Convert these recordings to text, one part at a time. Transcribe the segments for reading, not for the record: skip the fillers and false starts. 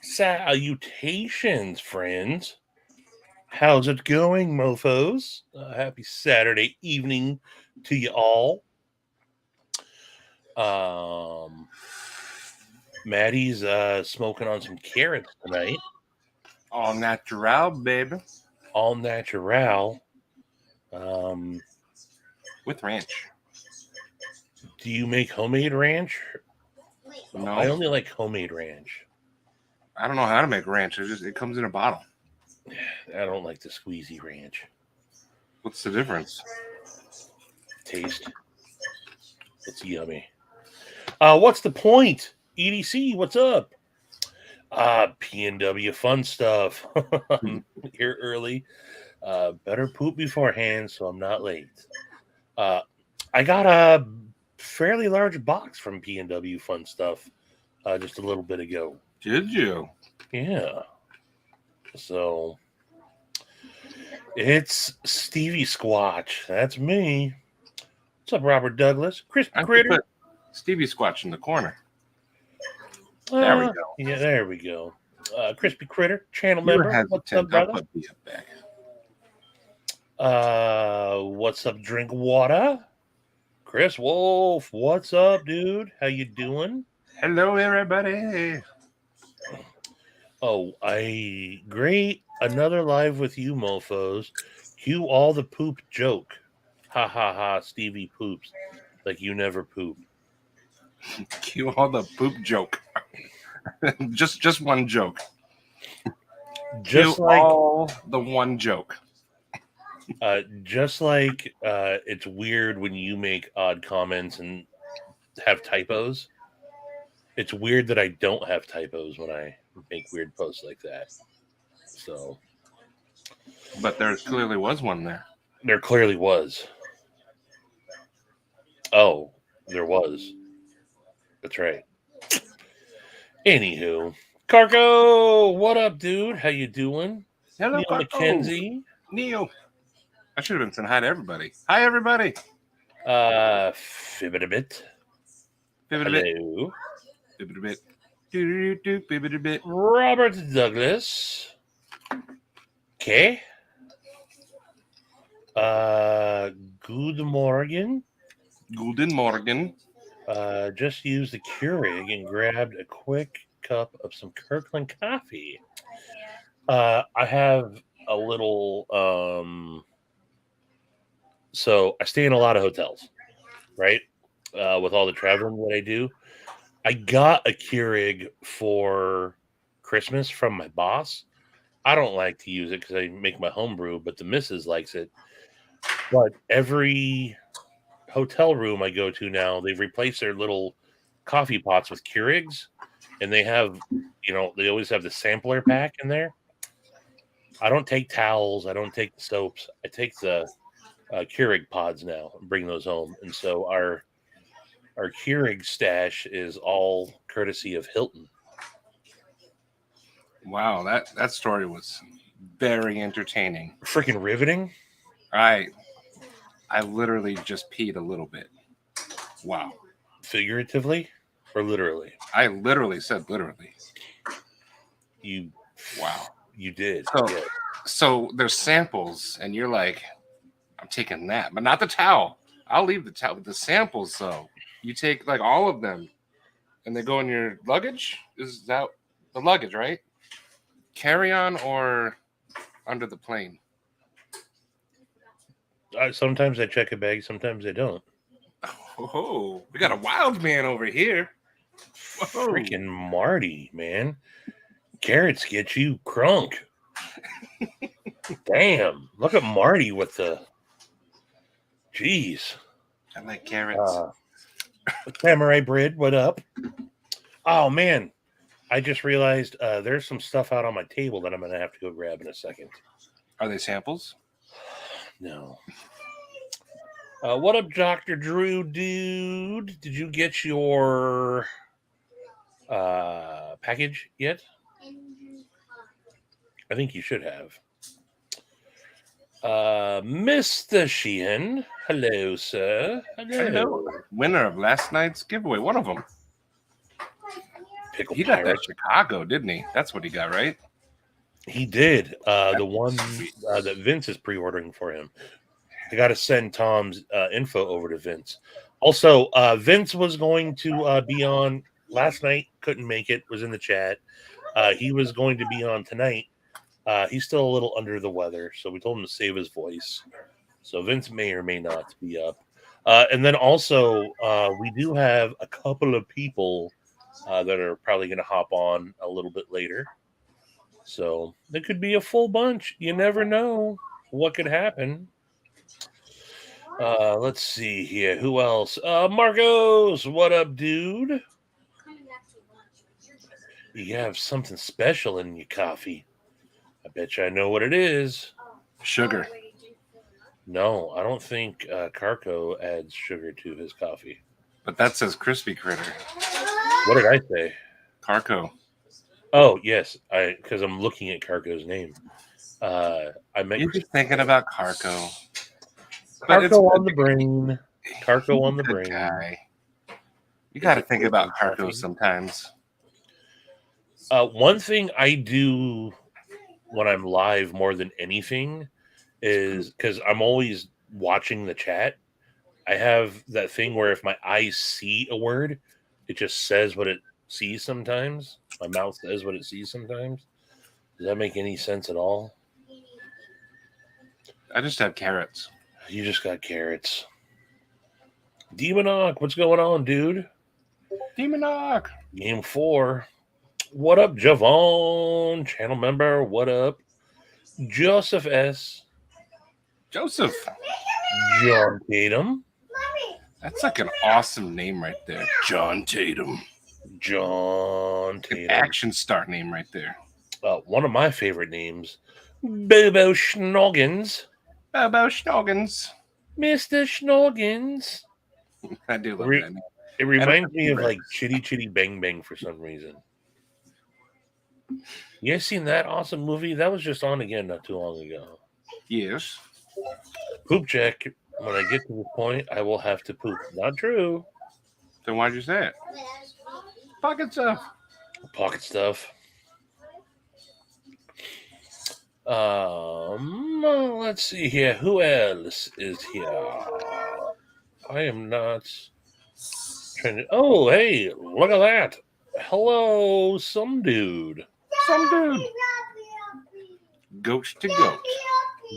Salutations, friends. How's it going, mofos? Happy Saturday evening to you all. Um, Maddie's smoking on some carrots tonight. All natural, baby. All natural. With ranch. Do you make homemade ranch? No, I only like homemade ranch. I don't know how to make ranch. It comes in a bottle. I don't like the squeezy ranch. What's the difference? Taste. It's yummy. What's the point? EDC, what's up? PNW fun stuff. Here early. Better poop beforehand so I'm not late. I got a fairly large box from PNW fun stuff just a little bit ago. Did you? Yeah. So it's Stevie Squatch. That's me. What's up, Robert Douglas? Crispy I Critter. put Stevie Squatch in the corner. There we go. Yeah, there we go. Crispy Critter, channel You were member. What's hesitant. up, I'll brother? put me up back. What's up, Drink Water? Chris Wolf, what's up, dude? How you doing? Hello, everybody. Oh, great. Another live with you, mofos. Cue all the poop joke. Ha ha ha, Stevie poops. Like you never poop. Cue all the poop joke. just one joke. Just Cue like all the one joke. just like it's weird when you make odd comments and have typos. It's weird that I don't have typos when I make weird posts like that. So, But there clearly was one there. there clearly was. Oh, there was. That's right. Anywho, Cargo, what up, dude? How you doing? Hello, Neil Carco. McKenzie. Neil. I should have been saying hi to everybody. Hi, everybody. Fibbit-a-bit. Bibbidi-bit. Hello. Bibbidi-bit. Do-do-do-do, bibbidi-bit. Robert Douglas. Okay. Good morning. Guten Morgen. Just used the Keurig and grabbed a quick cup of some Kirkland coffee. I have a little so I stay in a lot of hotels, right? With all the traveling that I do. I got a Keurig for Christmas from my boss. I don't like to use it because I make my home brew, but the missus likes it. But every hotel room I go to now, they've replaced their little coffee pots with Keurigs, and they have, they always have the sampler pack in there. I don't take towels. I don't take the soaps. I take the Keurig pods now and bring those home. And so our Keurig stash is all courtesy of Hilton. Wow, that story was very entertaining. Freaking riveting. I literally just peed a little bit. Wow. Figuratively or literally? I literally said literally. Wow. You did. So there's samples, and you're like, I'm taking that, but not the towel. I'll leave the towel. But the samples, though, you take like all of them, and they go in your luggage. Is that the luggage, right? Carry on or under the plane? Sometimes I check a bag. Sometimes I don't. Oh, we got a wild man over here. Whoa. Freaking Marty, man. Carrots get you crunk. Damn. Look at Marty with the... Jeez. I like carrots. Samurai Bread, what up? Oh, man. I just realized there's some stuff out on my table that I'm going to have to go grab in a second. Are they samples? No. What up, Dr. Drew, dude? Did you get your package yet? I think you should have. Mr. Sheehan, hello, sir. Hello. Winner of last night's giveaway, one of them. Pickle He got Pirate. that Chicago, didn't he? That's what he got, right? He did. The That's one sweet. that Vince is pre-ordering for him. I got to send Tom's info over to Vince. Also, Vince was going to be on last night. Couldn't make it. Was in the chat. He was going to be on tonight. He's still a little under the weather, so we told him to save his voice. So Vince may or may not be up. And then also, we do have a couple of people that are probably going to hop on a little bit later. So there could be a full bunch. You never know what could happen. Let's see here. Who else? Marcos, what up, dude? You have something special in your coffee. I bet you I know what it is. Sugar. No, I don't think Carco adds sugar to his coffee. But that says crispy critter. What did I say? Carco. Oh, yes, because I'm looking at Carco's name. I meant You're just thinking about Carco. Carco on the brain. Carco on the Good brain. guy. You got to it think good about with Carco coffee? sometimes. One thing I do when I'm live more than anything is because I'm always watching the chat. I have that thing where if my eyes see a word, it just says what it sees sometimes. My mouth says what it sees sometimes. Does that make any sense at all? I just have carrots. You just got carrots. Demonok, what's going on, dude? Demonok. Game 4. What up, Javon? Channel member, what up? Joseph S. Joseph. John Tatum. That's like an awesome name right there. John Tatum. John An Tatum. action star name right there. One of my favorite names, Bobo Schnoggins. Bobo Schnoggins. Mr. Schnoggins. I do love that name. It reminds me of like Chitty Chitty Bang Bang for some reason. You guys seen that awesome movie? That was just on again not too long ago. Yes. Poop check. When I get to the point, I will have to poop. Not true. Then why'd you say it? Pocket stuff. Pocket stuff. Let's see here. Who else is here? I am not trying to. Oh, hey, look at that. Hello, some dude. Some dude. Goat to goat.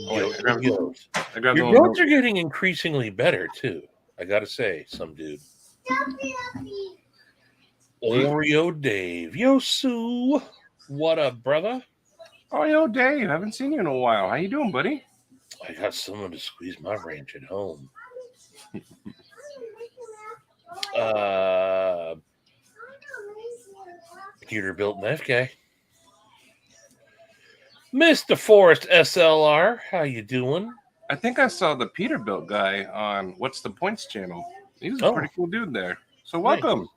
Goat to goat. I grabbed Your goats are getting increasingly better, too. I gotta say, some dude. Oreo Dave. Yo, Sue. What up, brother? Oh, yo, Dave. Haven't seen you in a while. How you doing, buddy? I got someone to squeeze my ranch at home. Peterbilt knife guy. Mr. Forrest SLR, how you doing? I think I saw the Peterbilt guy on What's the Points channel. He's a pretty cool dude there. So welcome.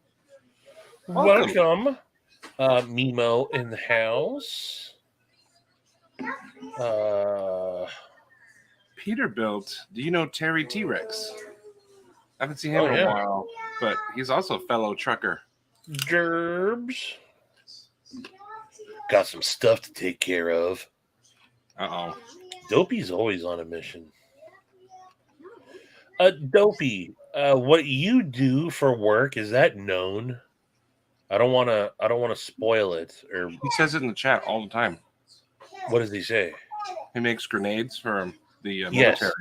Welcome. Mimo in the house. Peterbilt. Do you know Terry T-Rex? I haven't seen him in a while, but he's also a fellow trucker. Gerbs. Got some stuff to take care of. Uh-oh. Dopey's always on a mission. Dopey, what you do for work, is that known? I don't want to spoil it. Or he says it in the chat all the time. What does he say? He makes grenades for the military.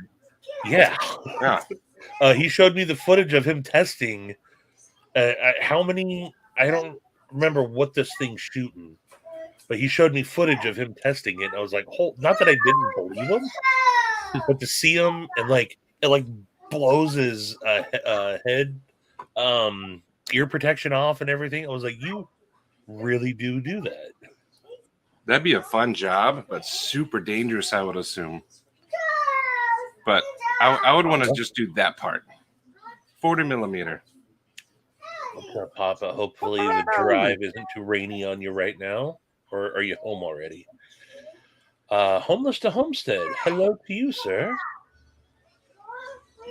Yes. Yeah. He showed me the footage of him testing. How many? I don't remember what this thing's shooting, but he showed me footage of him testing it. And I was like, not that I didn't believe him, but to see him and it blows his head, ear protection off and everything. I was like, you really do that. That'd be a fun job, but super dangerous, I would assume. But I would want to just do that part. 40 millimeter. Okay, Papa. Hopefully the drive isn't too rainy on you right now. Or are you home already? Homeless to Homestead. Hello to you, sir.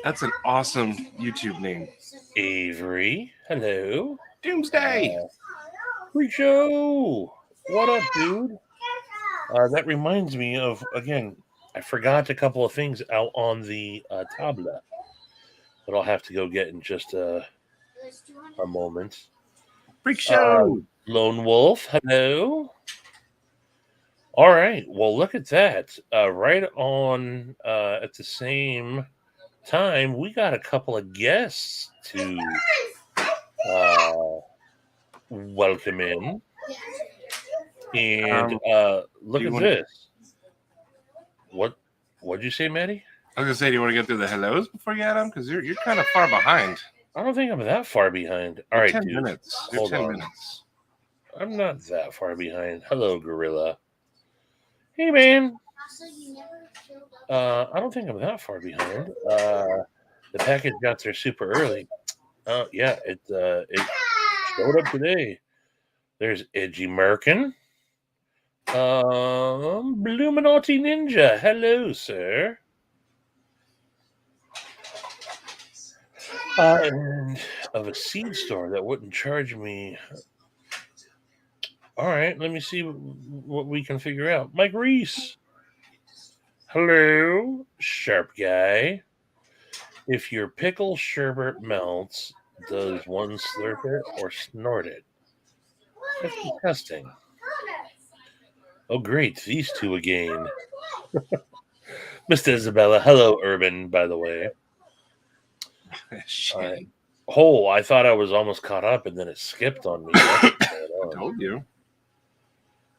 That's an awesome YouTube name. Avery. Hello. Doomsday. Freak Show! What up, dude? That reminds me of, again, I forgot a couple of things out on the tablet that I'll have to go get in just a moment. Freak Show! Lone Wolf, hello. All right. Well, look at that. Right on at the same time, we got a couple of guests to welcome in. And look at this. What'd you say, Maddie? I was gonna say, do you want to get through the hellos before you add them? Because you're kind of far behind. I don't think I'm that far behind. All right, 10 dude. minutes. You're Hold 10 on. minutes. I'm not that far behind. Hello, Gorilla. Hey, man. I don't think I'm that far behind. The package got there super early. Oh, yeah, it showed up today. There's Edgy Merkin. Bluminati Ninja. Hello, sir. And of a seed store that wouldn't charge me. All right, let me see what we can figure out. Mike Reese. Hello, sharp guy. If your pickle sherbet melts, does one slurp it or snort it? That's disgusting. Oh, great. These two again. Miss Isabella. Hello, Urban, by the way. I thought I was almost caught up, and then it skipped on me. I told you.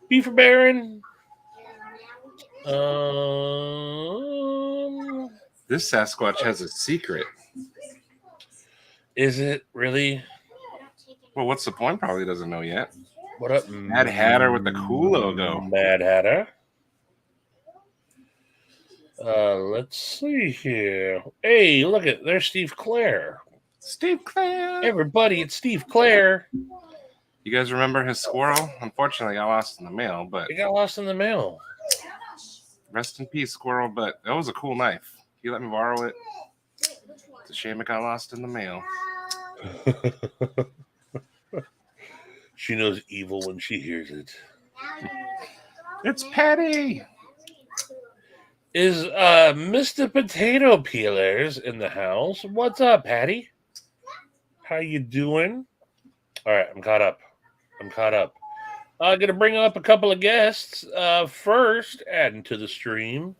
Beaver Baron. This Sasquatch has a secret. Is it really? Well, what's the point? Probably doesn't know yet. What up, Mad Hatter with the cool logo. Mad Hatter. Let's see here. Hey, look at there's Steve Clare. Steve Clare. Everybody, it's Steve Clare. You guys remember his squirrel? Unfortunately, got lost in the mail, but it got lost in the mail. Rest in peace, squirrel. But that was a cool knife. You let me borrow it. It's a shame it got lost in the mail. She knows evil when she hears it. It's Patty. Is Mr. Potato Peelers in the house? What's up, Patty? How you doing? All right, I'm caught up. I'm going to bring up a couple of guests. First, adding to the stream,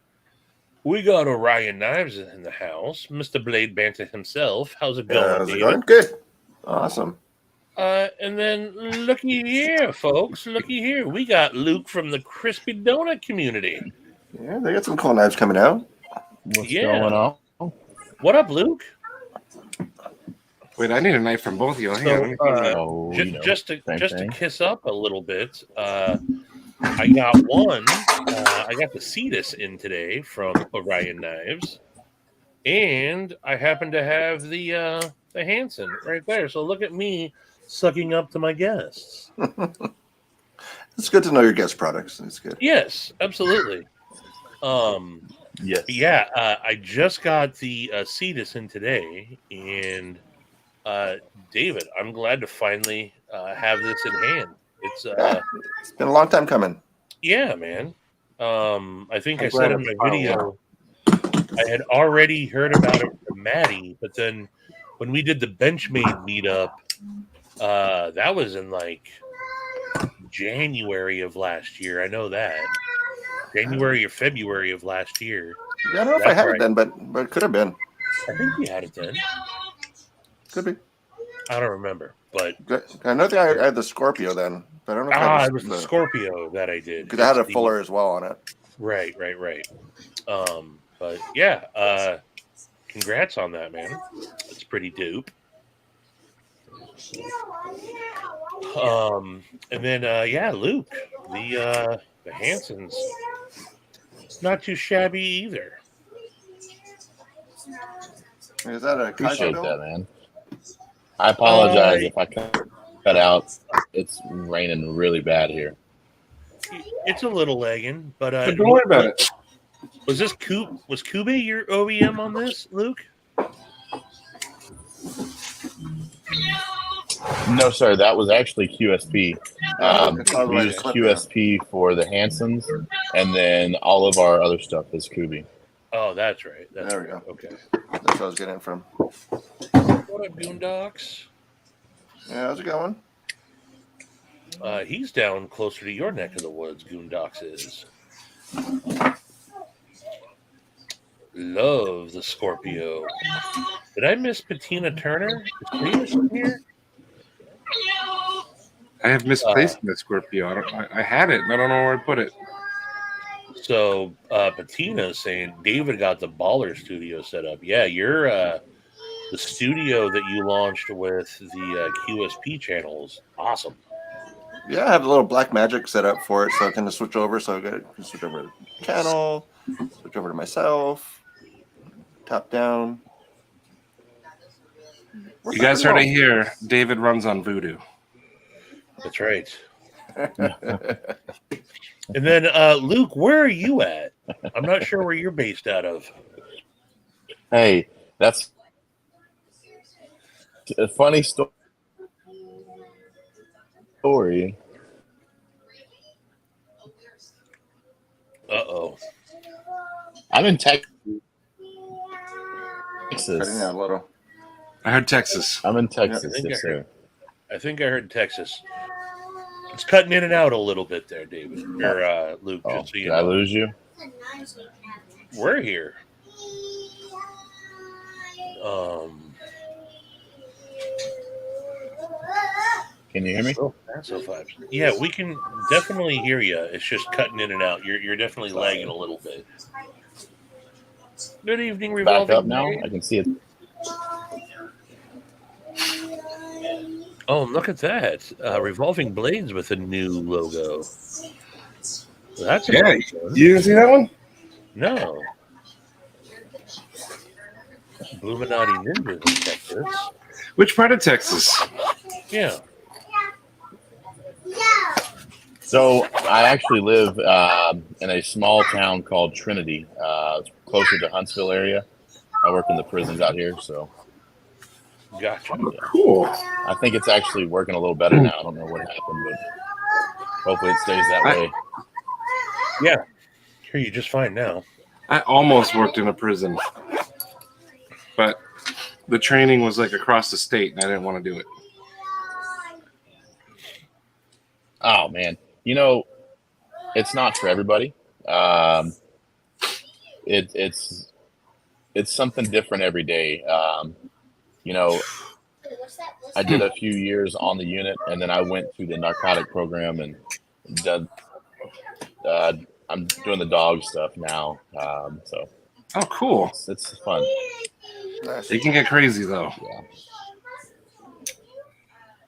we got Orion Knives in the house. Mr. Blade Banter himself. How's it going, how's David? it going? Good. Awesome. And then looky here, folks. Looky here. We got Luke from the Crispy Donut community. Yeah, they got some cool knives coming out. What's going on? What up, Luke? Wait, I need a knife from both of you. So, just to kiss up a little bit, I got one. I got the Cetus in today from Orion Knives, and I happen to have the Hansen right there. So look at me sucking up to my guests. It's good to know your guest products. It's good. Yes, absolutely. Yes. Yeah, I just got the Cetus in today, and David, I'm glad to finally have this in hand. It's been a long time coming. Yeah, man. I think I said in my video I had already heard about it from Maddie, but then when we did the Benchmade meetup, that was in like January of last year. I know that. January or February of last year. Yeah, I don't know if I had it then, but it could have been. I think we had it then. Could be. I don't remember, but I know I had the Scorpio then, but I don't know. It was the Scorpio that I did because I had a Fuller as well on it. Right. But yeah, congrats on that, man. It's pretty dope. And then Luke, the Hansons, not too shabby either. Is that a Kaiser Appreciate that, man. I apologize if I cut out. It's raining really bad here. It's a little lagging, but don't worry about it. Was Kube your OEM on this, Luke? No, sir. That was actually QSP. That's all We right. use QSP for the Hansons, and then all of our other stuff is Kubi. Oh, that's right. That's There we right. go. Okay. That's what I was getting it from. What up, Boondocks? Yeah, how's it going? He's down closer to your neck of the woods, Goondocks is. Love the Scorpio. Did I miss Patina Turner? Is Cetus in here? I have misplaced the Scorpio. I had it, and I don't know where I put it. So Patina is saying David got the Baller Studio set up. Yeah, you're the studio that you launched with the QSP channels. Awesome. Yeah, I have a little black magic set up for it, so I can switch over. So I can switch over to the channel, switch over to myself, top down. We're You guys fucking heard it here. David runs on Voodoo. That's right. wrong. And then Luke, where are you at? I'm not sure where you're based out of. Hey, that's a funny story. Uh-oh. I'm in Texas. Cutting out a little. I heard Texas. I'm in Texas, I think yes, I heard- sir. I think I heard Texas. It's cutting in and out a little bit there, David. Or Luke, Oh, just so you did I know. lose you? We're here. Um, Can you hear me? so five. Yeah, we can definitely hear you. It's just cutting in and out. You're definitely lagging a little bit. Good evening, Back Revolving. up now. Blade. I can see it. Oh, look at that. Revolving Blades with a new logo. That's a Yeah, nice one. you didn't see that one? No. Illuminati Ninjas in Texas. Which part of Texas? Yeah. So I actually live in a small town called Trinity, closer to Huntsville area. I work in the prisons out here, so Gotcha. Cool. I think it's actually working a little better now. I don't know what happened, but hopefully it stays that way. Yeah. Hear you just fine now. I almost worked in a prison, but the training was like across the state, and I didn't want to do it. Oh man, you know, it's not for everybody. It's something different every day. You know, I did a few years on the unit, and then I went through the narcotic program and did. I'm doing the dog stuff now, so Oh, cool. it's fun. Nice. It can get crazy though. Yeah.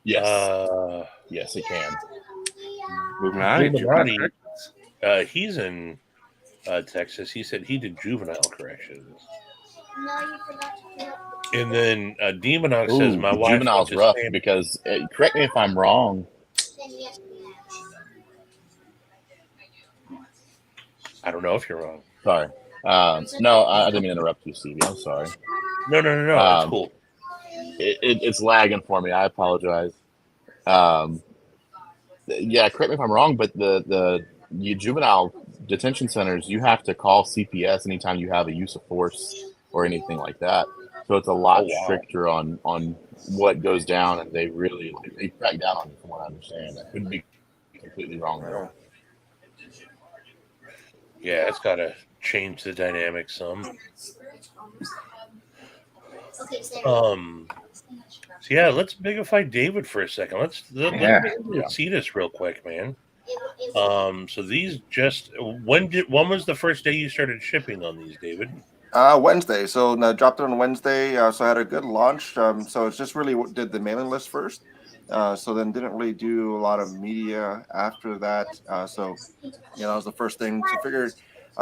Yes, Uh, yes, it can. Moving on. Illuminati, he's in Texas. He said he did juvenile corrections. And then Demonox says, my wife juvenile's went to rough San- because correct me if I'm wrong. I don't know if you're wrong. Sorry. No, I didn't mean to interrupt you, Stevie. I'm sorry. No. That's cool. It's lagging for me. I apologize. Yeah, correct me if I'm wrong, but the juvenile detention centers, you have to call CPS anytime you have a use of force or anything like that. So it's a lot stricter on what goes down, and they really they crack down on it, from what I understand. I could be completely wrong though. Yeah, it's got to change the dynamic some. So yeah, let's bigify David for a second. Let's see this real quick, man. So these just when was the first day you started shipping on these, David? Wednesday. So I dropped it on Wednesday. So I had a good launch. So it's just really did the mailing list first. So then didn't really do a lot of media after that. So, that was the first thing. So figured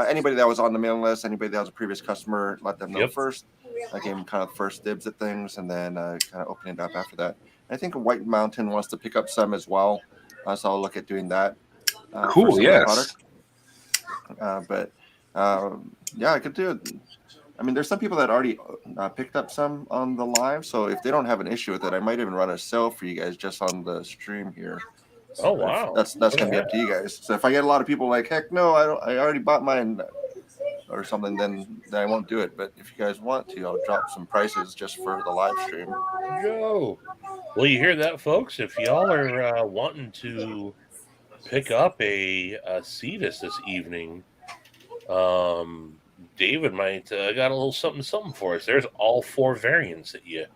anybody that was on the mailing list, anybody that was a previous customer, let them know first. I gave them kind of first dibs at things, and then kind of opening it up after that. I think White Mountain wants to pick up some as well. So I'll look at doing that. Cool, yes. But yeah, I could do it. I mean, there's some people that already picked up some on the live, so if they don't have an issue with it, I might even run a sale for you guys just on the stream here. Oh wow, That's gonna be up to you guys. So if I get a lot of people like, heck no, I already bought mine or something, then I won't do it. But if you guys want to, I'll drop some prices just for the live stream. Joe. Well, you hear that, folks? If y'all are wanting to pick up a Cetus this evening, David might got a little something for us. There's all 4 variants that you.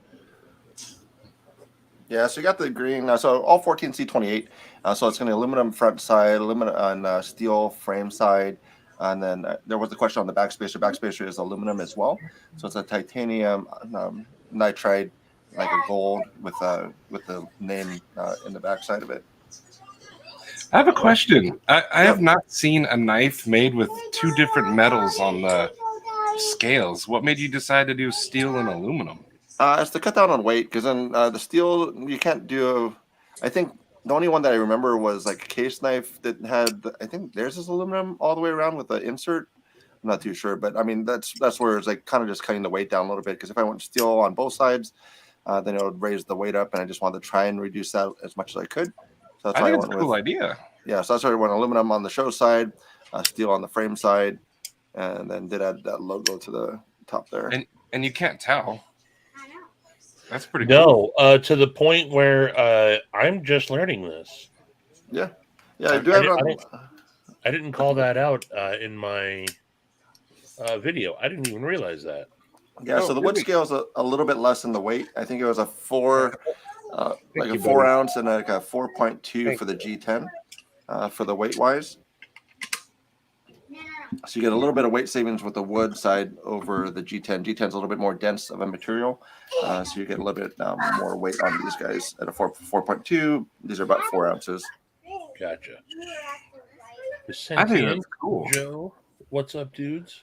Yeah, so you got the green. So all 14C28. So it's going to aluminum front side, aluminum on steel frame side, and then there was the question on the backspacer. Backspacer is aluminum as well. So it's a titanium nitride, like a gold with the name in the backside of it. I have a question. I have not seen a knife made with 2 different metals on the scales. What made you decide to do steel and aluminum? It's to cut down on weight, because then the steel you can't do. I think the only one that I remember was like a case knife that had. I think theirs is aluminum all the way around with the insert. I'm not too sure, but I mean that's where it's like kind of just cutting the weight down a little bit. Because if I went steel on both sides, then it would raise the weight up, and I just wanted to try and reduce that as much as I could. So that's I why think I it's went a cool with. idea. Yeah, so that's why I went aluminum on the show side, steel on the frame side, and then did add that logo to the top there. And you can't tell. That's pretty cool. No, to the point where I'm just learning this. Yeah, I do have it on. I didn't call that out in my video. I didn't even realize that. Yeah, so the wood scale is a little bit less in the weight. I think it was a 4, like a 4 ounce and like a 4.2 for the G10 for the weight wise. So you get a little bit of weight savings with the wood side over the G10. G10 is a little bit more dense of a material, so you get a little bit more weight on these guys at a 4.2. These are about 4 ounces. Gotcha. I think that's cool. Joe, what's up, dudes?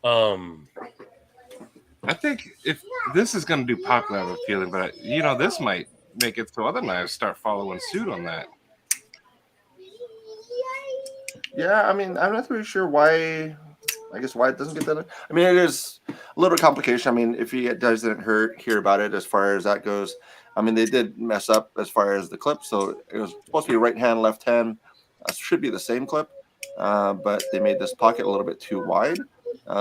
I think if this is going to do popular, I have a feeling, but this might make it so other knives start following suit on that. Yeah, I mean, I'm not really sure why. I guess why it doesn't get that. I mean, it is a little complication. I mean, if you guys didn't hear about it as far as that goes, I mean, they did mess up as far as the clip. So it was supposed to be right hand, left hand. Should be the same clip, but they made this pocket a little bit too wide.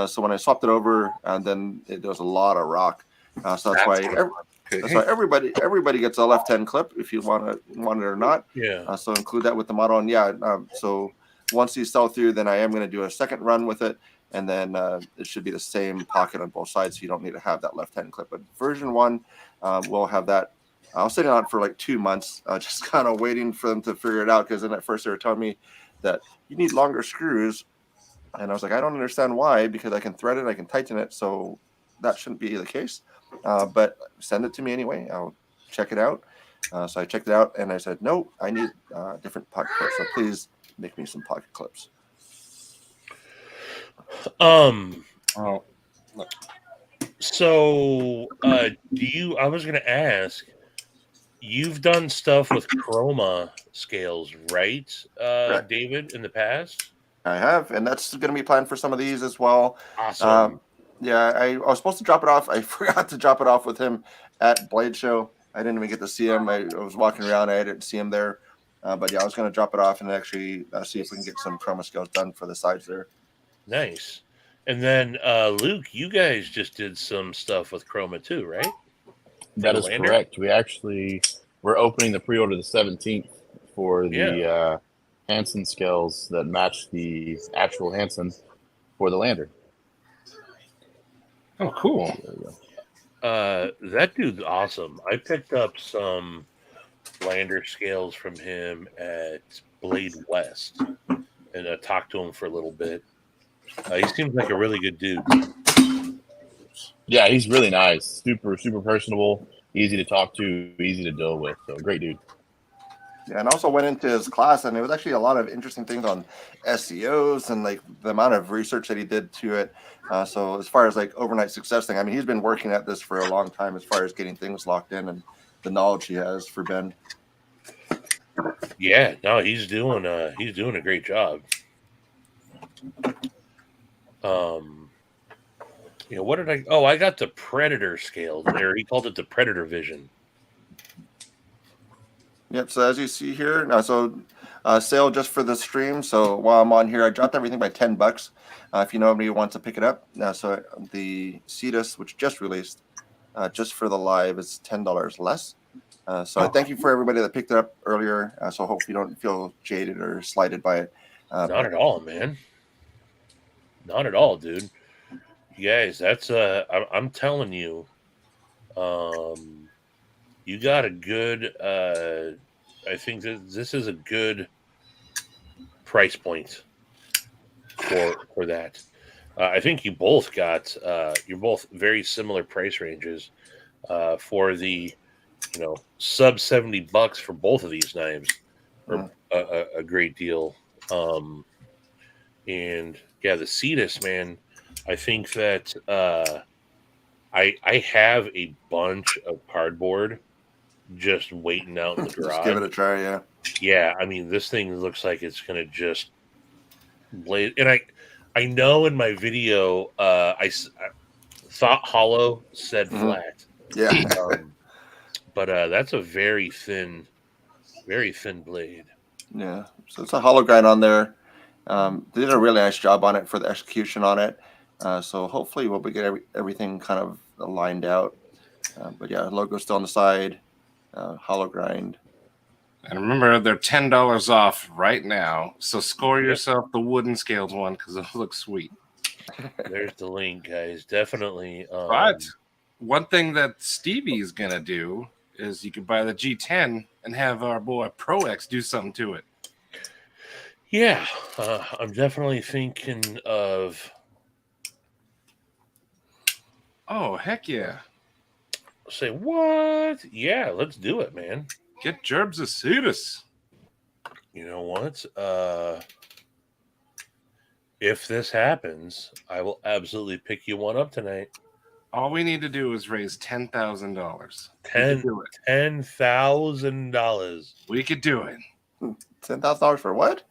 So when I swapped it over, then there was a lot of rock. So that's why everybody gets a left hand clip if you want it or not. Yeah. So include that with the model, and so once these sell through, then I am going to do a second run with it, and then it should be the same pocket on both sides, so you don't need to have that left hand clip. But version 1 will have that. I was sitting on it for like 2 months, just kind of waiting for them to figure it out, because then at first they were telling me that you need longer screws. And I was like, I don't understand why, because I can thread it, I can tighten it, so that shouldn't be the case. But send it to me anyway. I'll check it out. So I checked it out, and I said, no, I need different pocket clips. So please make me some pocket clips. So do you? I was going to ask. You've done stuff with chroma scales, right, David, in the past? I have, and that's going to be planned for some of these as well. Awesome. Yeah, I was supposed to drop it off. I forgot to drop it off with him at Blade Show. I didn't even get to see him. I was walking around. I didn't see him there. But yeah, I was going to drop it off and actually see if we can get some chroma scales done for the sides there. Nice. And then, Luke, you guys just did some stuff with chroma too, right? That is correct. We're opening the pre-order the 17th for the Hansen scales that match the actual Hansen for the lander. Oh, cool. That dude's awesome. I picked up some lander scales from him at Blade West and talked to him for a little bit. He seems like a really good dude. Yeah, he's really nice. Super, super personable. Easy to talk to, easy to deal with. So great dude. Yeah, and also went into his class, and it was actually a lot of interesting things on SEOs and like the amount of research that he did to it. So as far as like overnight success thing, I mean, he's been working at this for a long time as far as getting things locked in and the knowledge he has for Ben. Yeah, no, he's doing a great job. What did I? Oh, I got the Predator scale there. He called it the Predator Vision. Yep. So as you see here, sale just for the stream. So while I'm on here, I dropped everything by $10. If you know anybody who wants to pick it up, so the Cetus, which just released, just for the live, is $10 less. So I thank you for everybody that picked it up earlier. So I hope you don't feel jaded or slighted by it. Not at all, man. Not at all, dude. You guys, that's I'm telling you, you got a good. I think this is a good price point for that. I think you both got. You're both very similar price ranges for the, sub $70 for both of these knives, or a great deal. And yeah, the Cetus, man. I think that I have a bunch of cardboard just waiting out in the garage. Just give it a try, yeah. Yeah, I mean, this thing looks like it's gonna just blade. And I know in my video, I thought hollow, said flat. Yeah. But that's a very thin blade. Yeah. So it's a hollow grind on there. They did a really nice job on it for the execution on it. So hopefully we'll get everything kind of lined out. But yeah, logo still on the side, hollow grind. And remember, they're $10 off right now. So score yourself the wooden scaled one because it looks sweet. There's the link, guys. Definitely. But one thing that Stevie is going to do is you could buy the G10 and have our boy Pro X do something to it. Yeah, I'm definitely thinking of. Oh, heck yeah. Say what? Yeah, let's do it, man. Get Gerbs a Cetus. You know what? If this happens, I will absolutely pick you one up tonight. All we need to do is raise $10,000. $10,000. We could do it. $10,000 for what?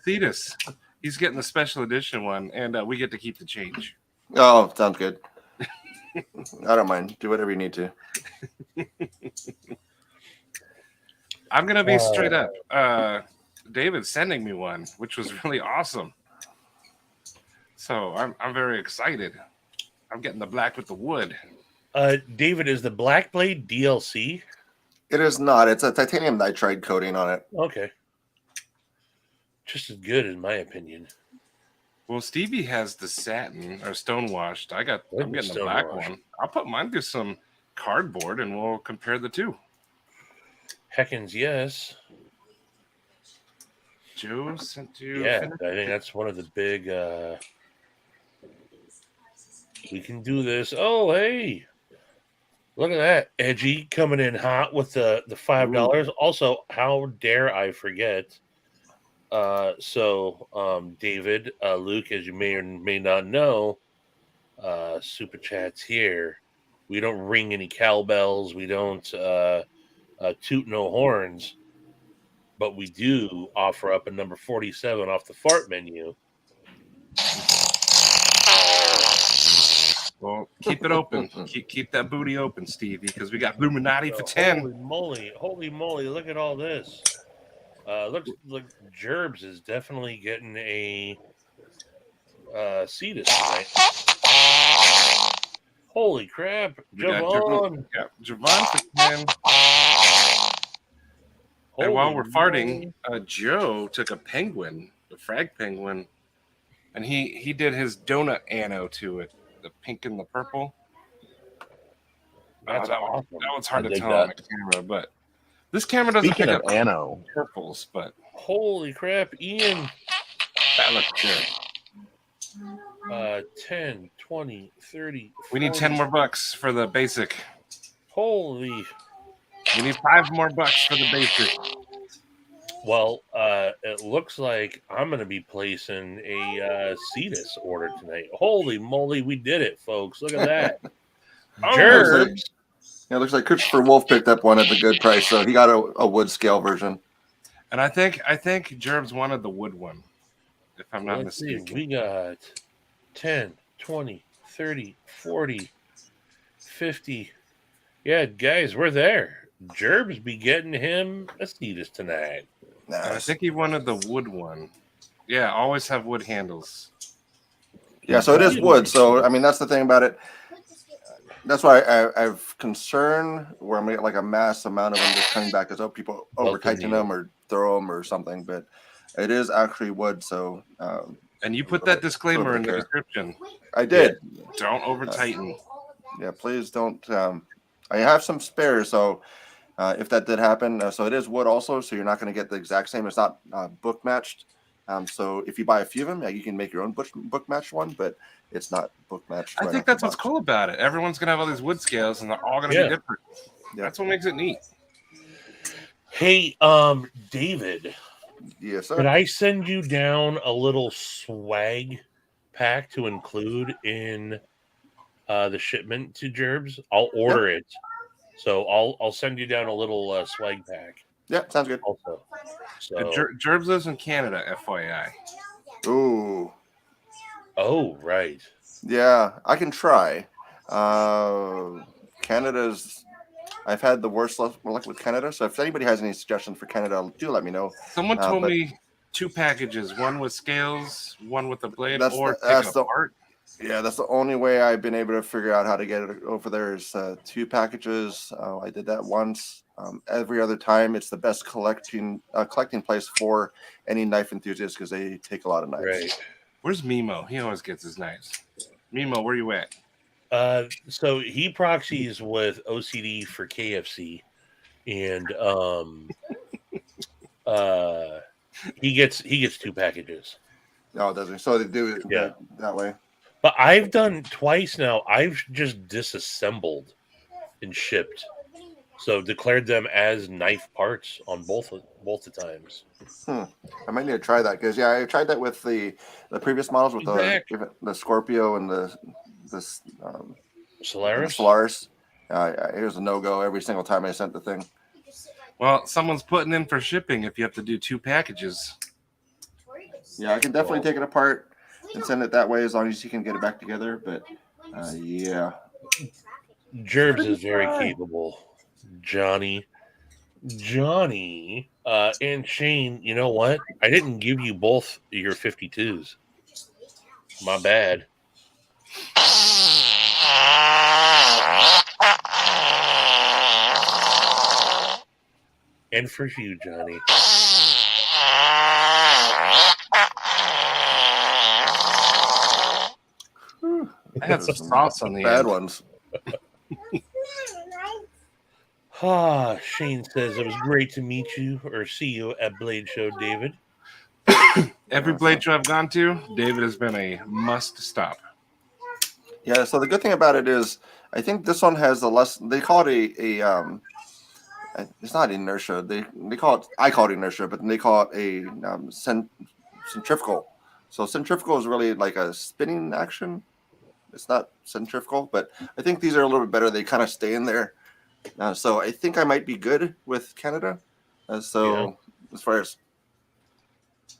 Cetus. He's getting the special edition one, and we get to keep the change. Oh, sounds good. I don't mind. Do whatever you need to. I'm going to be straight up. David's sending me one, which was really awesome. So I'm very excited. I'm getting the black with the wood. David, is the Black Blade DLC? It is not. It's a titanium nitride coating on it. Okay. Just as good, in my opinion. Well, Stevie has the satin or stonewashed. I'm getting the black one. I'll put mine through some cardboard and we'll compare the two. Heckins, yes. Joe sent you. Yeah, I think that's one of the big. We can do this. Oh, hey. Look at that. Edgy coming in hot with the $5. Ooh. Also, how dare I forget? David, Luke, as you may or may not know, Super Chat's here. We don't ring any cowbells. We don't toot no horns. But we do offer up a number 47 off the fart menu. Well, keep it open. keep that booty open, Stevie, because we got Illuminati for 10. Holy moly! Look at all this. Look, Gerbs is definitely getting a Cetus tonight. Holy crap! Javon. Javon for 10. And while we're farting, Joe took a penguin, the frag penguin, and he did his donut anno to it, the pink and the purple. That's awesome. That one's hard to tell on the camera, but this camera doesn't pick up anno purples. But holy crap, Ian! That looks good. 10, 20, 30. 40. We need 10 more bucks for the basic. Holy. We need 5 more bucks for the basic. Well, it looks like I'm going to be placing a Cetus order tonight. Holy moly, we did it, folks. Look at that. Gerbs. It looks like Christopher Wolf picked up one at the good price, so he got a wood scale version. And I think Gerbs wanted the wood one, if I'm not mistaken. We got 10, 20, 30, 40, 50. Yeah, guys, we're there. Gerbs be getting him a Cetus tonight. And I Nice. think he wanted the wood one. Yeah, always have wood handles. Yeah, so it is wood. So I mean, that's the thing about it. That's why I've concern where I'm gonna get like a mass amount of them just coming back as people over tighten them or throw them or something. But it is actually wood. So and you put that disclaimer in the description. I did. Yeah. Don't over tighten. Yeah, please don't. I have some spares, so if that did happen, so it is wood also. So you're not going to get the exact same. It's not book matched. So if you buy a few of them, you can make your own book matched one, but it's not book matched. I think that's what's cool about it. Everyone's gonna have all these wood scales, and they're all gonna be different. Yeah. That's what makes it neat. Hey, David. Yes, sir. Could I send you down a little swag pack to include in the shipment to Gerbs? I'll order it, so I'll send you down a little swag pack. Yeah, sounds good. Also, so Gerbs lives in Canada, FYI. Ooh. Oh, right. Yeah, I can try. Canada's. I've had the worst luck with Canada, so if anybody has any suggestions for Canada, do let me know. Someone told me 2 packages, one with scales, one with a blade, that's apart. Yeah, that's the only way I've been able to figure out how to get it over there is 2 packages. I did that once. Every other time, it's the best collecting place for any knife enthusiast because they take a lot of knives. Right. Where's Mimo? He always gets his knives. Mimo, where you at? So he proxies with OCD for KFC, and he gets 2 packages. Oh, does he? So they do it that way. But I've done twice now. I've just disassembled and shipped, so declared them as knife parts on both the times. I might need to try that because I tried that with the previous models with the Scorpio and the Solaris. It was a no-go every single time I sent the thing. Well, someone's putting in for shipping if you have to do 2 packages. Yeah, I can definitely take it apart and send it that way as long as you can get it back together. But yeah, Gerbs is very capable. Johnny, and Shane. You know what? I didn't give you both your 52s. My bad. And for you, Johnny. I had some sauce on the bad ones. Shane says it was great to meet you or see you at Blade Show, David. Every Blade Show I've gone to, David has been a must stop. Yeah, so the good thing about it is I think this one has a less, they call it a it's not inertia. They call it, I call it inertia, but they call it a centrifugal. So centrifugal is really like a spinning action. It's not centrifugal, but I think these are a little bit better. They kind of stay in there. So I think I might be good with Canada. As far as,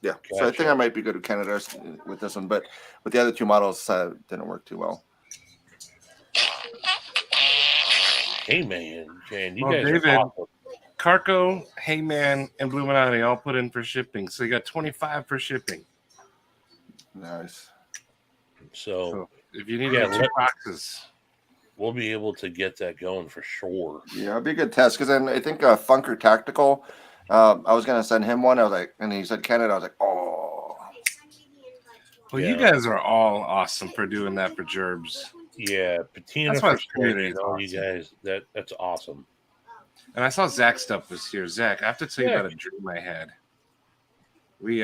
gotcha. So I think I might be good with Canada with this one, but with the other 2 models, didn't work too well. Hey man, you well, guys David, are awesome. Carco, Heyman, and Bluminati all put in for shipping, so you got 25 for shipping. Nice. So if you need 2 boxes, we'll be able to get that going for sure. Yeah, it'll be a good test because then I think Funker Tactical. I was gonna send him one. I was like, and he said Canada. I was like, oh. Well, you guys are all awesome for doing that for Gerbs. Yeah, Patina that's for community. All awesome. You guys, that's awesome. And I saw Zach stuff was here. Zach, I have to tell you about a dream I had. We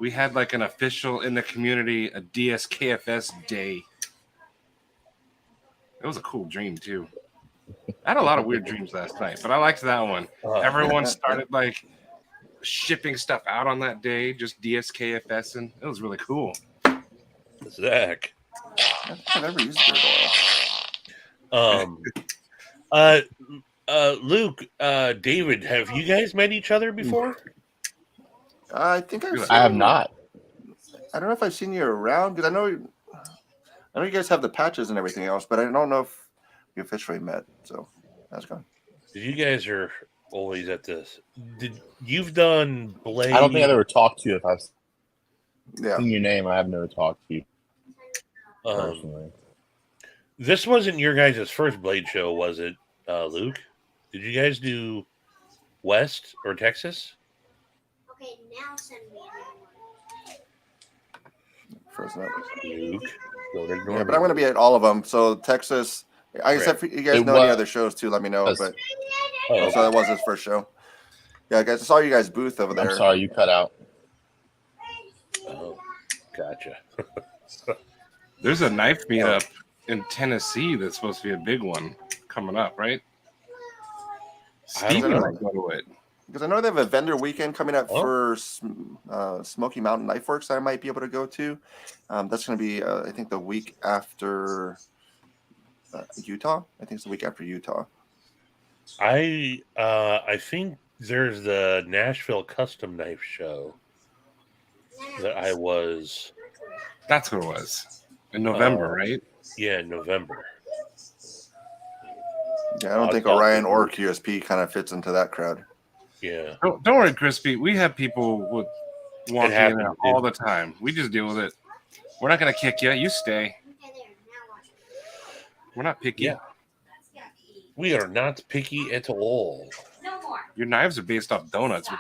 had like an official in the community, a DSKFS day. It was a cool dream too. I had a lot of weird dreams last night, but I liked that one. Everyone started like shipping stuff out on that day, just DSKFSing. It was really cool. Zach. I've never used beard oil. Luke, David, have you guys met each other before? I think I have not. I don't know if I've seen you around because I know I know you guys have the patches and everything else, but I don't know if we officially met. So how's it going? You guys are always at this. You've done Blade? I don't think I've ever talked to you. If I've Yeah. seen your name, I have never talked to you Um, personally. this wasn't your guys' first Blade show, was it, Luke? Did you guys do West or Texas? Okay, now send me Frozen up. Luke. Yeah, but I'm going to be at all of them. So Texas. I guess if you guys It know any was- other shows too, let me know. But Oh, so that was his first show. Yeah, guys, I saw you guys' booth over there. I'm sorry, you cut out. oh, gotcha. There's a knife meetup in Tennessee that's supposed to be a big one coming up, right? Stevie know. might go to it. Because I know they have a vendor weekend coming up Oh. for Smoky Mountain Knife Works that I might be able to go to. That's going to be, I think, the week after Utah. I think it's the week after Utah. I think there's the Nashville Custom Knife Show that I was. That's what it was in November, right? Yeah, in November. Yeah, I don't think Orion or QSP kind of fits into that crowd. Yeah. Don't worry, Crispy. We have people with walking in happens, there dude. all the time. We just deal with it. We're not going to kick you. You stay. Okay, there. Now watch. We're not picky. Yeah. We are not picky at all. No more. Your knives are based off donuts. We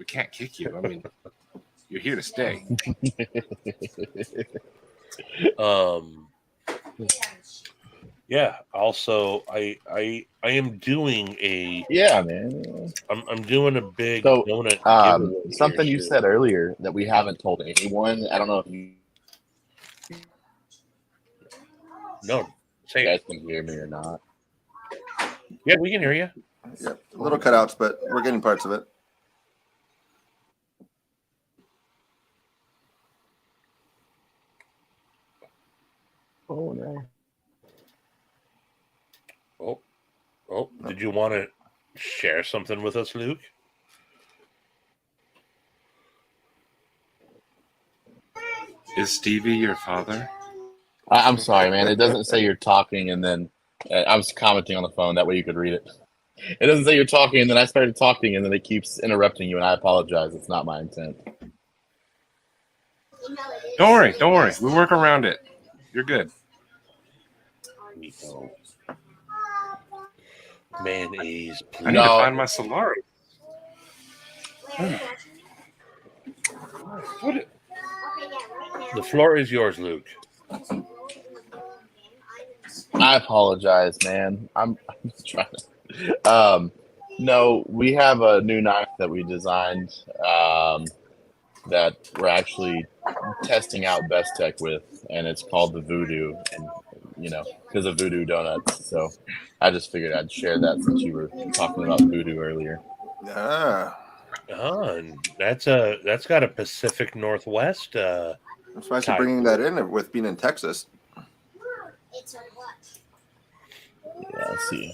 can't kick you. I mean, you're here to stay. Yeah. Also, I am doing a. Yeah, man. I'm doing a big So, donut. giveaway something here you soon. said earlier that we haven't told anyone. I don't know if you No, say guys it. can hear me or not. Yeah, we can hear you. Yeah, little cutouts, but we're getting parts of it. Oh no. Oh, did you want to share something with us, Luke? Is Stevie your father? I'm sorry, man. It doesn't say you're talking, and then I was commenting on the phone. That way you could read it. It doesn't say you're talking, and then I started talking, and then it keeps interrupting you, and I apologize. It's not my intent. Don't worry. Don't worry. We work around it. You're good. Mayonnaise, I please. need to find my Solari. What? The floor is yours, Luke. I apologize, man. I'm just trying to. No, we have a new knife that we designed that we're actually testing out Best Tech with, and it's called the Voodoo, and because of Voodoo Donuts. So I just figured I'd share that since you were talking about Voodoo earlier. Ah, And that's got a Pacific Northwest. I'm surprised you're bringing that in with being in Texas. It's a what? Yeah, let's see.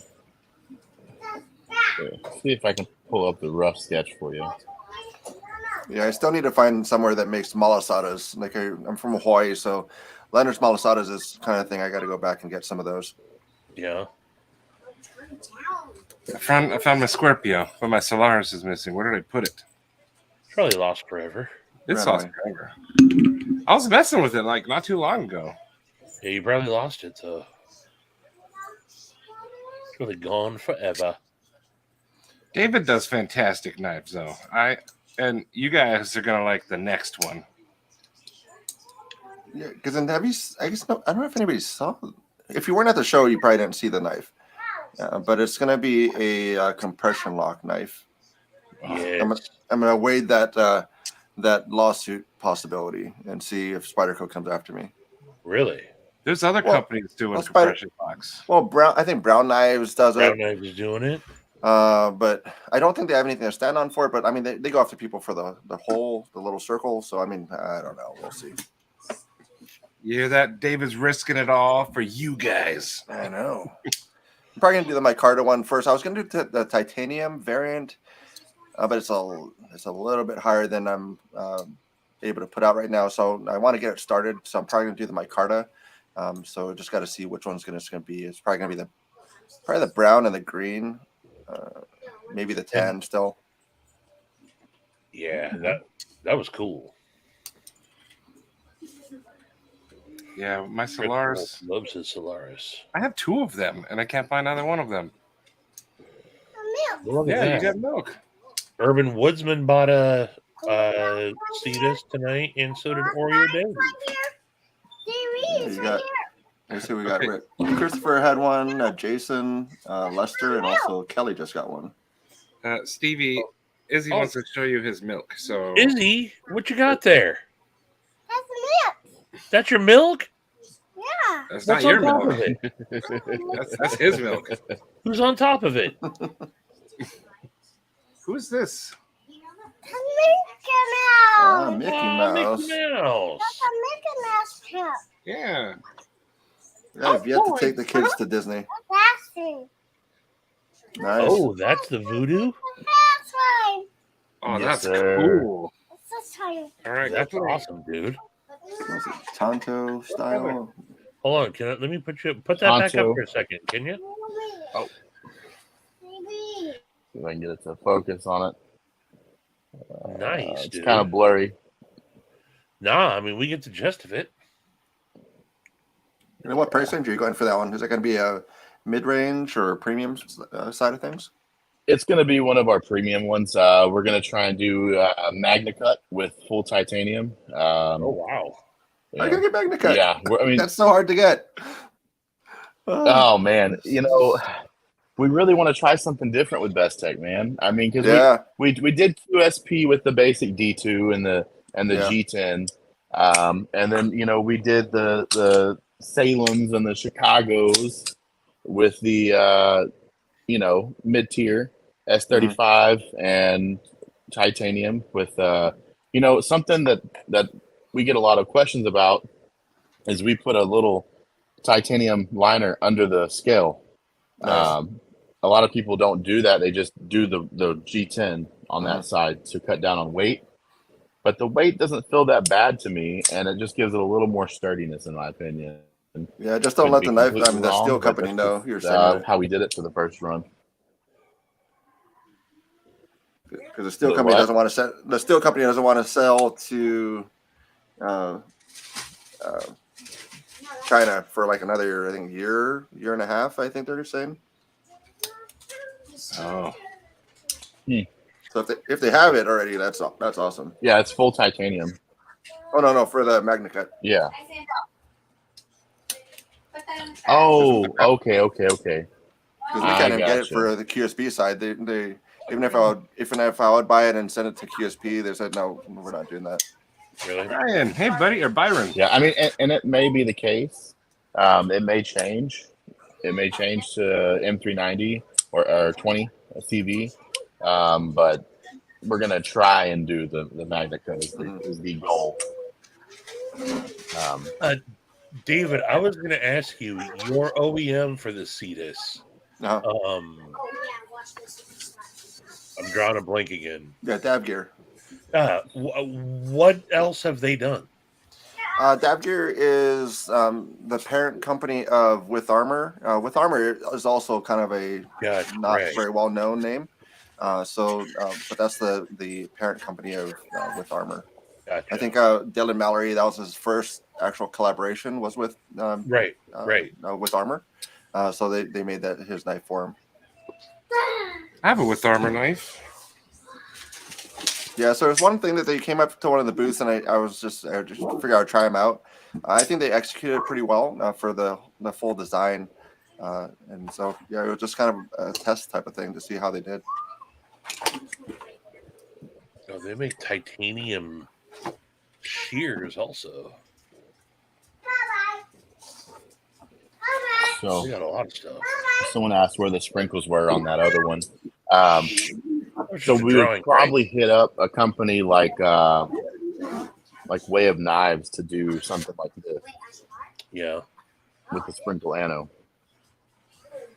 Here, see if I can pull up the rough sketch for you. Yeah, I still need to find somewhere that makes malasadas. Like I'm from Hawaii, so Leonard's malasadas is kind of thing. I got to go back and get some of those. Yeah. I found my Scorpio, but my Solaris is missing. Where did I put it? Probably lost forever. It's Right lost away. forever. I was messing with it like not too long ago. Yeah, you probably lost it, so it's really gone forever. David does fantastic knives, though. And you guys are gonna like the next one. Yeah, because then have you? I guess no. I don't know if anybody saw. If you weren't at the show, you probably didn't see the knife. But it's going to be a compression lock knife. Yeah. I'm going to weigh that lawsuit possibility and see if Spyderco comes after me. Really? There's other companies doing compression locks. Well, I think Brown Knives does Brown it. Knives is doing it. But I don't think they have anything to stand on for it. But I mean, they go after people for the little circle. So I mean, I don't know. We'll see. You hear that? David's risking it all for you guys. I know. I'm probably gonna do the micarta one first. I was gonna do the titanium variant, but it's a little bit higher than I'm able to put out right now. So I want to get it started. So I'm probably gonna do the micarta, So just got to see which one's going to be. It's probably going to be the brown and the green, maybe the tan still. Yeah, that was cool. Yeah, my Solaris. Loves his Solaris. I have 2 of them, and I can't find either one of them. Look at Yeah, you that. got milk. Urban Woodsman bought a Cetus tonight, and so did Oreo Daily. You got. Let's see, we got Rick. Christopher had one. Jason, Lester, and also Kelly just got one. Stevie, Izzy wants to show you his milk. So Izzy, what you got there? That's milk. That's your milk? Yeah. that's What's not your on top milk. of it? That's his milk. Who's on top of it? Who's this? Mickey Mouse. Mickey Oh, Mouse. Mickey Mouse. That's a Mickey Mouse cup. Yeah. Yeah, I've yet to take the kids to Disney. That's it. Nice. Oh, that's the voodoo? That's right. Oh, Yes, that's sir. cool. It's this time. All right, That's go for it. awesome, dude. What's it, Tonto style. Hold on, let me put that back Poncho. up for a second, can you? Oh. Maybe. See if I can get it to focus on it. Nice, It's dude. kind of blurry. Nah, I mean we get the gist of it. You know what price range are you going for that one? Is it going to be a mid-range or premium side of things? It's going to be one of our premium ones. We're going to try and do a Magna Cut with full titanium. Oh wow. I gotta get Magna Cut. Yeah, I mean, That's so hard to get. oh man, we really want to try something different with Best Tech, man. I mean, because yeah. we did QSP with the basic D2 and the Yeah. G10, and then we did the Salems and the Chicagos with the mid-tier S35 and titanium with something that we get a lot of questions about is we put a little titanium liner under the scale. Nice. A lot of people don't do that. They just do the G10 on that side to cut down on weight. But the weight doesn't feel that bad to me, and it just gives it a little more sturdiness, in my opinion. Yeah, just don't Could let be the knife. completely the wrong, steel but company that's know just, you're sending it. how we did it for the first run. Because the steel Wait, company what? doesn't want to sell. The steel company doesn't want to sell to China for like another, I think, year and a half. I think they're saying. Oh. So if they have it already, that's awesome. Yeah, it's full titanium. Oh no, for the Magna Cut. Yeah. I said, put that in the trash. Oh, okay. Because we I can't even get it gotcha. for the QSP side. They even if I would buy it and send it to QSP, they said no, we're not doing that. Really? Brian, hey buddy, or Byron. Yeah, I mean, and it may be the case. It may change. It may change to M390 or 20 CV. But we're gonna try and do the Magna Cut is the goal. David, I was gonna ask you your OEM for the Cetus. Uh-huh. Oh, yeah, watch this. I'm drawing a blank again. Yeah, Dab Gear. What else have they done? Dab Gear is the parent company of With Armor. With Armor is also kind of a Gotcha, not right. very well known name. But that's the parent company of With Armor. Gotcha. I think Dylan Mallory, that was his first actual collaboration, was with Right. With Armor. So they made that his knife for him. I have a With Armor knife. Yeah, so there's one thing that they came up to one of the booths, and I just figured I would try them out. I think they executed pretty well for the full design, and so yeah, it was just kind of a test type of thing to see how they did. Oh, they make titanium shears also. So They got a lot of stuff. someone asked where the sprinkles were on that other one. It's So just a we drawing, would probably hit up a company like Way of Knives to do something like this right? Yeah. with the sprinkle ano.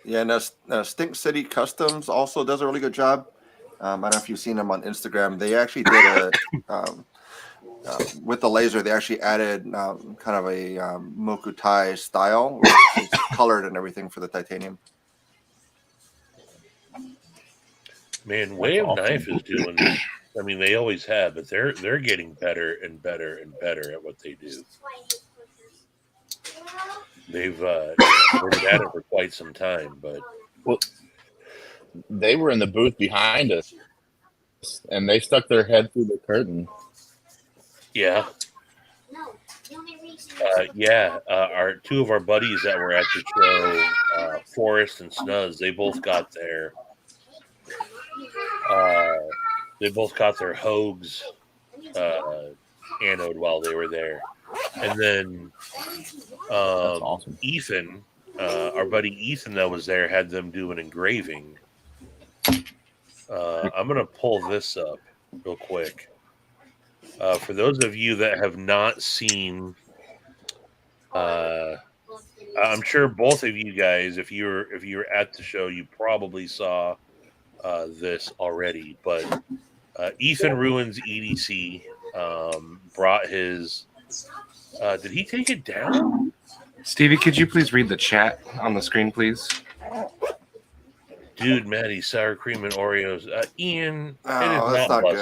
Yeah, and Stink City Customs also does a really good job. I don't know if you've seen them on Instagram. They actually did with the laser. They actually added kind of a Mokutai style, where it's colored and everything for the titanium. Man, Way of awesome. Knife is doing. I mean, they always have, but they're getting better and better and better at what they do. They've been at it for quite some time, but Well, they were in the booth behind us, and they stuck their head through the curtain. yeah, our two of our buddies that were at the show, Forrest and Snuzz, they both got their Hogues anode while they were there, and then That's awesome. Ethan, our buddy Ethan that was there, had them do an engraving. I'm gonna pull this up real quick. For those of you that have not seen, I'm sure both of you guys, if you're at the show, you probably saw this already. But Ethan Ruins EDC brought his. Did he take it down? Stevie, could you please read the chat on the screen, please? Dude, Maddie, sour cream and Oreos. Ian, Oh, it is that's not not busted.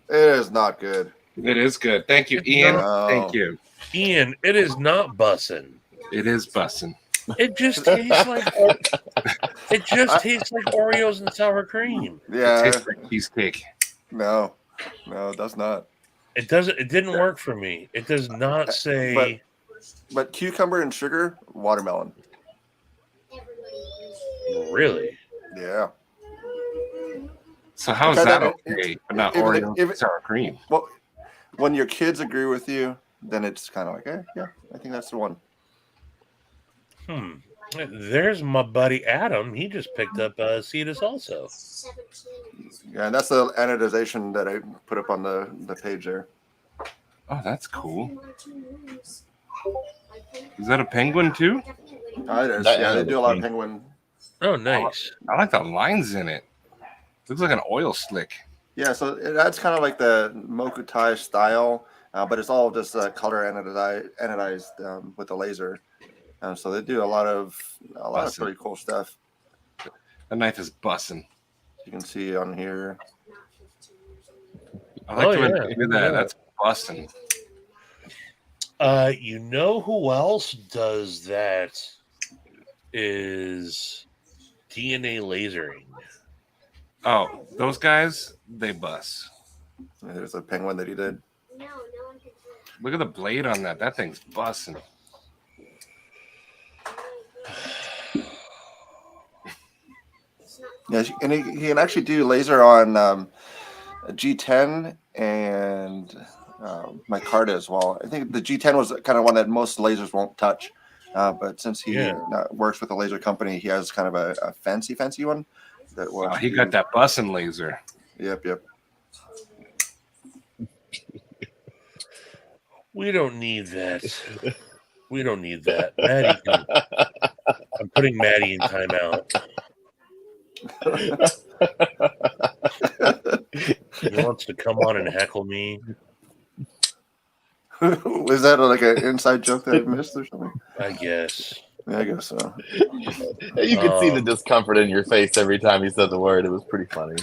good. It is not good. It is good. Thank you, Ian. No. Thank you. Ian, it is not bussin'. It is bussin'. It just tastes like Oreos and sour cream. It Yeah. tastes like cheesecake. No, it does not. It doesn't. It didn't work for me. It does not say. But cucumber and sugar, watermelon. Really? Yeah. So how is Try that that- okay, but not if- Oreo if- sour cream? Well, when your kids agree with you, then it's kind of like, yeah, I think that's the one. There's my buddy Adam. He just picked up Cetus also. Yeah, and that's the anodization that I put up on the page there. Oh, that's cool. Is that a penguin too? It is. That Yeah, they anodized do a lot of pink. penguin. Oh, nice. I like the lines in it. Looks like an oil slick. Yeah, so that's kind of like the Mokutai style, but it's all just color anodized with the laser. So they do a lot of Awesome. pretty cool stuff. The knife is bussin'. You can see on here. I like Oh, the way yeah. they do that. That's bussin'. You know who else does that? Is DNA lasering. Oh, those guys, they bust. There's a penguin that he did. Look at the blade on that. That thing's bussin'. Yeah, and he can actually do laser on a G10 and my Carta as well. I think the G10 was kind of one that most lasers won't touch, but since he works with a laser company, he has kind of a fancy one. That will Wow, he got that bussin' laser. Yep. We don't need that. We don't need that. Maddie I'm putting Maddie in timeout. He wants to come on and heckle me. Was that like an inside joke that I missed or something? I guess. Yeah, I guess so. You could see the discomfort in your face every time you said the word. It was pretty funny.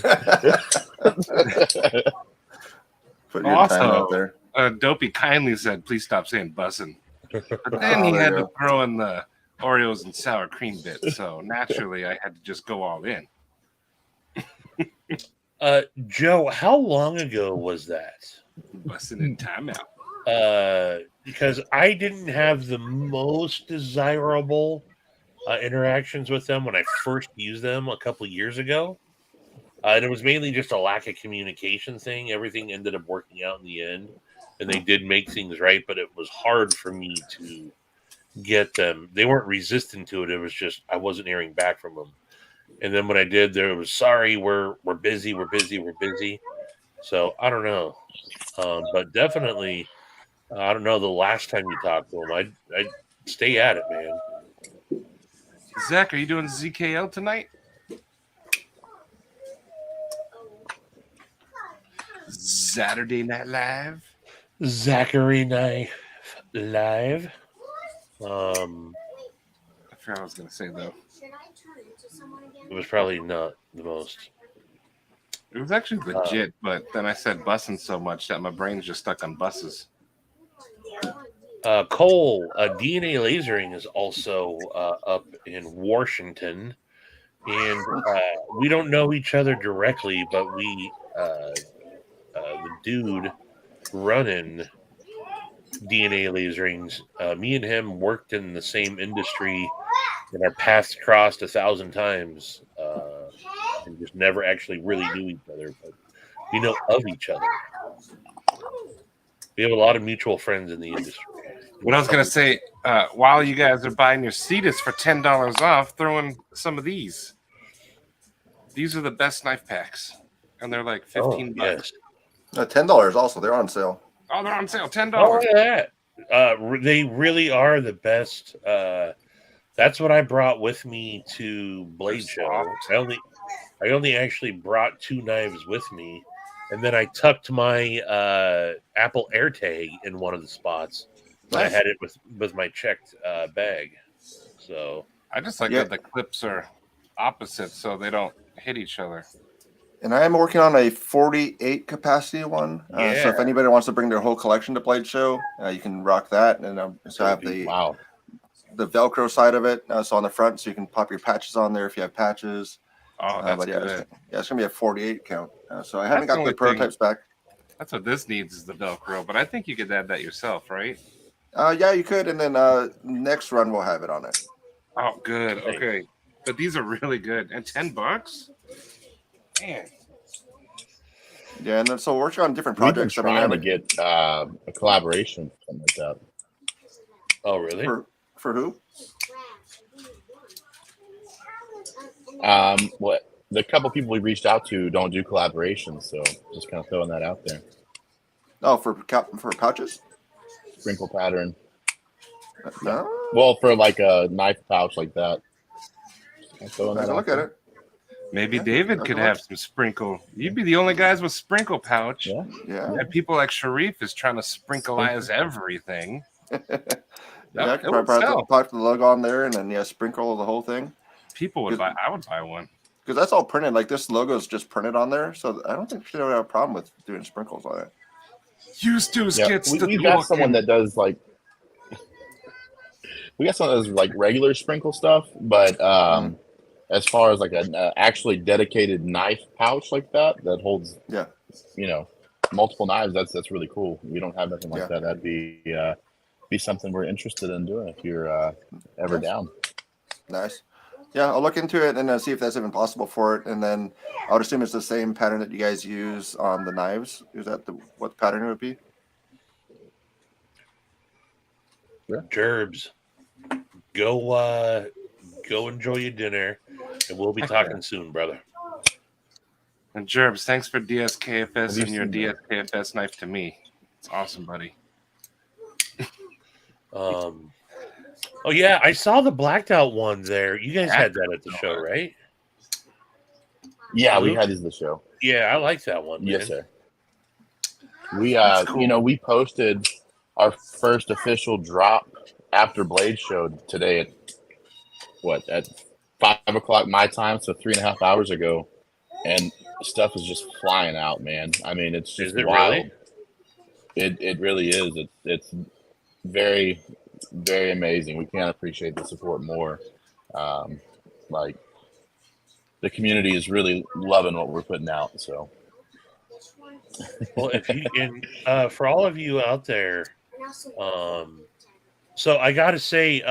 Put your Also, time out there. Dopey kindly said, please stop saying bussin'. But then he there had you to go. throw in the Oreos and sour cream bit. So naturally, I had to just go all in. Joe, how long ago was that? Bussin' in timeout. Because I didn't have the most desirable interactions with them when I first used them a couple years ago. And it was mainly just a lack of communication thing. Everything ended up working out in the end, and they did make things right, but it was hard for me to get them. They weren't resistant to it. It was just I wasn't hearing back from them. And then when I did, there was sorry, we're busy. So I don't know, but definitely, I don't know. The last time you talked to him, I'd stay at it, man. Zach, are you doing ZKL tonight? Saturday Night Live. Zachary Knife Live. I forgot what I was gonna say though. Should I turn into someone again? It was probably not the most. It was actually legit, but then I said bussing so much that my brain's just stuck on buses. Cole, DNA lasering is also up in Washington, and we don't know each other directly, but we the dude running DNA laserings, me and him worked in the same industry, and our paths crossed 1,000 times, and just never actually really knew each other, but we know of each other. We have a lot of mutual friends in the industry. What I was gonna say, while you guys are buying your Cetus for $10 off, throw in some of these. These are the best knife packs, and they're like $15. Yes. $10 also. They're on sale. Oh, they're on sale, $10. Oh, look at that. They really are the best. That's what I brought with me to Blade Show. I only actually brought 2 knives with me, and then I tucked my Apple AirTag in one of the spots. And I had it with my checked bag. So I just like that the clips are opposite, so they don't hit each other. And I am working on a 48 capacity one. So if anybody wants to bring their whole collection to Blade Show, you can rock that. And so I have the Velcro side of it. So on the front, so you can pop your patches on there if you have patches. Oh, that's good. It's going to be a 48 count. So I haven't got the prototypes back. That's what this needs is the Velcro, but I think you could add that yourself, right? Yeah, you could. And then next run, we'll have it on it. Oh, good. Okay. But these are really good. And $10? Man. Yeah, and then so we're working on different projects. We've been trying to get a collaboration, something like that. Oh, really? For who? What the couple people we reached out to don't do collaborations, so just kind of throwing that out there. Oh, for pouches? Sprinkle pattern. No. Well, for like a knife pouch like that. Look at it. Maybe David could have some sprinkle. You'd be the only guys with sprinkle pouch. Yeah. And people like Sharif is trying to sprinkleize everything. I could probably put the logo on there and then sprinkle the whole thing. People would buy. I would buy one because that's all printed. Like this logo is just printed on there, so I don't think they would have a problem with doing sprinkles on it. Used to gets we got someone that does like. We got someone that does like regular sprinkle stuff, but as far as like an actually dedicated knife pouch like that holds, multiple knives, that's really cool. We don't have nothing like that. That'd be something we're interested in doing if you're ever down. Nice. Yeah, I'll look into it and see if that's even possible for it. And then I would assume it's the same pattern that you guys use on the knives. Is that what pattern it would be? Yeah. Gerbs, go enjoy your dinner, and we'll be talking soon, brother. And Gerbs, thanks for DSKFS and your DSKFS knife to me. It's awesome, buddy. Oh yeah, I saw the blacked out one there. You guys had that at the show, right? Yeah, we had these at the show. Yeah, I like that one. Yes, sir. We cool. We posted our first official drop after Blade Show today at 5 o'clock my time, so 3.5 hours ago, and stuff is just flying out, man. I mean, it's just wild. Really? It really is. It's very, very amazing. We can't appreciate the support more. Like the community is really loving what we're putting out. So, well, if you and for all of you out there, so I got to say,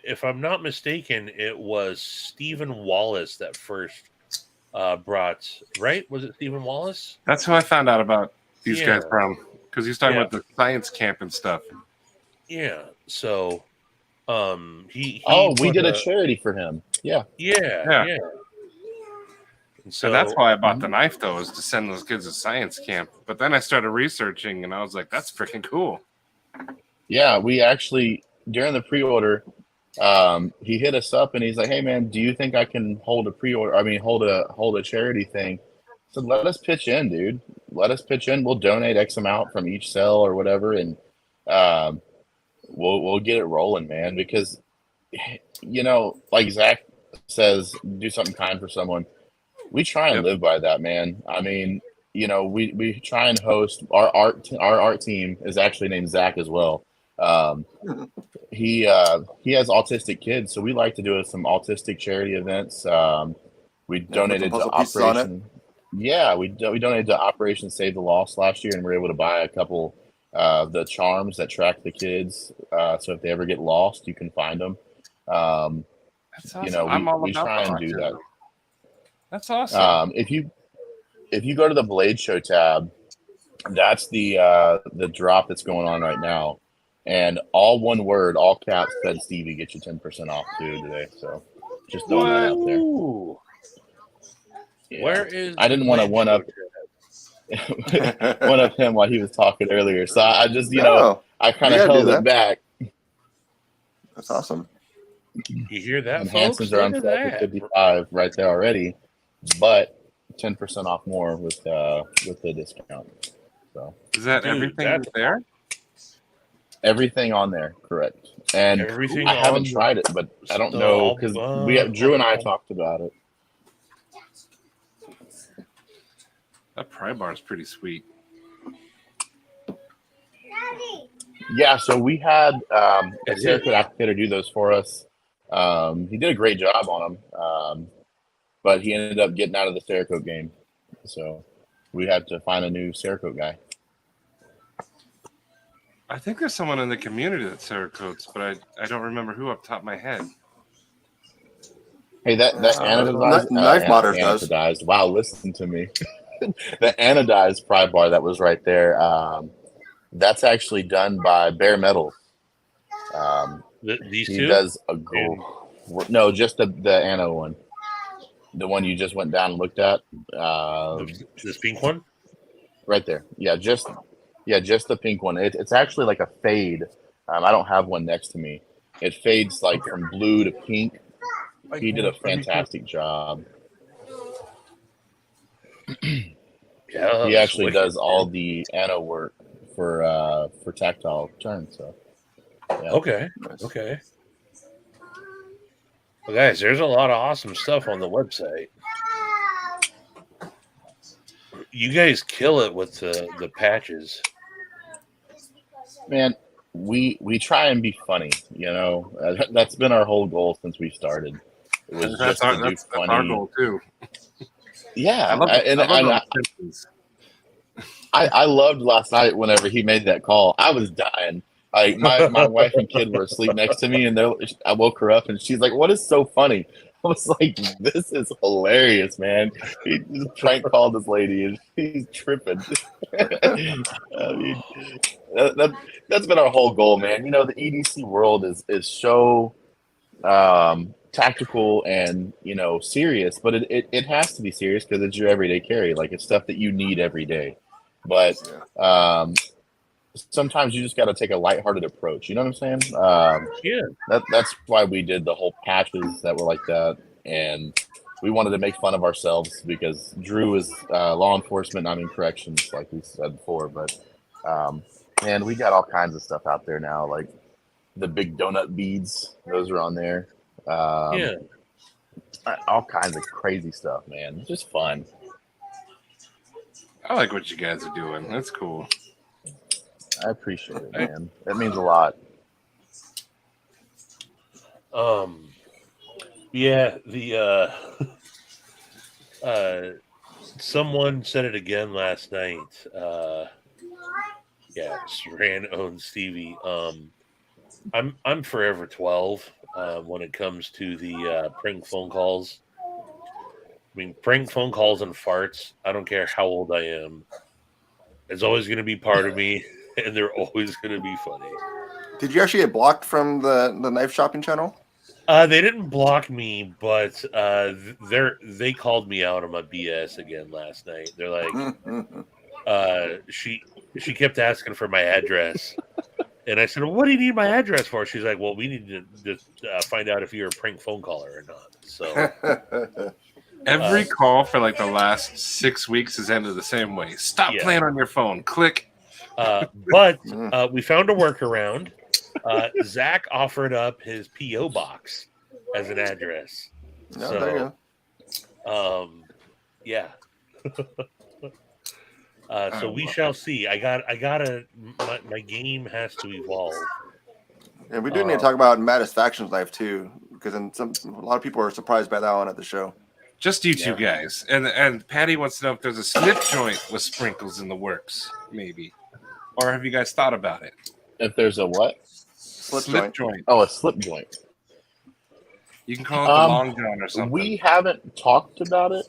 if I'm not mistaken, it was Stephen Wallace that first brought. Right? Was it Stephen Wallace? That's who I found out about these guys from, because he's talking about the science camp and stuff. Yeah. So, we did a charity for him. Yeah. So that's why I bought the knife, though, is to send those kids to science camp. But then I started researching, and I was like, that's freaking cool. Yeah, we actually, during the pre-order, he hit us up, and he's like, hey, man, do you think I can hold a pre-order? I mean, hold a charity thing. So let us pitch in, dude. let us pitch in. We'll donate X amount from each cell or whatever, and we'll get it rolling, man. Because like Zach says, do something kind for someone. We try and live by that, man. I mean, we try and host our art team is actually named Zach as well. He has autistic kids, so we like to do some autistic charity events. We donated to Operation. Yeah, we donated to Operation Save the Lost last year, and we were able to buy a couple of the charms that track the kids. So if they ever get lost, you can find them. That's awesome. We try and do that. That's awesome. If you go to the Blade Show tab, that's the drop that's going on right now, and all one word, all caps, said Stevie gets you 10% off too today. So just throwing that out there. Yeah. Where is? I didn't want to one up him while he was talking earlier, so I just I kind of held it back. That's awesome. You hear that, Enhancements folks? are on sale for 55 right there already, but 10% off more with the discount. So is that everything there? Everything on there, correct. And I haven't tried it, but I don't know because Drew and I talked about it. That pry bar is pretty sweet. Yeah, so we had a Cerakote applicator do those for us. He did a great job on them, but he ended up getting out of the Cerakote game. So we had to find a new Cerakote guy. I think there's someone in the community that Cerakotes, but I don't remember who off the top of my head. Hey, that anodized Knife Modders does. Wow, listen to me. The anodized pry bar that was right there, that's actually done by Bare Metal. These he two? Does a no, just the ano one, the one you just went down and looked at. This pink one, right there. Yeah, just the pink one. It's actually like a fade. I don't have one next to me. It fades like from blue to pink. He did a fantastic job. Yeah, he actually does all the ano work for tactile turns. So yeah. Okay. Well, guys, there's a lot of awesome stuff on the website. You guys kill it with the patches. Man, we try and be funny. That's been our whole goal since we started. It was that's our goal too. Yeah, I loved last night whenever he made that call. I was dying. Like my wife and kid were asleep next to me, and I woke her up, and she's like, "What is so funny?" I was like, "This is hilarious, man." He just prank called this lady, and he's tripping. I mean, that's been our whole goal, man. The EDC world is so tactical and serious, but it has to be serious because it's your everyday carry. Like, it's stuff that you need every day. But sometimes you just got to take a lighthearted approach. You know what I'm saying? That's why we did the whole patches that were like that, and we wanted to make fun of ourselves because Drew is law enforcement. I'm in corrections, like we said before. But man, we got all kinds of stuff out there now, like the big donut beads. Those are on there. All kinds of crazy stuff, man. It's just fun. I like what you guys are doing. That's cool. I appreciate it, man. That means a lot. Someone said it again last night. Saran owns Stevie. I'm forever 12 when it comes to the prank phone calls. I mean, prank phone calls and farts, I don't care how old I am. It's always going to be part of me, and they're always going to be funny. Did you actually get blocked from the knife shopping channel? They didn't block me, but they called me out on my BS again last night. They're like, she kept asking for my address. And I said, well, what do you need my address for? She's like, well, we need to just find out if you're a prank phone caller or not. So, Every call for like the last 6 weeks has ended the same way. Stop Yeah. playing on your phone. Click. But we found a workaround. Zach offered up his PO box as an address. No, there you So, yeah. So we shall see. My game has to evolve. And we do need to talk about Satisfaction's life too, because a lot of people are surprised by that one at the show. Just you two guys. And Patty wants to know if there's a slip joint with sprinkles in the works, maybe. Or have you guys thought about it? If there's a what? Slip joint. Oh, a slip joint. You can call it the long john or something. We haven't talked about it,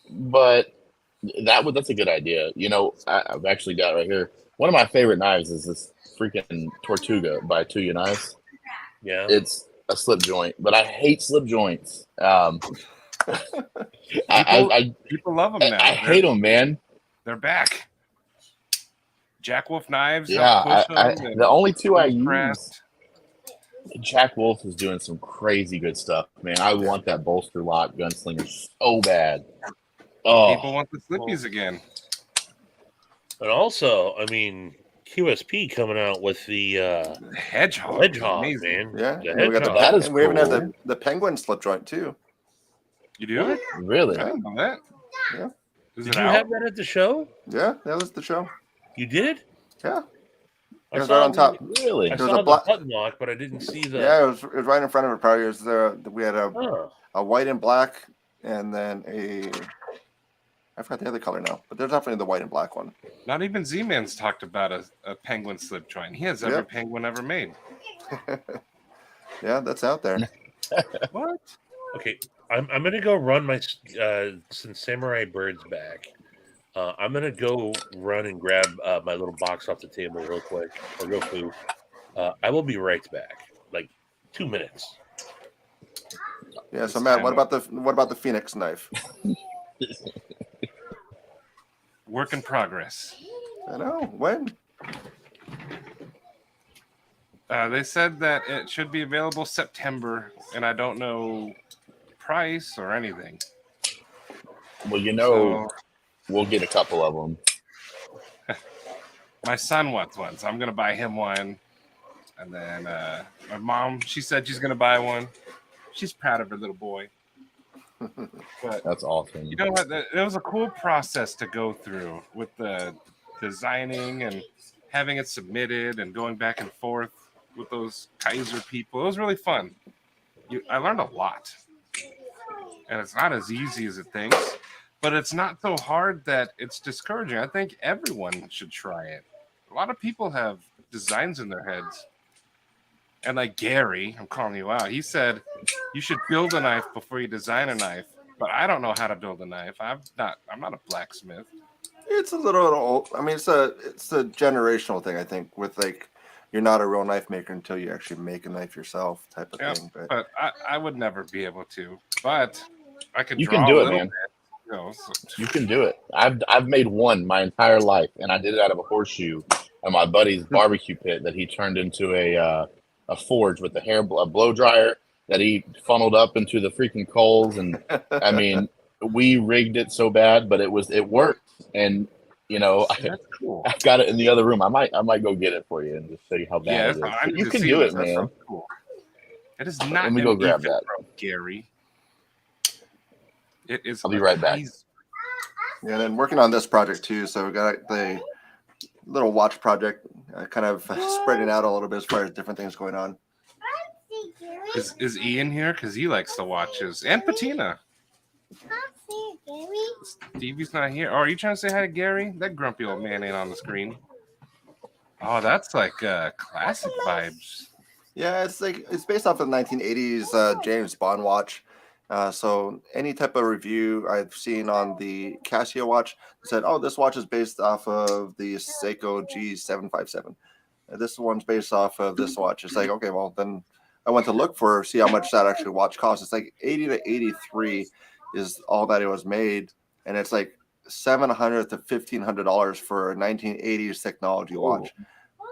but that's a good idea. You know, I've actually got right here. One of my favorite knives is this freaking Tortuga by Tuya Knives. Yeah. It's a slip joint, but I hate slip joints. People love them now. I hate them, man. They're back. Jack Wolf Knives. Yeah, the only two I use. Pressed. Jack Wolf is doing some crazy good stuff, man. I want that bolster lock gunslinger so bad. Oh, People want the slippies again. And also, I mean, QSP coming out with the hedgehog. Man. Yeah, The and we got hedgehog. That is and we even have cool. the penguin slip joint too. You do? Really? I didn't know that. Yeah. Is Did it you out? have that at the show? Yeah, that was the show. You did? Yeah, I it was saw right on top. Really? I There was saw a the button lock, but I didn't see the. Yeah, it was right in front of it. Probably it was we had Oh. a white and black, and then I forgot the other color now, but there's definitely the white and black one. Not even Z-Man's talked about a penguin slip joint. He has every Yep. penguin ever made. Yeah, that's out there. What? Okay, I'm gonna go run my since Samurai Bird's back. I'm gonna go run and grab my little box off the table real quick, or real quick. I will be right back, like 2 minutes. Yeah. So Matt, what about the Phoenix knife? Work in progress. I know when. They said that it should be available September, and I don't know price or anything. Well, you know, we'll get a couple of them. My son wants one, so I'm going to buy him one. And then my mom, she said she's going to buy one. She's proud of her little boy. But That's awesome. you know what? It was a cool process to go through with the designing and having it submitted and going back and forth with those Kaiser people. It was really fun. I learned a lot. And it's not as easy as it thinks, but it's not so hard that it's discouraging. I think everyone should try it. A lot of people have designs in their heads. And like Gary, I'm calling you out. He said you should build a knife before you design a knife. But I don't know how to build a knife. I'm not a blacksmith. It's a little old. I mean, it's a generational thing. I think with like you're not a real knife maker until you actually make a knife yourself, type of thing. But I would never be able to. But I could. You draw can do a it, little man. bit, you know, so. You can do it. I've made one my entire life, and I did it out of a horseshoe at my buddy's barbecue pit that he turned into a forge with a blow dryer that he funneled up into the freaking coals. And I mean, we rigged it so bad, but it worked. And you know, That's cool. I've got it in the other room. I might go get it for you and just show you how bad it is. I But need you to can see do this. it, That man. sounds cool. It is not. Let me go an grab even that. rope, Gary. It is. I'll be right back. Yeah, and then working on this project too. So we got the little watch project, kind of spreading out a little bit as far as different things going on. Is Ian here? Because he likes the watches. And Patina. Stevie's not here. Oh, are you trying to say hi to Gary? That grumpy old man ain't on the screen. Oh, that's like classic vibes. Yeah, it's based off of the 1980s James Bond watch. So any type of review I've seen on the Casio watch said, "Oh, this watch is based off of the Seiko G757. This one's based off of this watch." It's like, okay, well then I went to see how much that actually watch costs. It's like 80 to 83 is all that it was made, and it's like $700 to $1,500 for a 1980s technology watch.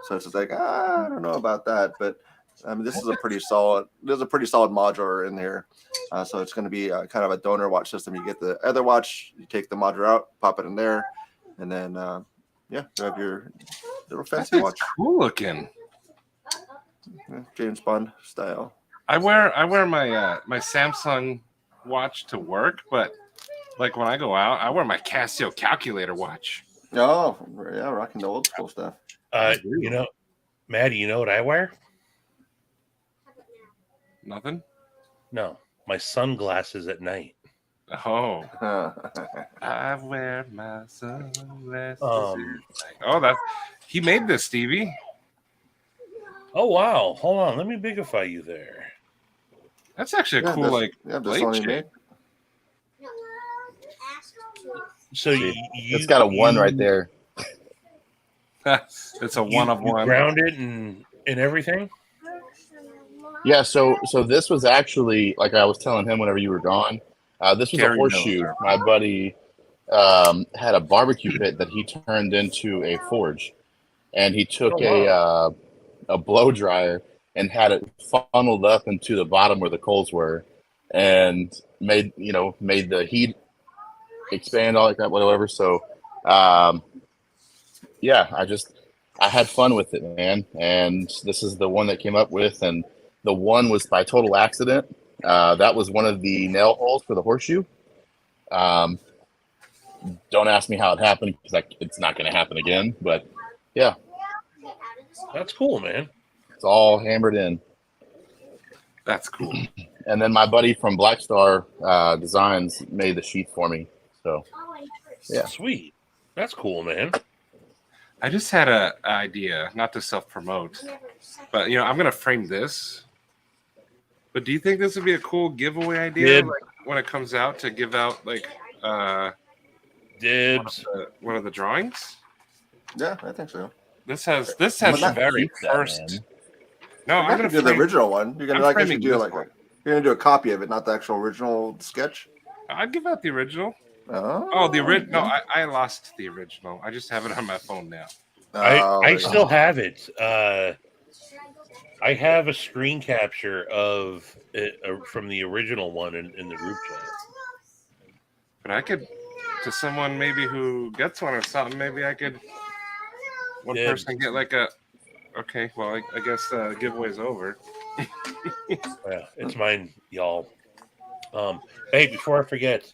So it's just like, I don't know about that, but I mean, this is a pretty solid. There's a pretty solid modular in here, so it's going to be kind of a donor watch system. You get the other watch, you take the modular out, pop it in there, and then yeah, you have your little fancy watch. Cool looking. Yeah, James Bond style. I wear my my Samsung watch to work, but like when I go out, I wear my Casio calculator watch. Oh, yeah, rocking the old school stuff. You know, Maddie, you know what I wear? Nothing. No, my sunglasses at night. Oh, I wear my sunglasses. Um, Oh, that he made this, Stevie. Oh wow! Hold on, let me bigify you there. That's actually a cool like yeah, blade Sony shape. made. So See, it's got a 1 right there. It's a one of one. Ground it and everything. Yeah, so this was actually, like I was telling him whenever you were gone, this was Gary a horseshoe. knows. My buddy had a barbecue pit that he turned into a forge, and he took a blow dryer and had it funneled up into the bottom where the coals were, and made the heat expand all like that, whatever. So, yeah, I had fun with it, man. And this is the one that came up with, and the one was by total accident. That was one of the nail holes for the horseshoe. Don't ask me how it happened because it's not going to happen again. But yeah, That's cool, man. it's all hammered in. That's cool. And then my buddy from Black Star Designs made the sheath for me. So yeah, Sweet. That's cool, man. I just had an idea, not to self-promote, but I'm gonna frame this. But do you think this would be a cool giveaway idea, like when it comes out, to give out like Dibs. one of the drawings? Yeah, I think so. This has But not very keep that, first. man. No, I'm I'm gonna gonna do the frame, original one. You're gonna I'm like framing do this like one. you're gonna do a copy of it, not the actual original sketch. I'd give out the original. Oh, Oh, the original. No, I lost the original. I just have it on my phone now. I still have it. I have a screen capture of it from the original one in the group chat. But I could, to someone maybe who gets one or something, maybe I could. One Yeah. person get like a. Okay, well, I guess the giveaway's over. Yeah, it's mine, y'all. Hey, before I forget,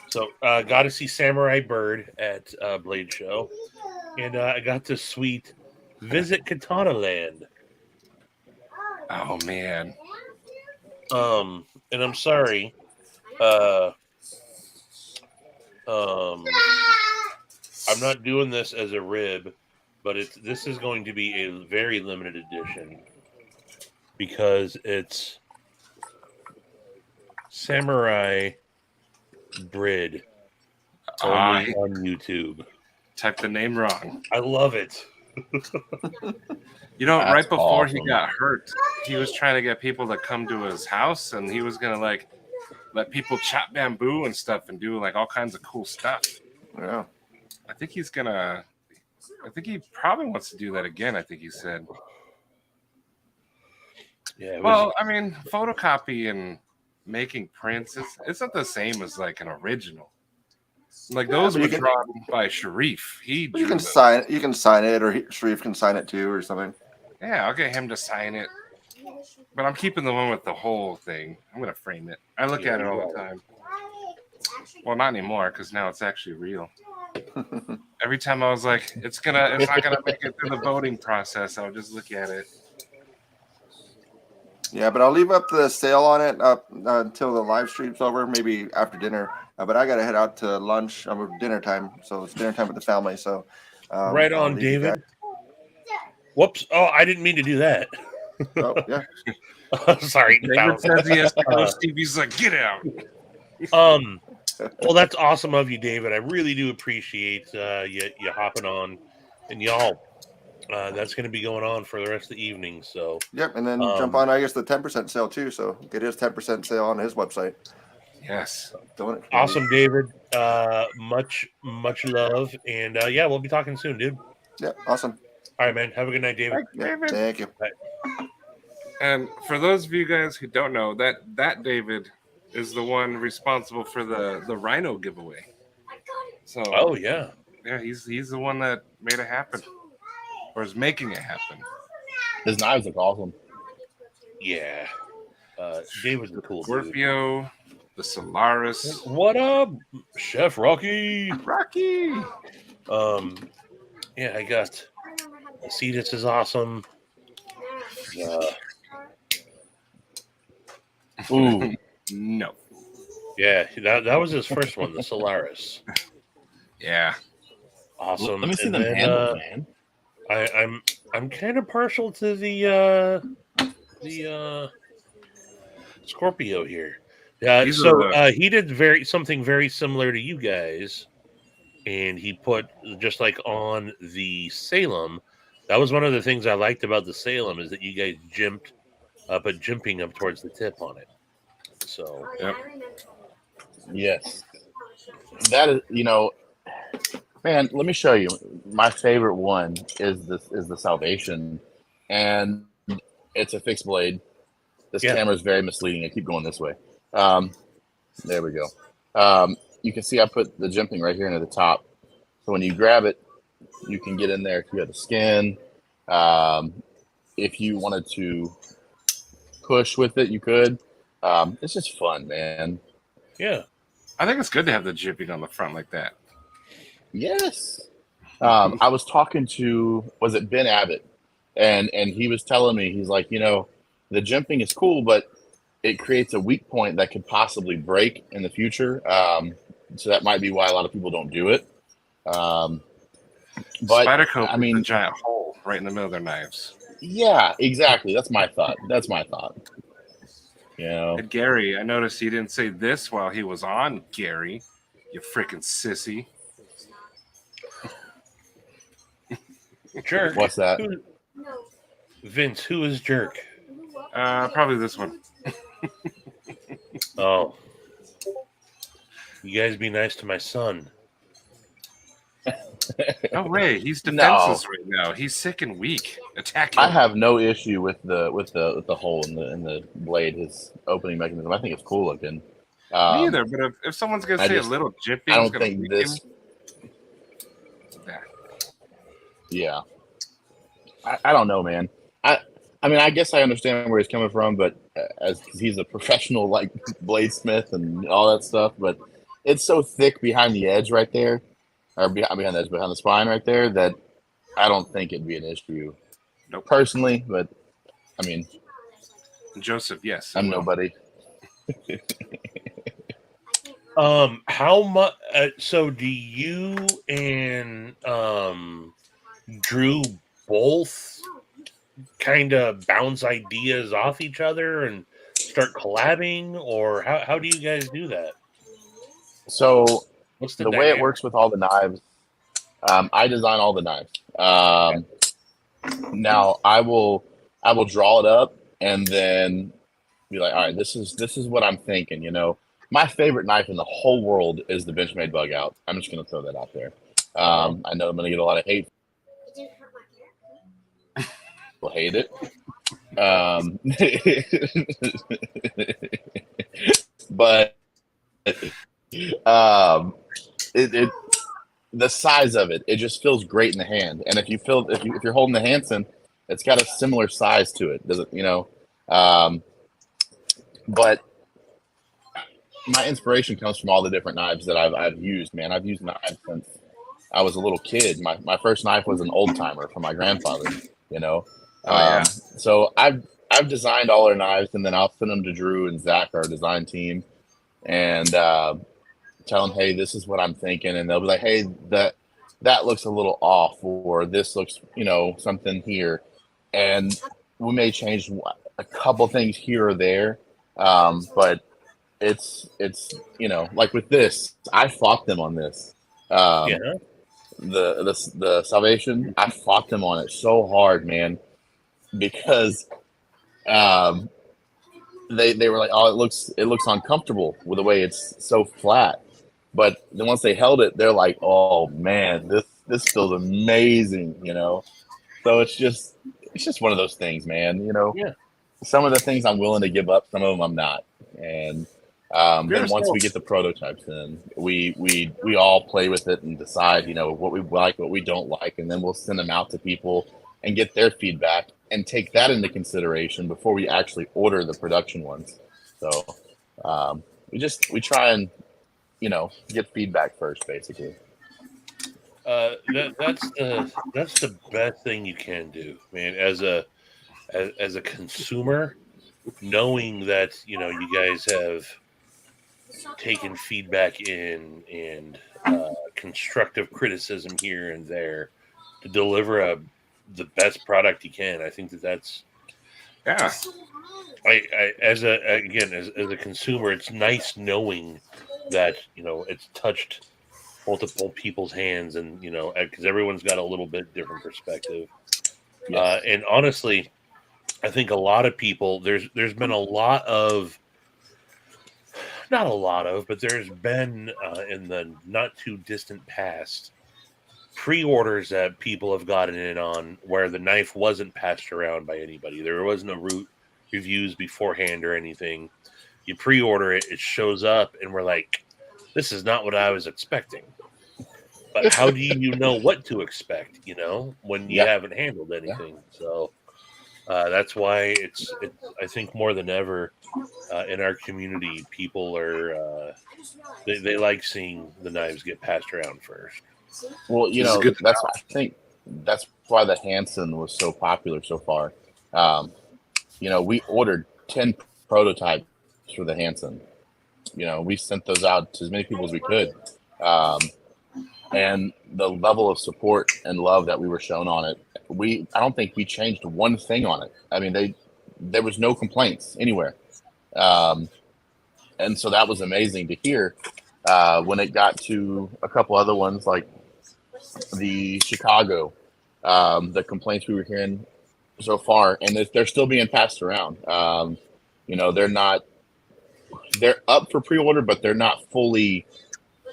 so got to see Samurai Bird at Blade Show, and I got to sweet visit Katana Land. Oh man, And I'm sorry, I'm not doing this as a rib, but this is going to be a very limited edition because it's Samurai Brid only on YouTube. typed the name wrong. I love it. Right That's before awesome. he got hurt, he was trying to get people to come to his house, and he was gonna like let people chop bamboo and stuff and do like all kinds of cool stuff. Yeah. I think he probably wants to do that again. I think he said. Yeah. Well, I mean, photocopy and making prints, it's not the same as like an original. Like those but were you can- drawn by Sharif. He You drew can them. sign it. You can sign it, or Sharif can sign it too, or something. Yeah, I'll get him to sign it. But I'm keeping the one with the whole thing. I'm gonna frame it. I look at it all the time. Well, not anymore because now it's actually real. Every time I was like, it's not gonna make it through the voting process. I'll just look at it. Yeah, but I'll leave up the sale on it up until the live stream's over, maybe after dinner. But I gotta head out to lunch. Dinner time, so it's dinner time with the family. So right I'll on, leave you David. Whoops. Oh, I didn't mean to do that. guys- Oh yeah. Sorry. David says he has to go. Stevie's like, get out. Well, that's awesome of you, David. I really do appreciate you hopping on, and y'all. That's going to be going on for the rest of the evening. So Yep, and then jump on, I guess, the 10% sale too. So get his 10% sale on his website. Yes. Doing it. awesome, David. Much love, and yeah, we'll be talking soon, dude. Yep, awesome. All right, man. Have a good night, David. Yeah, thank you. Bye. And for those of you guys who don't know, that David is the one responsible for the Rhino giveaway. So Oh yeah, yeah, he's the one that made it happen, or is making it happen. His knives look awesome. yeah. David's a cool dude. Scorpio, the Solaris, What up, Chef Rocky? Rocky. Yeah, I got Cetus is awesome. Ooh, No. Yeah, that was his first one, the Solaris. Yeah. Awesome. let me see And them then, handles, man. I'm kind of partial to the Scorpio here. These So are he did something very similar to you guys, and he put just like on the Salem. That was one of the things I liked about the Salem is that you guys put jimping up towards the tip on it. So Yep. Yes, that is. Man, let me show you. My favorite one is the Salvation, and it's a fixed blade. This camera is very misleading. I keep going this way. There we go. You can see I put the jimping right here near the top. So when you grab it, you can get in there if you have the skin. If you wanted to push with it, you could. It's just fun, man. yeah, I think it's good to have the jipping on the front like that. Yes. I was talking to, was it Ben Abbott? And he was telling me, he's like, the jimping is cool, but it creates a weak point that could possibly break in the future. So that might be why a lot of people don't do it. But Spyderco I mean, a giant hole right in the middle of their knives. yeah, exactly. That's my thought. And Gary, I noticed he didn't say this while he was on. Gary, you freaking sissy. Jerk. What's that? Vince, who is Jerk? Probably this one. Oh, you guys be nice to my son. No way, he's defenseless right now. He's sick and weak. Attack him. I have no issue with the hole in the blade, his opening mechanism. I think it's cool looking. Me either, but if someone's gonna say a little jipping, I don't think this. Yeah, I don't know, man. I mean, I guess I understand where he's coming from, but as he's a professional like bladesmith and all that stuff, but it's so thick behind the edge right there, or behind the edge, behind the spine right there, that I don't think it'd be an issue. Nope. Personally, but I mean, Joseph, yes, I'm nobody. How much? So, do you and Drew both kind of bounce ideas off each other and start collabing, or how do you guys do that? So, what's the way it works with all the knives? I design all the knives. Now I will draw it up and then be like, all right, this is what I'm thinking. My favorite knife in the whole world is the Benchmade Bug Out. I'm just going to throw that out there. I know I'm going to get a lot of hate. People hate it. But the size of it just feels great in the hand. And if you're holding the Hansen, it's got a similar size to it. Does it? But my inspiration comes from all the different knives that I've used, man. I've used knives since I was a little kid. My first knife was an old timer from my grandfather, So I've designed all our knives, and then I'll send them to Drew and Zach, our design team, and tell them, hey, this is what I'm thinking. And they'll be like, hey, that looks a little off, or this looks, something here. And we may change a couple things here or there. But it's like with this, I fought them on this. The Salvation, I fought them on it so hard, man, because they were like, oh, it looks uncomfortable with the way it's so flat. But then once they held it, they're like, oh man, this feels amazing, So it's just one of those things, man. Yeah. some of the things I'm willing to give up, some of them I'm not. And then once we get the prototypes in, we all play with it and decide, what we like, what we don't like, and then we'll send them out to people and get their feedback and take that into consideration before we actually order the production ones. So we try and get feedback first, basically. That's the best thing you can do, man. As a consumer, knowing that you guys have taken feedback in and constructive criticism here and there to deliver the best product you can. I think that's Yeah. I as a consumer, it's nice knowing that it's touched multiple people's hands, and because everyone's got a little bit different perspective. Yes. And honestly, I think a lot of people there's been a lot of not a lot of, but there's been in the not too distant past pre-orders that people have gotten in on where the knife wasn't passed around by anybody. There wasn't a reviews beforehand or anything. You pre-order it, it shows up, and we're like, this is not what I was expecting. But how do you know what to expect, when you haven't handled anything? So that's why it's I think more than ever in our community, people are they like seeing the knives get passed around first. Well, that's why the Hansen was so popular so far. We ordered 10 prototypes for the Hansen. We sent those out to as many people as we could. And the level of support and love that we were shown on it, I don't think we changed one thing on it. I mean, there was no complaints anywhere. And so that was amazing to hear. When it got to a couple other ones like the Chicago, the complaints we were hearing so far, and they're still being passed around. They're up for pre-order, but they're not fully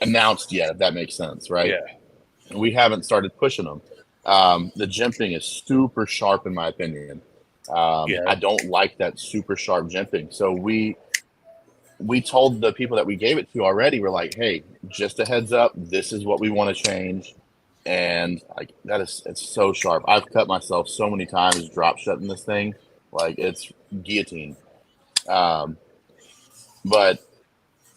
announced yet, if that makes sense, right? Yeah. We haven't started pushing them. The jimping is super sharp, in my opinion. I don't like that super sharp jimping. So we told the people that we gave it to already, we're like, hey, just a heads up, this is what we want to change. And it's so sharp. I've cut myself so many times drop shutting this thing, like it's guillotine. But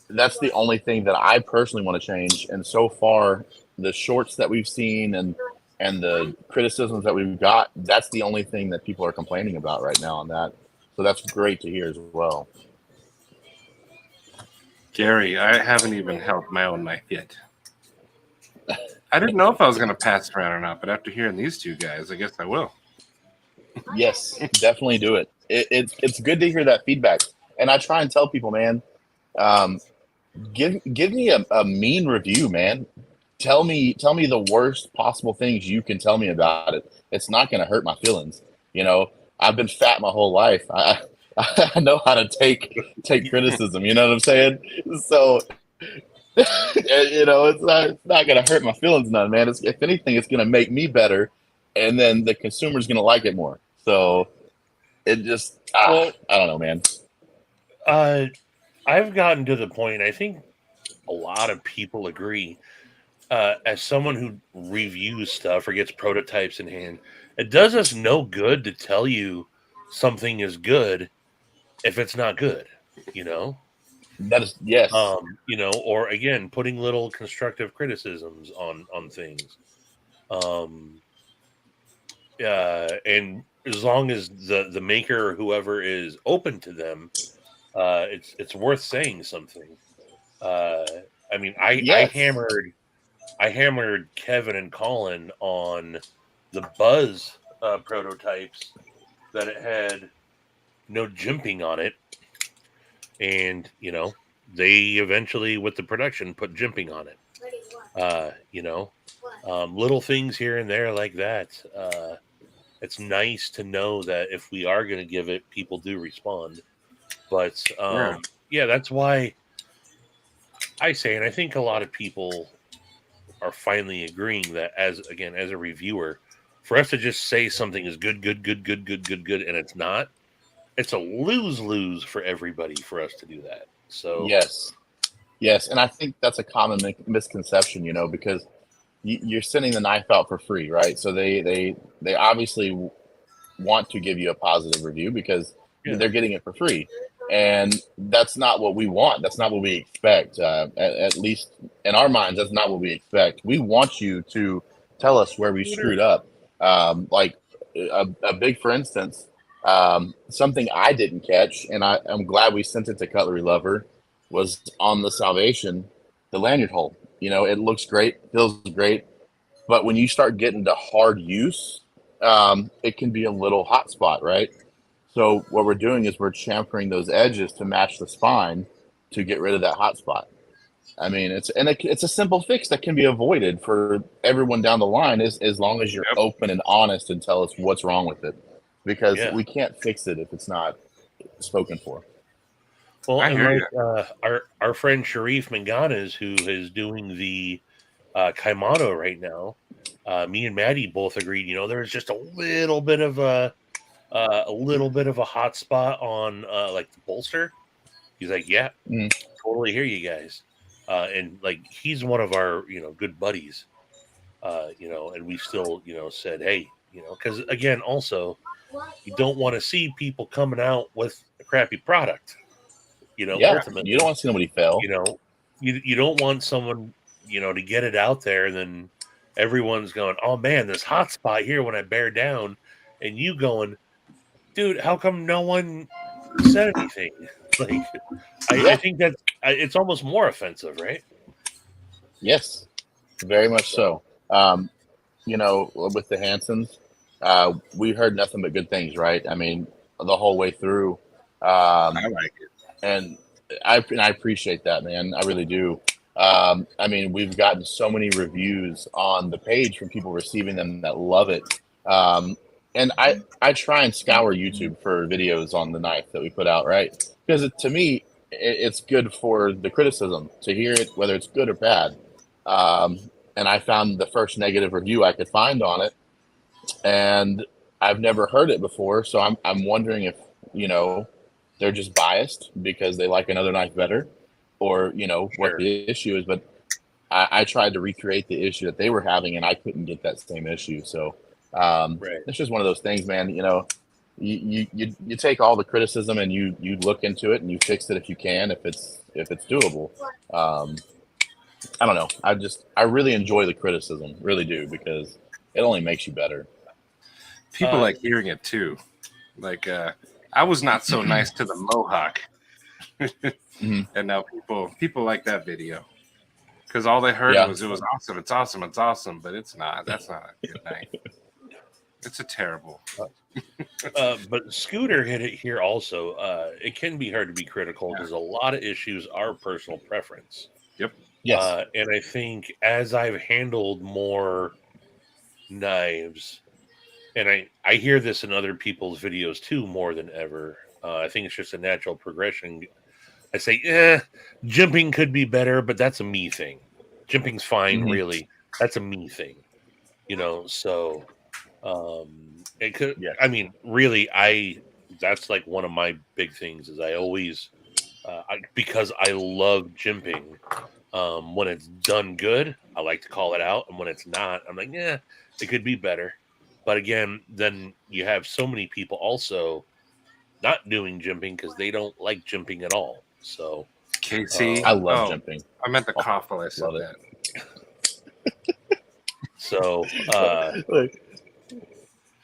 that's the only thing that I personally want to change. And so far, the shorts that we've seen and the criticisms that we've got, that's the only thing that people are complaining about right now on that. So that's great to hear as well. Gary, I haven't even held my own knife yet. I didn't know if I was going to pass it around or not, but after hearing these two guys, I guess I will. Yes, definitely do it. It's good to hear that feedback. And I try and tell people, man, give me a mean review, man. Tell me the worst possible things you can tell me about it. It's not going to hurt my feelings. I've been fat my whole life. I know how to take criticism. You know what I'm saying? So, it's not going to hurt my feelings none, man. If anything, it's going to make me better, and then the consumer's going to like it more. So it just, I don't know, man. I've gotten to the point, I think a lot of people agree, as someone who reviews stuff or gets prototypes in hand, it does us no good to tell you something is good if it's not good, That is, yes. Or again, putting little constructive criticisms on things. And as long as the maker or whoever is open to them, it's worth saying something. I hammered Kevin and Colin on the Buzz prototypes that it had no jimping on it, and they eventually with the production put jimping on it. Little things here and there like that. It's nice to know that if we are going to give it, people do respond. But that's why I say, and I think a lot of people are finally agreeing that as a reviewer, for us to just say something is good, and it's not, it's a lose for everybody for us to do that. So Yes, and I think that's a common misconception, because you're sending the knife out for free, right? So they obviously want to give you a positive review because Yeah. they're getting it for free, and that's not what we want. That's not what we expect. At least in our minds, that's not what we expect. We want you to tell us where we screwed up. Like a big, for instance, something I didn't catch, and I'm glad we sent it to Cutlery Lover, was on the Salvation, the lanyard hole. It looks great, feels great, but when you start getting to hard use, it can be a little hot spot, right? So what we're doing is we're chamfering those edges to match the spine to get rid of that hot spot. I mean, it's a simple fix that can be avoided for everyone down the line, as long as you're open and honest and tell us what's wrong with it, because we can't fix it if it's not spoken for. Well, I and hear like our friend Sharif Manganas, who is doing the Kaimano right now, me and Maddie both agreed. There's just a little bit of a hot spot on like the bolster. He's like, yeah, totally hear you guys. And like he's one of our good buddies. And we still said, hey, because again, also you don't want to see people coming out with a crappy product. Ultimately, you don't want to see nobody fail. You don't want someone to get it out there and then everyone's going, oh man, this hot spot here when I bear down, and you going, dude, how come no one said anything? Like, I think that it's almost more offensive, right? Yes, very much so. With the Hansons, we heard nothing but good things, right? I mean, the whole way through. I like it. And I appreciate that, man. I really do. I mean, we've gotten so many reviews on the page from people receiving them that love it. And I try and scour YouTube for videos on the knife that we put out, right? Because to me, it's good for the criticism to hear it, whether it's good or bad. And I found the first negative review I could find on it, and I've never heard it before. So I'm wondering if they're just biased because they like another knife better, or what the issue is. But I tried to recreate the issue that they were having, and I couldn't get that same issue. So it's just one of those things, man. You take all the criticism and you look into it and you fix it if you can, if it's doable. I don't know. I really enjoy the criticism, really do, because it only makes you better. People like hearing it too. Like I was not so nice to the Mohawk, and now people like that video because all they heard was it was awesome. It's awesome. It's awesome, but it's not. That's not a good knife. It's a terrible. But Scooter hit it here also. It can be hard to be critical because a lot of issues are personal preference. Yep. Yes. And I think as I've handled more knives, and I hear this in other people's videos too more than ever. I think it's just a natural progression. I say, jimping could be better, but that's a me thing. Jimping's fine, really. That's a me thing. So it could, I mean, really, that's like one of my big things is I always, because I love jimping, when it's done good, I like to call it out. And when it's not, I'm like, it could be better. But again, then you have so many people also not doing jimping because they don't like jimping at all. So, KC, I love jimping. I meant the cough while I said that. So,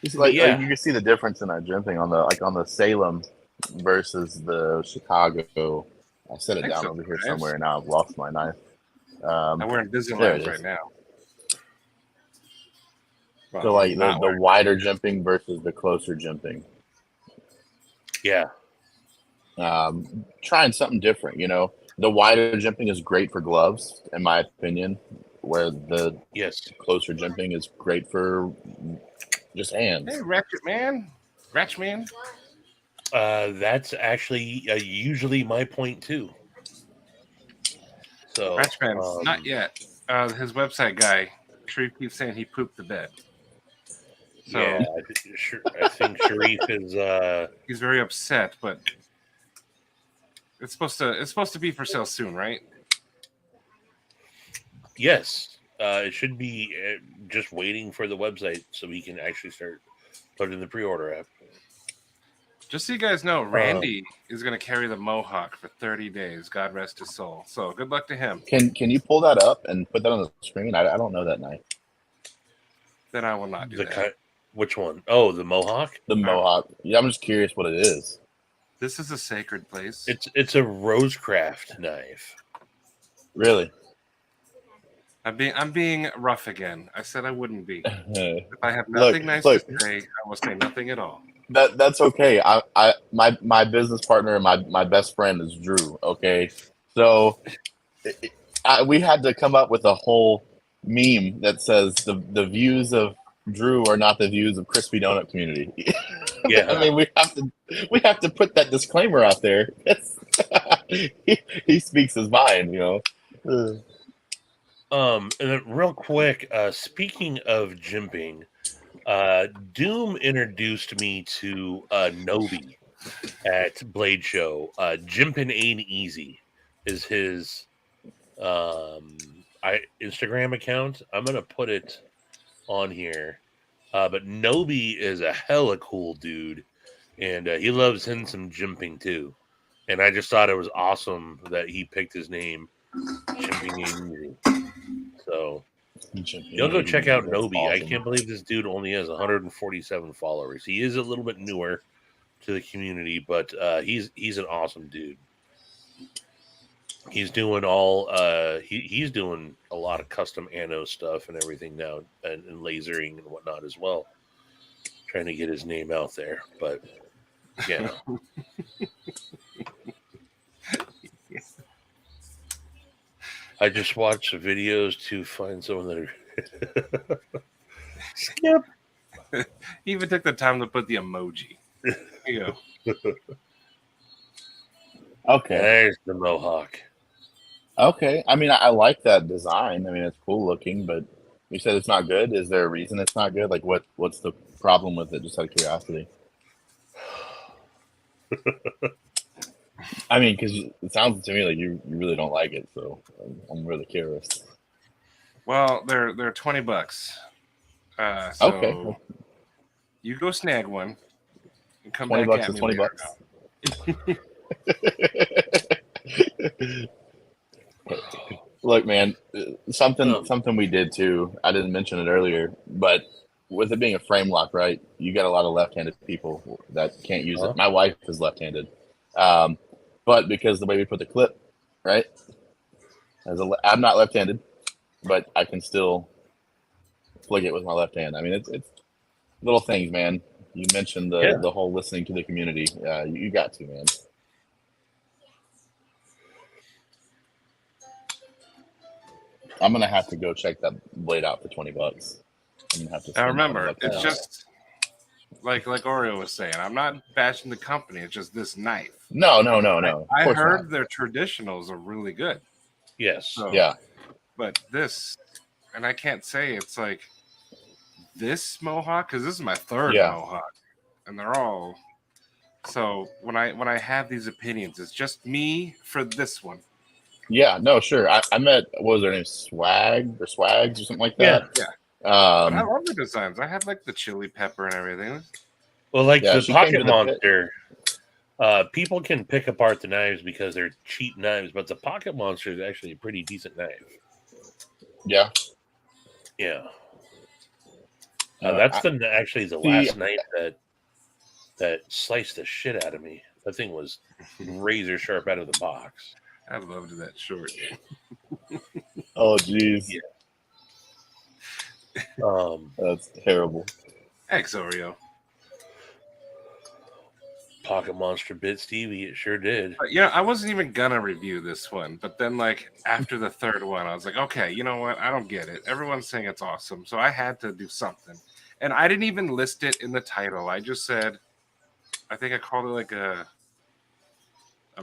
it's like you can see the difference in our jimping on the Salem versus the Chicago. I set it down over here somewhere, and now I've lost my knife. I'm wearing Disneyland right now. Well, so like the wider jimping versus the closer jimping. Yeah. Trying something different, The wider jimping is great for gloves, in my opinion, where the closer jimping is great for just hands. Hey, Ratchet Man. That's actually usually my point too. So Ratchet not yet. His website guy, Sharif keeps saying he pooped the bed. So Yeah, I think Sharif is. he's very upset, but it's supposed to be for sale soon, right? Yes, it should be just waiting for the website so we can actually start putting the pre-order app. Just so you guys know, Randy is going to carry the Mohawk for 30 days. God rest his soul. So good luck to him. Can you pull that up and put that on the screen? I don't know that knife. Then I will not do that. Which one? Oh, the Mohawk. The Mohawk. Yeah, I'm just curious what it is. This is a sacred place. It's a Rosecraft knife. Really? I'm being rough again. I said I wouldn't be. Look, If I have nothing nice to say, I will say nothing at all. That's okay. My business partner and my best friend is Drew. Okay, so we had to come up with a whole meme that says the views of Drew are not the views of Crispy Donut Community. Yeah, I mean we have to put that disclaimer out there. He speaks his mind, you know. And then real quick, speaking of jimping, Doom introduced me to Nobi at Blade Show. Jimpin' Ain't Easy is his Instagram account. I'm gonna put it on here. But Nobi is a hella cool dude, and he loves him some jimping too. And I just thought it was awesome that he picked his name, Jimping Ain't Easy. So you'll go check out Nobi. Awesome. I can't believe this dude only has 147 followers. He is a little bit newer to the community, but he's an awesome dude. He's doing he's doing a lot of custom anno stuff and everything now, and lasering and whatnot as well. Trying to get his name out there, but yeah. I just watch videos to find someone that are skip. He even took the time to put the emoji. There you go. Okay. There's the Mohawk. Okay. I mean, I like that design. I mean, it's cool looking, but you said it's not good. Is there a reason it's not good? Like, what's the problem with it? Just out of curiosity. I mean, because it sounds to me like you really don't like it, so I'm really curious. Well, they're $20. So okay. You go snag one and come $20 back at is me $20. Look, man, something we did too. I didn't mention it earlier, but with it being a frame lock, right? You got a lot of left-handed people that can't use it. My wife is left-handed, but because the way we put the clip, right? I'm not left-handed, but I can still flick it with my left hand. I mean, it's little things, man. You mentioned the whole listening to the community. You got to, man. I'm gonna have to go check that blade out for $20. I'm gonna have to. Now remember, it's just like Oreo was saying. I'm not bashing the company. It's just this knife. No. I heard their traditionals are really good. Yes. So, yeah. But this, and I can't say it's like this Mohawk because this is my third Mohawk, and they're all. So when I have these opinions, it's just me for this one. Yeah, no, sure. I met, what was their name? Swags or something like that. Yeah. But I love the designs. I have like the chili pepper and everything. Well, like the Pocket Monster, people can pick apart the knives because they're cheap knives, but the Pocket Monster is actually a pretty decent knife. Yeah. Yeah. That's the last knife that sliced the shit out of me. That thing was razor sharp out of the box. I loved that short. Oh, jeez. Yeah. That's terrible. Thanks, Oreo. Pocket Monster bit Stevie. It sure did. But, I wasn't even gonna review this one, but then like after the third one, I was like, okay, you know what? I don't get it. Everyone's saying it's awesome, so I had to do something. And I didn't even list it in the title. I just said, I think I called it like a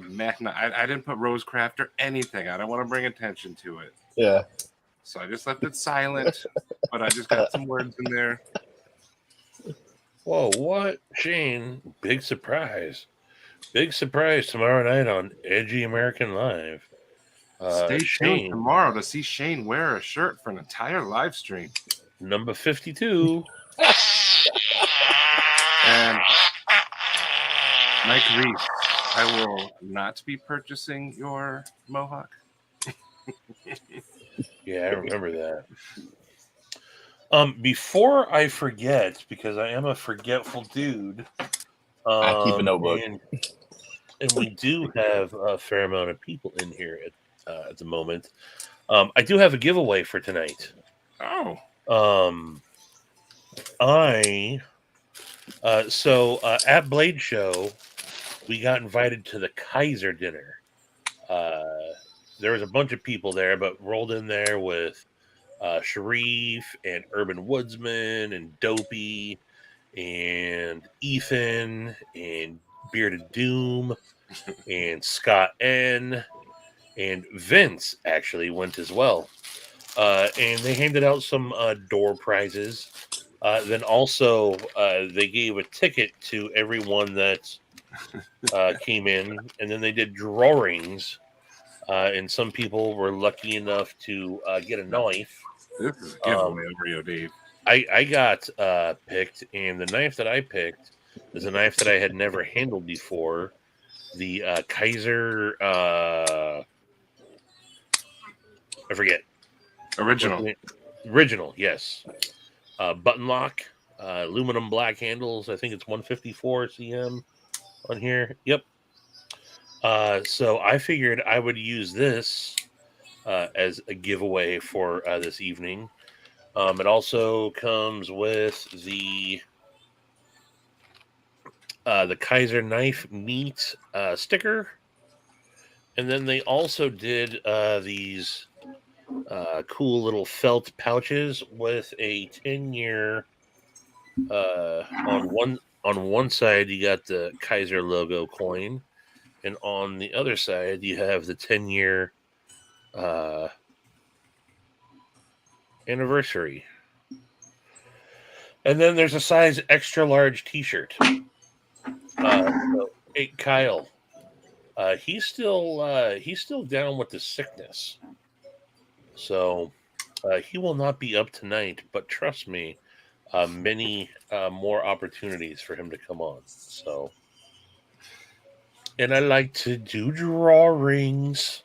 meth. I didn't put Rosecraft or anything. I don't want to bring attention to it. Yeah. So I just left it silent, but I just got some words in there. Whoa, what? Shane, big surprise. Big surprise tomorrow night on Edgy American Live. Stay tuned Shane, tomorrow to see Shane wear a shirt for an entire live stream. number 52. And Mike Reese, I will not be purchasing your mohawk. Yeah, I remember that. Before I forget, because I am a forgetful dude, I keep a notebook. and we do have a fair amount of people in here at the moment. I do have a giveaway for tonight. Oh, At Blade Show, we got invited to the Kaiser dinner. There was a bunch of people there, but rolled in there with Sharif and Urban Woodsman and Dopey and Ethan and Bearded Doom and Scott N. And Vince actually went as well. And they handed out some door prizes. Then also they gave a ticket to everyone that came in, and then they did drawings. And some people were lucky enough to get a knife. this is a giveaway, Oreo Dave. I got picked, and the knife that I picked is a knife that I had never handled before. The Kaiser, I forget. Original, yes. Button lock, aluminum black handles. I think it's 154 cm on here. Yep. So I figured I would use this as a giveaway for this evening. It also comes with the Kaiser knife meat sticker, and then they also did these cool little felt pouches with a 10-year. On one side, you got the Kaiser logo coin, and on the other side, you have the 10-year anniversary. And then there's a size extra large T-shirt. So, hey, Kyle, he's still down with the sickness, so he will not be up tonight. But trust me, many more opportunities for him to come on. So, and I like to do drawings.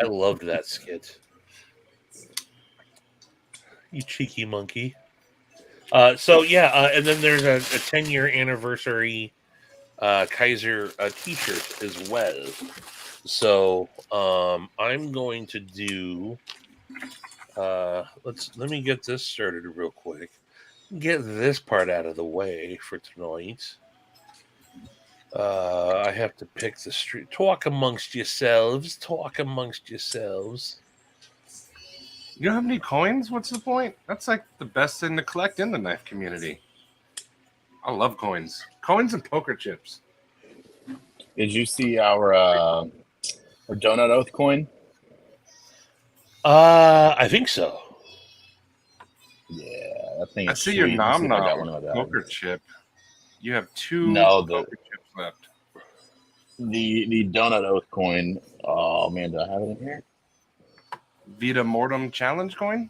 I loved that skit. You cheeky monkey. And then there's a 10-year anniversary Kaiser t-shirt as well. So I'm going to do. Let me get this started real quick. Get this part out of the way for tonight. I have to pick the street. Talk amongst yourselves. You don't have any coins? What's the point? That's like the best thing to collect in the knife community. I love coins. Coins and poker chips. Did you see our donut oath coin? I think so. Yeah, that thing. I is see sweet. your Let's see nom if I got one nom of those. poker chip. You have two No, poker chips left. the donut oath coin. Oh man, do I have it in here? Vita Mortem challenge coin?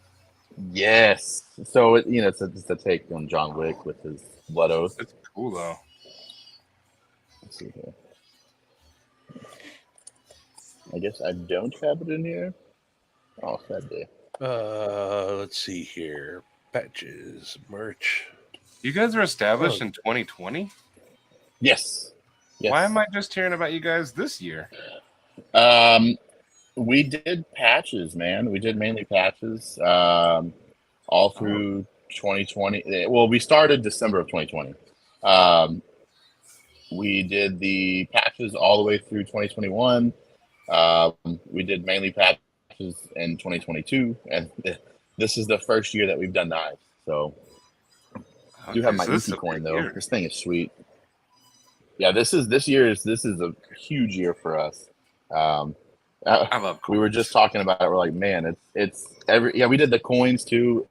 Yes. So it's a take on John Wick with his blood oath. It's cool though. Let's see here. I guess I don't have it in here. Oh, sad day. Let's see here. Patches, merch. You guys were established in 2020? Yes. Why am I just hearing about you guys this year? We did patches, man. We did mainly patches all through 2020. Well, we started December of 2020. We did the patches all the way through 2021. We did mainly patches in 2022, and this is the first year that we've done knives. So I do have my EC coin though. Year. This thing is sweet. Yeah, this is a huge year for us. I love coins. We were just talking about it. We're like, man, it's we did the coins too.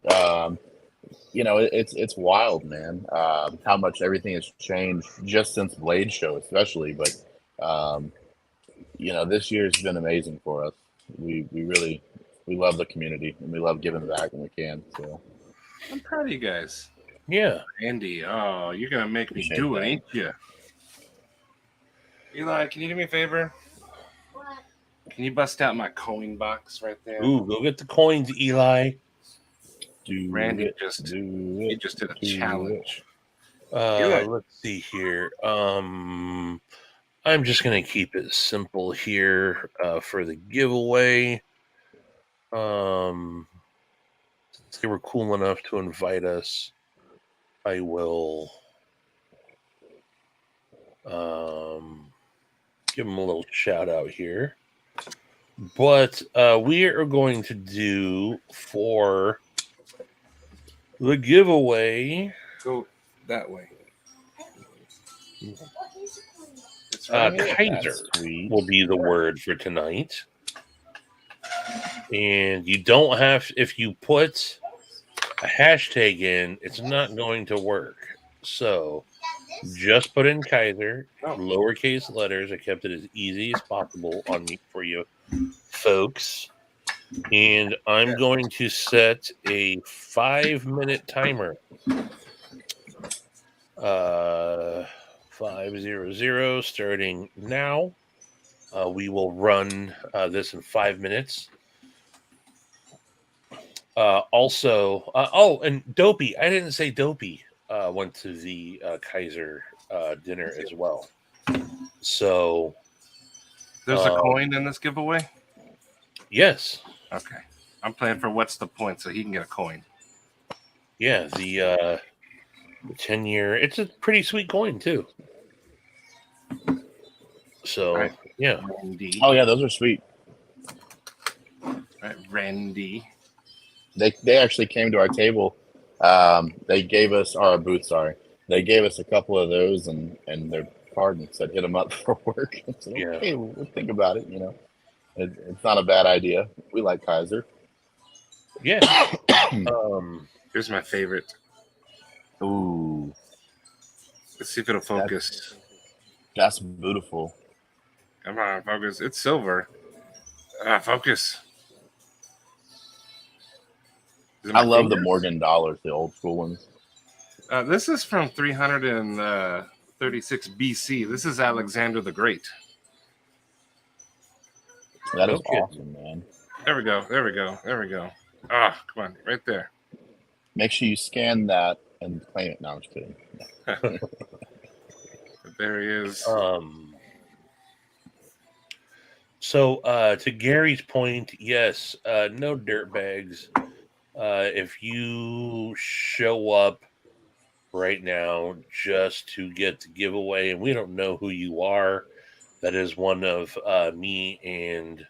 it's wild, man. How much everything has changed just since Blade Show, especially. But this year's been amazing for us. We love the community and we love giving back when we can. So I'm proud of you guys. Yeah. Andy, oh, you're gonna make me Appreciate do it, that. ain't you? Eli, can you do me a favor? What? Can you bust out my coin box right there? Ooh, go get the coins, Eli. Randy it, just do he it. just did a do challenge. Eli. Let's see here. I'm just gonna keep it simple here for the giveaway. Since they were cool enough to invite us, I will give them a little shout out here. But we are going to do for the giveaway. Go that way. What is it? It's right here. Kaiser That's sweet. will be the word for tonight. And you don't have, if you put a hashtag in, it's not going to work. So just put in Kaiser, lowercase letters. I kept it as easy as possible for you folks. And I'm going to set a 5-minute timer. 5:00 starting now. We will run this in 5 minutes. And Dopey, I didn't say Dopey went to the Kaiser dinner as well. So There's a coin in this giveaway? yes. Okay. I'm playing for what's the point so he can get a coin. Yeah, the 10-year, it's a pretty sweet coin too. So Right. yeah. Randy. Oh yeah, those are sweet. Right, Randy. They actually came to our table. They gave us our booth. Sorry, they gave us a couple of those, and their card and said hit them up for work. I said, Yeah. okay, we'll think about it. It's not a bad idea. We like Kaiser. Yeah. Here's my favorite. Ooh, Let's see if it'll focus. that's beautiful. Come on, focus. It's silver. Focus. Is it my I love the fingers? Morgan dollars, the old school ones. This is from 336 BC. This is Alexander the Great. That is Okay. awesome, man. There we go. There we go. There we go. Ah, come on, right there. Make sure you scan that and claim it. No, I'm just kidding. There he is. So to Gary's point, yes, no dirtbags. If you show up right now just to get the giveaway, and we don't know who you are, that is one of me and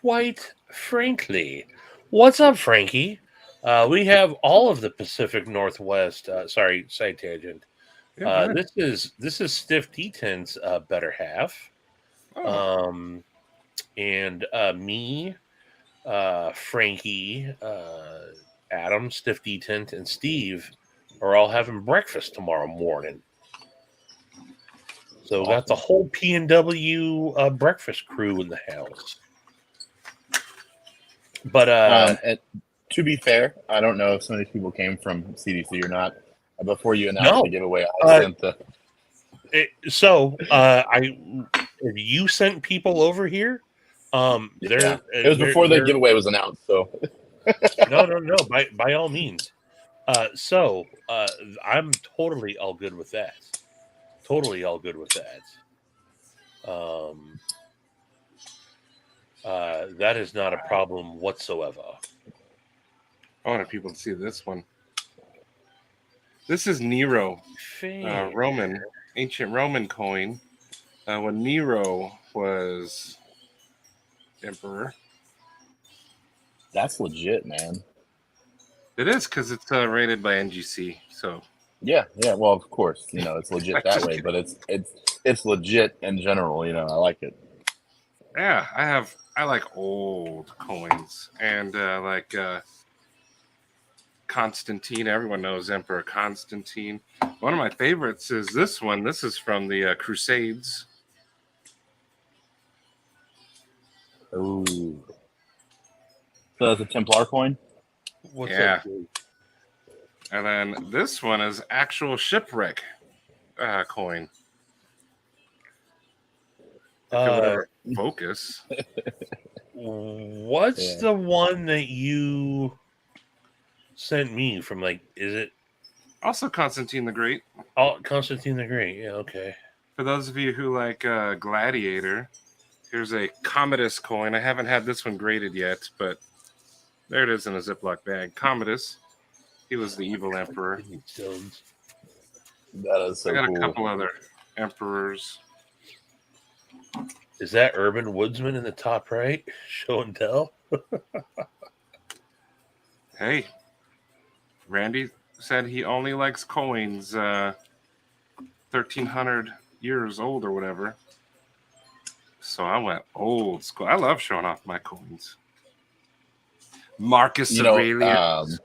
quite frankly, what's up, Frankie? We have all of the Pacific Northwest. Sorry, side tangent. Yeah, go ahead. This is Stiff D10's better half. Oh, And me, Frankie, Adam, Stiff D10, and Steve are all having breakfast tomorrow morning. So got the whole P&W breakfast crew in the house. But And to be fair, I don't know if some of these people came from CDC or not. Before you announced No. the giveaway, I sent the. if you sent people over here, It was before the giveaway was announced, so. No. By all means. I'm totally all good with that. Totally all good with that. That is not a problem whatsoever. I wanted people to see this one. This is Nero, Roman, ancient Roman coin. When Nero was emperor. That's legit, man. It is because it's rated by NGC. So Yeah. Well, of course, it's legit that way, but it's legit in general. I like it. Yeah, I like old coins and like Constantine. Everyone knows Emperor Constantine. One of my favorites is this one. This is from the Crusades. Ooh. So that's a Templar coin? What's Yeah. up, dude? And then this one is actual shipwreck coin. If it would ever focus. What's Yeah. the one that you sent me from? Like, is it Also Constantine the Great. Constantine the Great? Yeah, okay. For those of you who like Gladiator, here's a Commodus coin. I haven't had this one graded yet, but there it is in a Ziploc bag. Commodus. He was the evil emperor. Stones. That is so I got cool. a couple other emperors. Is that Urban Woodsman in the top right? Show and tell. Hey, Randy said he only likes coins 1,300 years old or whatever. So I went old school. I love showing off my coins. Marcus Aurelius.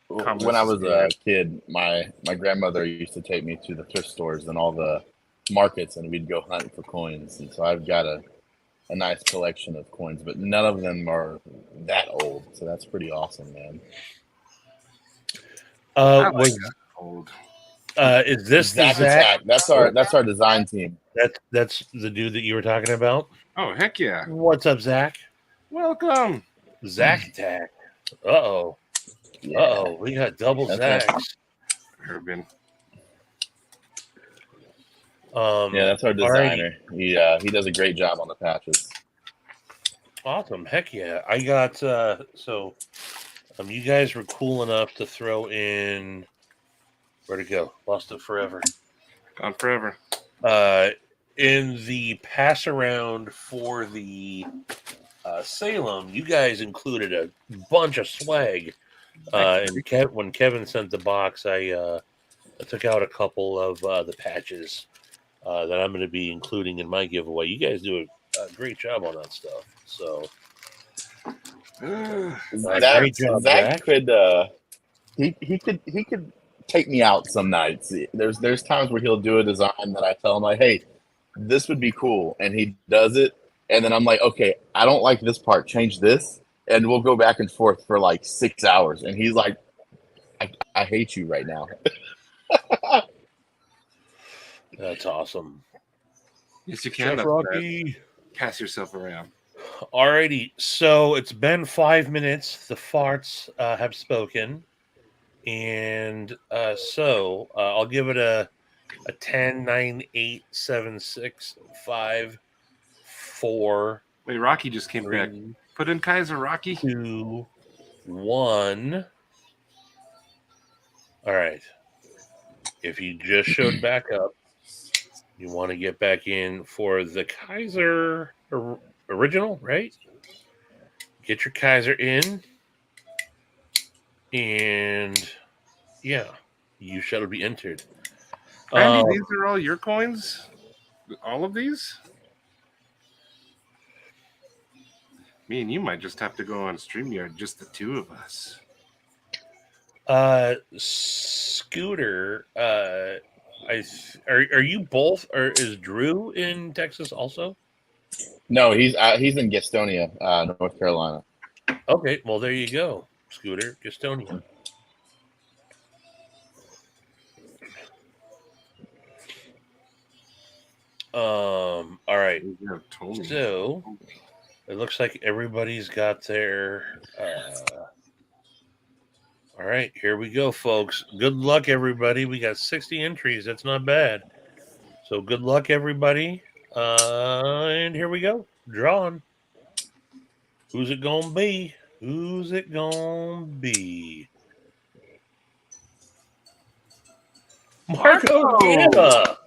When I was a kid, my grandmother used to take me to the thrift stores and all the markets, and we'd go hunt for coins. And so I've got a nice collection of coins, but none of them are that old. So that's pretty awesome, man. Old. Is this Zach the Zach? Attack? That's our design team. That's the dude that you were talking about. Oh heck yeah! What's up, Zach? Welcome, Zach Attack. Uh-oh. Yeah. Uh-oh. We got double Zachs. Urban. Yeah, that's our designer. He does a great job on the patches. Awesome. Heck yeah. I got you guys were cool enough to throw in where'd it go? Lost it forever. Gone forever. In the pass around for the Salem, you guys included a bunch of swag. And when Kevin sent the box, I took out a couple of the patches that I'm going to be including in my giveaway. You guys do a great job on that stuff. So, great job, Zach could he could take me out some nights. There's times where he'll do a design that I tell him like, hey, this would be cool, and he does it, and then I'm like, okay, I don't like this part, change this, and we'll go back and forth for like 6 hours, and he's like, I hate you right now. That's awesome. Yes, you can. Chef Rocky. Pass yourself around. Alrighty, so it's been 5 minutes. The farts have spoken, and so I'll give it a 10, 9, 8, 7, 6, 5, 4. Wait, Rocky just came 3, back. Put in Kaiser, Rocky. 2, 1. All right. If you just showed back up, you want to get back in for the Kaiser original, right? Get your Kaiser in, and yeah, you shall be entered. Randy, these are all your coins? All of these? Me and you might just have to go on StreamYard, just the two of us. Scooter, are you both, or is Drew in Texas also? No, he's in Gastonia, North Carolina. Okay, well there you go, Scooter, Gastonia. All right. So it looks like everybody's got their. All right, here we go, folks. Good luck, everybody. We got 60 entries. That's not bad. So good luck, everybody. And here we go. Drawing. Who's it gonna be? Who's it gonna be? Marco Gamma!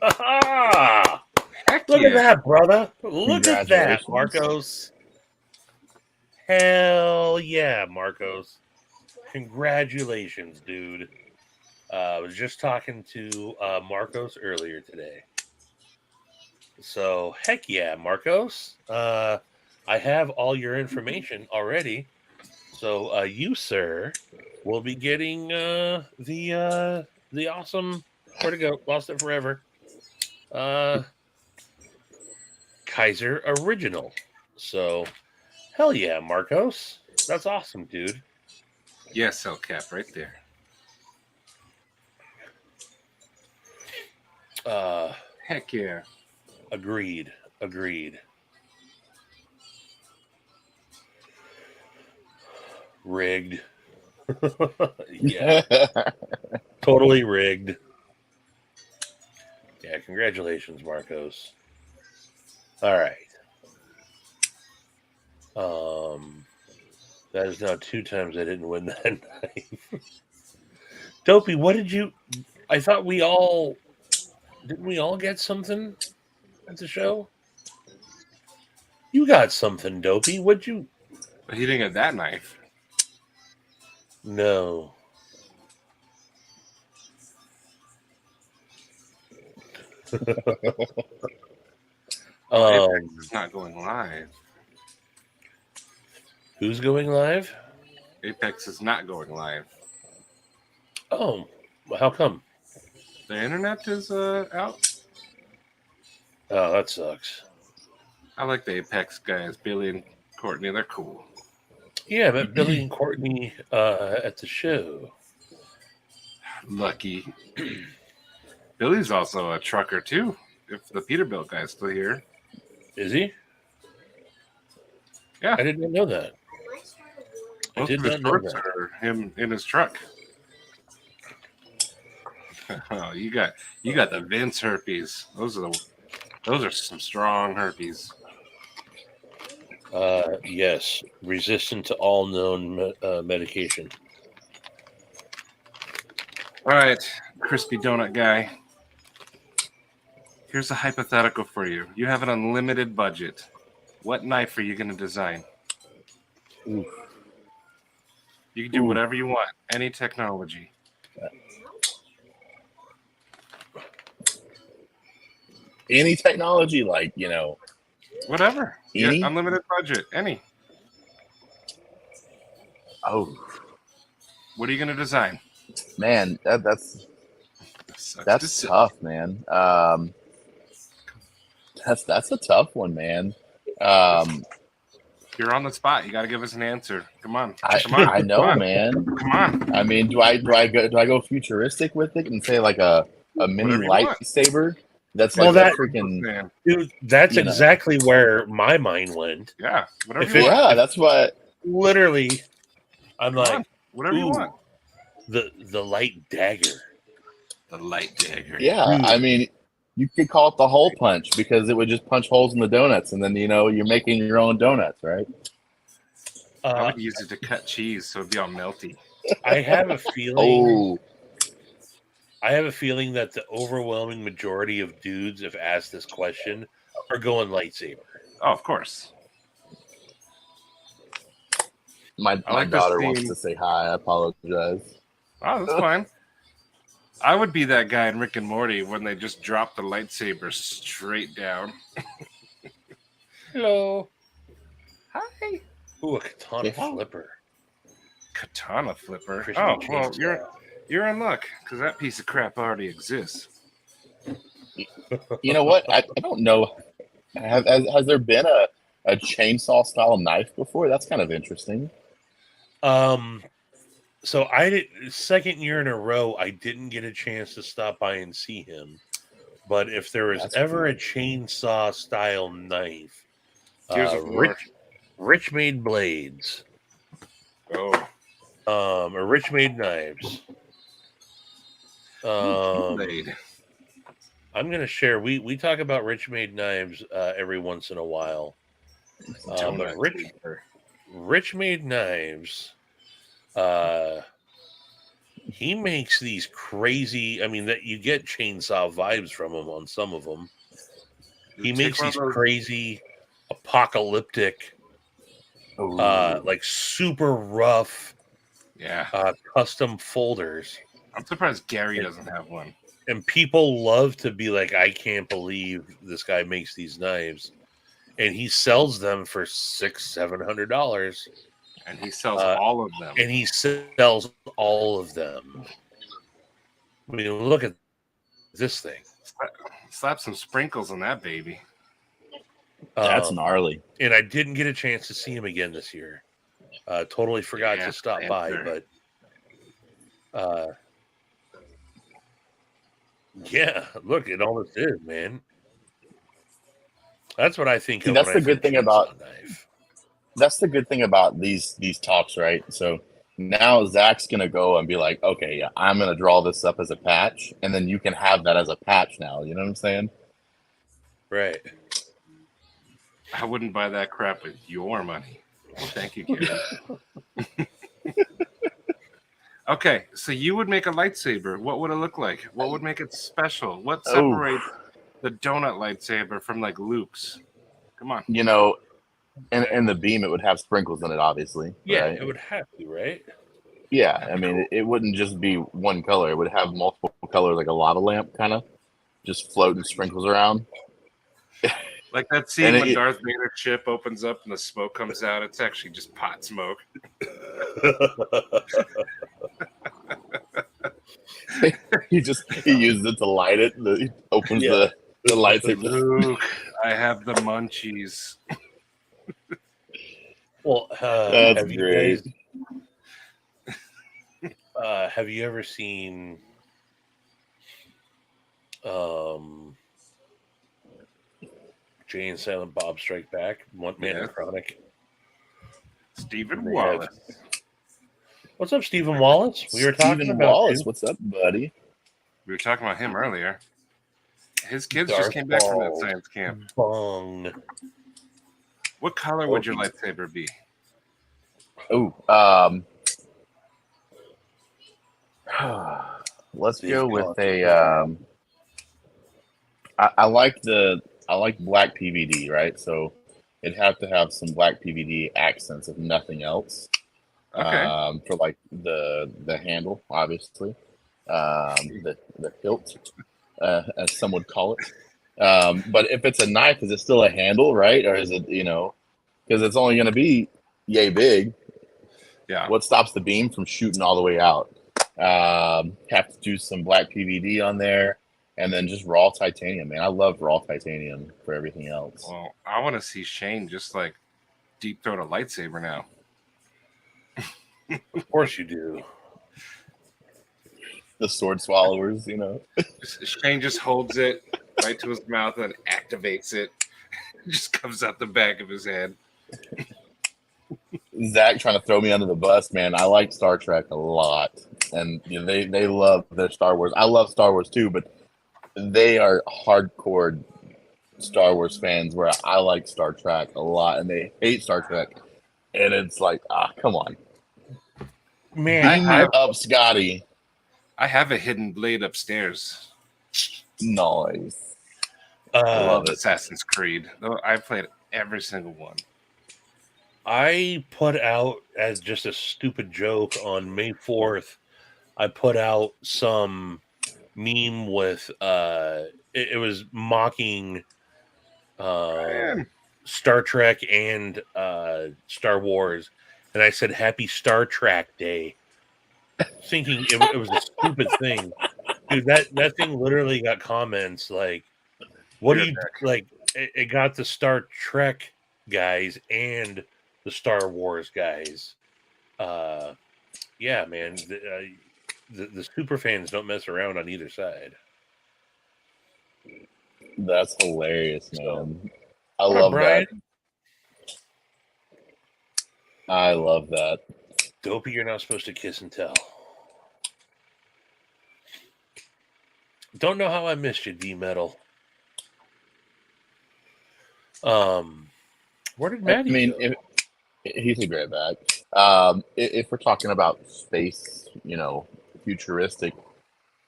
Look at that, brother. Look at that, Marcos. Hell yeah, Marcos. Congratulations, dude. I was just talking to Marcos earlier today. So heck yeah, Marcos. I have all your information already. So you, sir, will be getting the awesome where to go, lost it forever. Kaiser original. So hell yeah, Marcos. That's awesome, dude. Yes, Hellcat, right there. Heck yeah. Agreed. Rigged. Yeah, totally rigged. Yeah, congratulations, Marcos. All right. That is now 2 times I didn't win that knife. Dopey, what did you? I thought we all didn't we all get something at the show? You got something, Dopey. What'd you? But he didn't get that knife. No. It's not going live. Who's going live? Apex is not going live. Oh, well, how come? The internet is out. Oh, that sucks. I like the Apex guys, Billy and Courtney. They're cool. Yeah, I met Billy and Courtney at the show. Lucky. Billy's also a trucker too. If the Peterbilt guy's still here. Is he? Yeah. I did not know that. I Most did of his not know shorts that. are him in his truck. Oh, you got the Vince herpes. Those are some strong herpes. Yes, resistant to all known medication. All right, crispy donut guy. Here's a hypothetical for you. You have an unlimited budget. What knife are you going to design? Oof. You can do whatever you want. Any technology. Any technology, like, Whatever. Any? Yeah, unlimited budget. Any. Oh, What are you going to design? man, that's Sucks to say. tough, man. That's a tough one, man. You're on the spot. You got to give us an answer. Come on. I know, Come on. man. Come on. I mean, do I go futuristic with it and say like a mini Whatever you want. lightsaber? That's Well, like that- a freaking Man. Dude, that's You know. exactly where my mind went. Yeah. Whatever If you it- want. yeah. That's what. Literally, I'm Come on. like, Whatever you ooh. want. the light dagger. The light dagger. Yeah, I mean, you could call it the hole punch because it would just punch holes in the donuts, and then you're making your own donuts, right? I would use it to cut cheese so it'd be all melty. I have a feeling. Oh, I have a feeling that the overwhelming majority of dudes, if asked this question, are going lightsaber. Oh, of course. my like this daughter wants theme. to say hi. I apologize. Oh, that's fine. I would be that guy in Rick and Morty when they just drop the lightsaber straight down. Hello. Hi. Ooh, a katana Yeah. flipper. Katana flipper. Crispy Oh, well, chainsaw. you're in luck because that piece of crap already exists. You know what? I don't know. Has there been a chainsaw style knife before? That's kind of interesting. So I did second year in a row. I didn't get a chance to stop by and see him, but if there was That's ever cool. a chainsaw style knife, Here's a floor. Rich Made Blades, Oh, or Rich Made Knives. blade. I'm gonna share. We talk about Rich Made Knives every once in a while, but Donut. Rich Made Knives. He makes these crazy. I mean, that you get chainsaw vibes from him on some of them. He Take makes one of these those- crazy, apocalyptic, Ooh. like super rough, Yeah, custom folders. I'm surprised Gary doesn't have one. And people love to be like, I can't believe this guy makes these knives, and he sells them for $600-700, And he sells all of them. and he sells all of them. I mean, look at this thing. Slap some sprinkles on that baby. That's gnarly. And I didn't get a chance to see him again this year. Totally forgot to stop by, but yeah, look at all this is, man. That's what I think. See, of that's when the I good think thing about chainsaw knife. that's the good thing about these talks, right? So now Zach's gonna go and be like, okay, yeah, I'm gonna draw this up as a patch, and then you can have that as a patch now. You know what I'm saying? Right. I wouldn't buy that crap with your money. Thank you, Gary. Okay, so you would make a lightsaber. What would it look like? What would make it special? What separates the donut lightsaber from like Luke's? Come on. You know, and the beam, it would have sprinkles in it, obviously. Yeah, right? it would have to, right? Yeah, I mean, it wouldn't just be one color. It would have multiple colors, like a lava lamp, kind of, just floating sprinkles around. Like that scene And when Darth Vader's ship opens up and the smoke comes out. It's actually just pot smoke. he uses it to light it. He opens the lightsaber. Luke, I have the munchies. Well, That's have great. You guys, have you ever seen Jay and Silent Bob Strike Back? One Man Yeah. Chronic. Stephen They Wallace. What's up, Stephen Wallace? We were talking Stephen about Wallace. you. What's up, buddy? We were talking about him earlier. His kids Darth just came back from that Maul. science camp. Bong. What color would your lightsaber be? Oh, let's go with a. I like black PVD, right? So it'd have to have some black PVD accents, if nothing else. Okay. For like the handle, obviously, the hilt, as some would call it. But if it's a knife, is it still a handle, right? Or is it, because it's only going to be yay big. Yeah. What stops the beam from shooting all the way out? Have to do some black PVD on there, and then just raw titanium, man. I love raw titanium for everything else. Well, I want to see Shane just like deep throat a lightsaber now. Of course you do. The sword swallowers, Shane just holds it right to his mouth and activates it. It just comes out the back of his head. Zach trying to throw me under the bus, man. I like Star Trek a lot, and they love their Star Wars. I love Star Wars too, but they are hardcore Star Wars fans. Where I like Star Trek a lot, and they hate Star Trek, and it's like, come on, Man, beam up, Scotty. I have a hidden blade upstairs. Nice. I I love it. Assassin's Creed. I played every single one. I put out, as just a stupid joke, on May 4th, I put out some meme with it was mocking Star Trek and Star Wars, and I said Happy Star Trek Day, thinking it was a stupid thing. Dude, that thing literally got comments like, what do you like? It got the Star Trek guys and the Star Wars guys. Yeah, man. The super fans don't mess around on either side. That's hilarious, man. I What up, love Brian? that. I love that. Dopey, you're not supposed to kiss and tell. Don't know how I missed you, D Metal. Where did Maddie go? He's a great back. If we're talking about space, futuristic,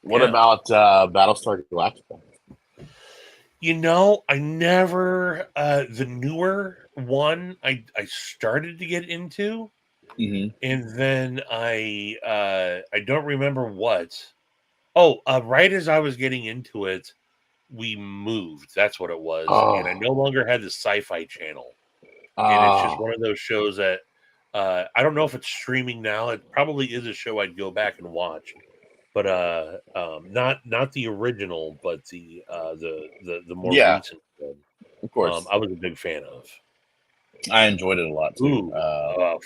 what about Battlestar Galactica? I never the newer one I started to get into, Mm-hmm. and then I don't remember what. Oh, right as I was getting into it, we moved. That's what it was, and I no longer had the Sci-Fi channel. And it's just one of those shows that I don't know if it's streaming now. It probably is a show I'd go back and watch, but not the original, but the more Yeah, recent one. of course. I was a big fan of. I enjoyed it a lot too. Ooh,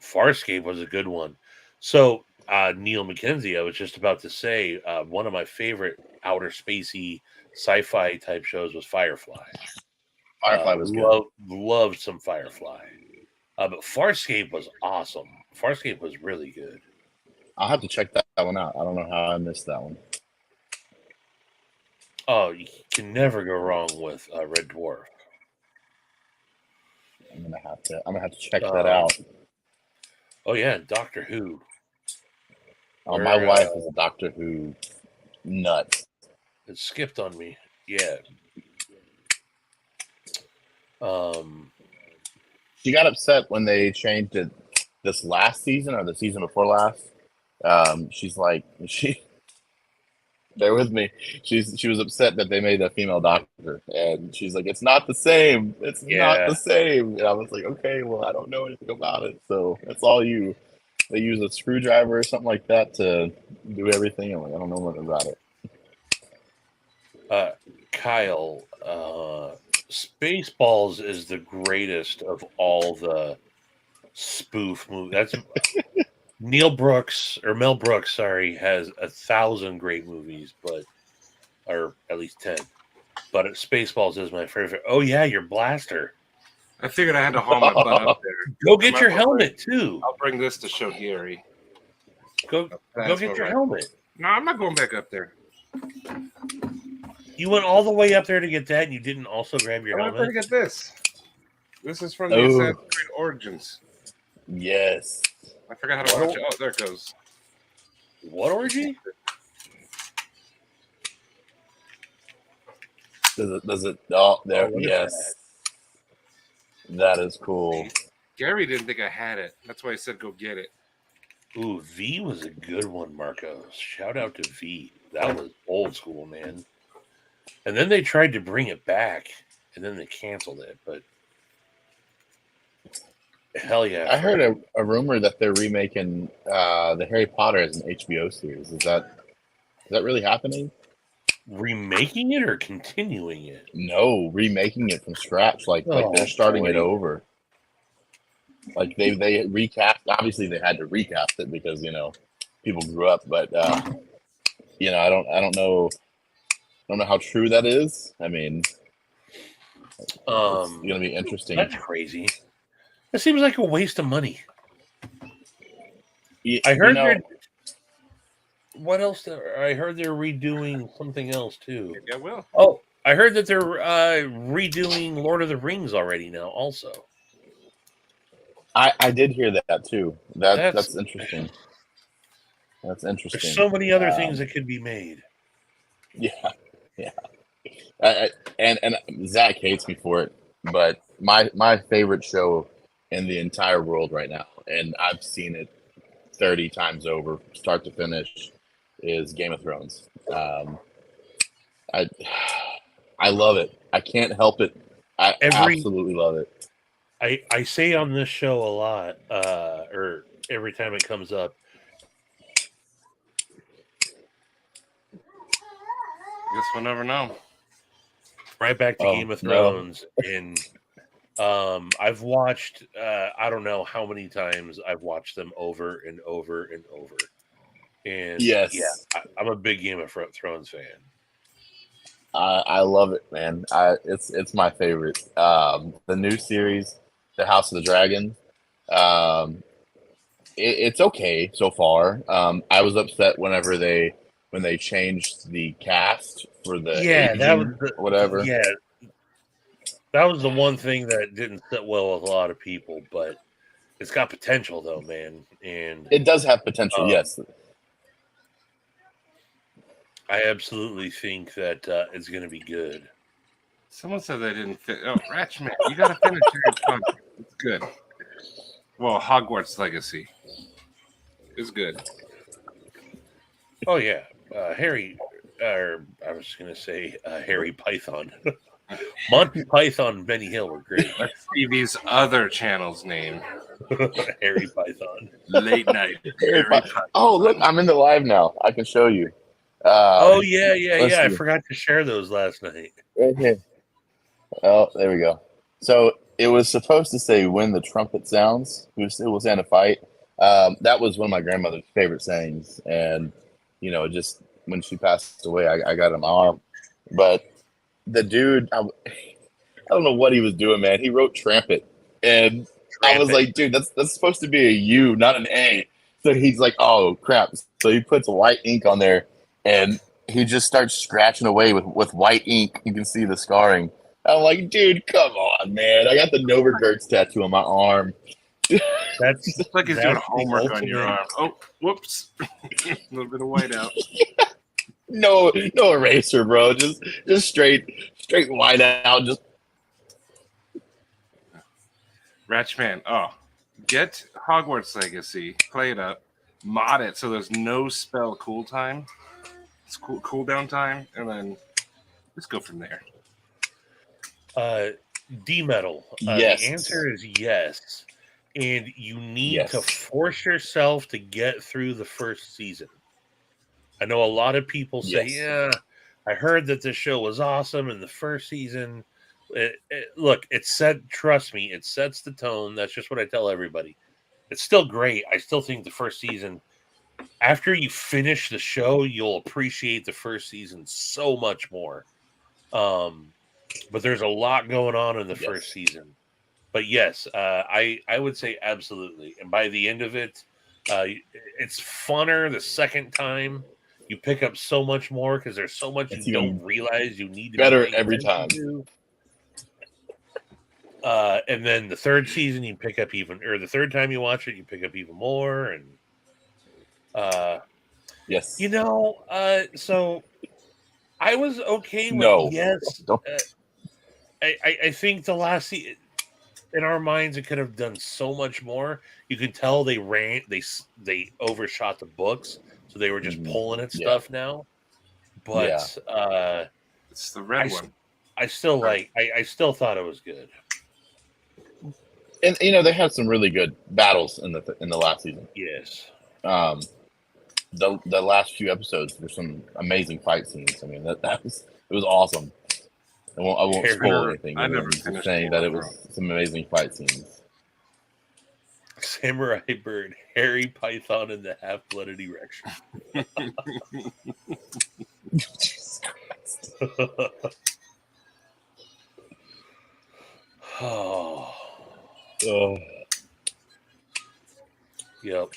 Farscape was a good one. So Neil McKenzie, I was just about to say, one of my favorite outer spacey sci-fi type shows was Firefly. Firefly was good. Loved some Firefly. But Farscape was awesome. Farscape was really good. I'll have to check that one out. I don't know how I missed that one. Oh, you can never go wrong with Red Dwarf. I'm gonna have to check that out. Oh yeah, Doctor Who. Oh, my wife is a Doctor Who nut. It skipped on me. Yeah. She got upset when they changed it this last season or the season before last. She's like, bear with me. She was upset that they made a female doctor, and she's like, it's not the same. It's not the same. And I was like, okay, well, I don't know anything about it, so that's all you. They use a screwdriver or something like that to do everything. I'm like, I don't know nothing about it. Kyle, Spaceballs is the greatest of all the spoof movies. That's Mel Brooks, sorry, has 1,000 great movies, or at least 10. But Spaceballs is my favorite. Oh yeah, your blaster. I figured I had to haul my butt up there. Go get your helmet too. I'll bring this to show Gary. Go get your helmet. No, I'm not going back up there. You went all the way up there to get that, and you didn't also grab your I helmet. went to get this. This is from the Assassin's Creed Origins. Yes. I forgot how to watch it. Oh, there it goes. What orgy? Does it? Oh, there. Yes. That is cool. Gary didn't think I had it. That's why he said go get it. Ooh, V was a good one, Marcos. Shout out to V. That was old school, man. And then they tried to bring it back, and then they canceled it. But hell yeah! I heard a rumor that they're remaking the Harry Potter as an HBO series. Is that really happening? Remaking it or continuing it? No, remaking it from scratch. Like they're starting it over. Like they recast. Obviously, they had to recast it because people grew up. But I don't know. I don't know how true that is. I mean, it's going to be interesting. That's crazy. It seems like a waste of money. I heard what else? I heard they're redoing something else too. Yeah, well. Oh, I heard that they're redoing Lord of the Rings already now. Also, I did hear that too. That's interesting. That's interesting. There's so many other things that could be made. Yeah. And Zach hates me for it, but my favorite show in the entire world right now, and I've seen it 30 times over, start to finish, is Game of Thrones. I love it. I can't help it. I absolutely love it. I say on this show a lot, or every time it comes up. Guess we'll never know. Right back to Game of Thrones, and I've watched. I don't know how many times I've watched them over and over and over. And I'm a big Game of Thrones fan. I love it, man. It's my favorite. The new series, The House of the Dragon. It's okay so far. I was upset when they changed the cast for the that was whatever. Yeah, that was the one thing that didn't sit well with a lot of people, but it's got potential though, man. And it does have potential. Yes, I absolutely think that it's going to be good. Someone said they didn't fit. Oh, Ratchman, you got to finish your contract. It's good. Well, Hogwarts Legacy is good. Oh yeah, Harry. Or I was going to say Harry Python. Monty Python and Benny Hill were great. That's Stevie's other channel's name. Harry Python. Late night. Harry Harry Potter. Oh, look, I'm in the live now. I can show you. Oh yeah. let's I see. forgot to share those last night. Right here. Oh, there we go. So it was supposed to say when the trumpet sounds, it was in a fight. That was one of my grandmother's favorite sayings. And, just when she passed away, I got it in my arm. But the dude, I don't know what he was doing, man. He wrote trampet. And I was like, dude, that's supposed to be a U, not an A. So he's like, oh, crap. So he puts white ink on there, and he just starts scratching away with white ink. You can see the scarring. I'm like, dude, come on, man. I got the Novergertz tattoo on my arm. That's It's like he's doing that's the homework on your ultimate- arm. Oh, whoops. A little bit of white out. No eraser, bro. Just straight white out. Just Ratchman. Oh, get Hogwarts Legacy, play it up, mod it so there's no spell cool time. It's cooldown time, and then let's go from there. D-metal. Yes. The answer is yes. And you need Yes. to force yourself to get through the first season. I know a lot of people say, Yes. yeah, I heard that this show was awesome in the first season. Look, trust me, it sets the tone. That's just what I tell everybody. It's still great. I still think the first season, after you finish the show, you'll appreciate the first season so much more. But there's a lot going on in the first season. But yes, I would say absolutely. And by the end of it, it's funner the second time. You pick up so much more because there's so much It's you even don't realize you need to better be paying every attention to. And then the third season, you pick up the third time you watch it, you pick up even more. And yes. so I was okay with No. yes. Don't. I think the last season, in our minds, it could have done so much more. You could tell they overshot the books, so they were just pulling at stuff now. But It's the red one. I still thought it was good. And they had some really good battles in the last season. Yes. The last few episodes, there's some amazing fight scenes. I mean, it was awesome. I won't spoil anything. I never I'm just finished saying that it Game was of some amazing fight scenes. Samurai Bird, Harry Python, and the Half-Blooded Erection. Jesus Christ. Oh. Oh. Yep.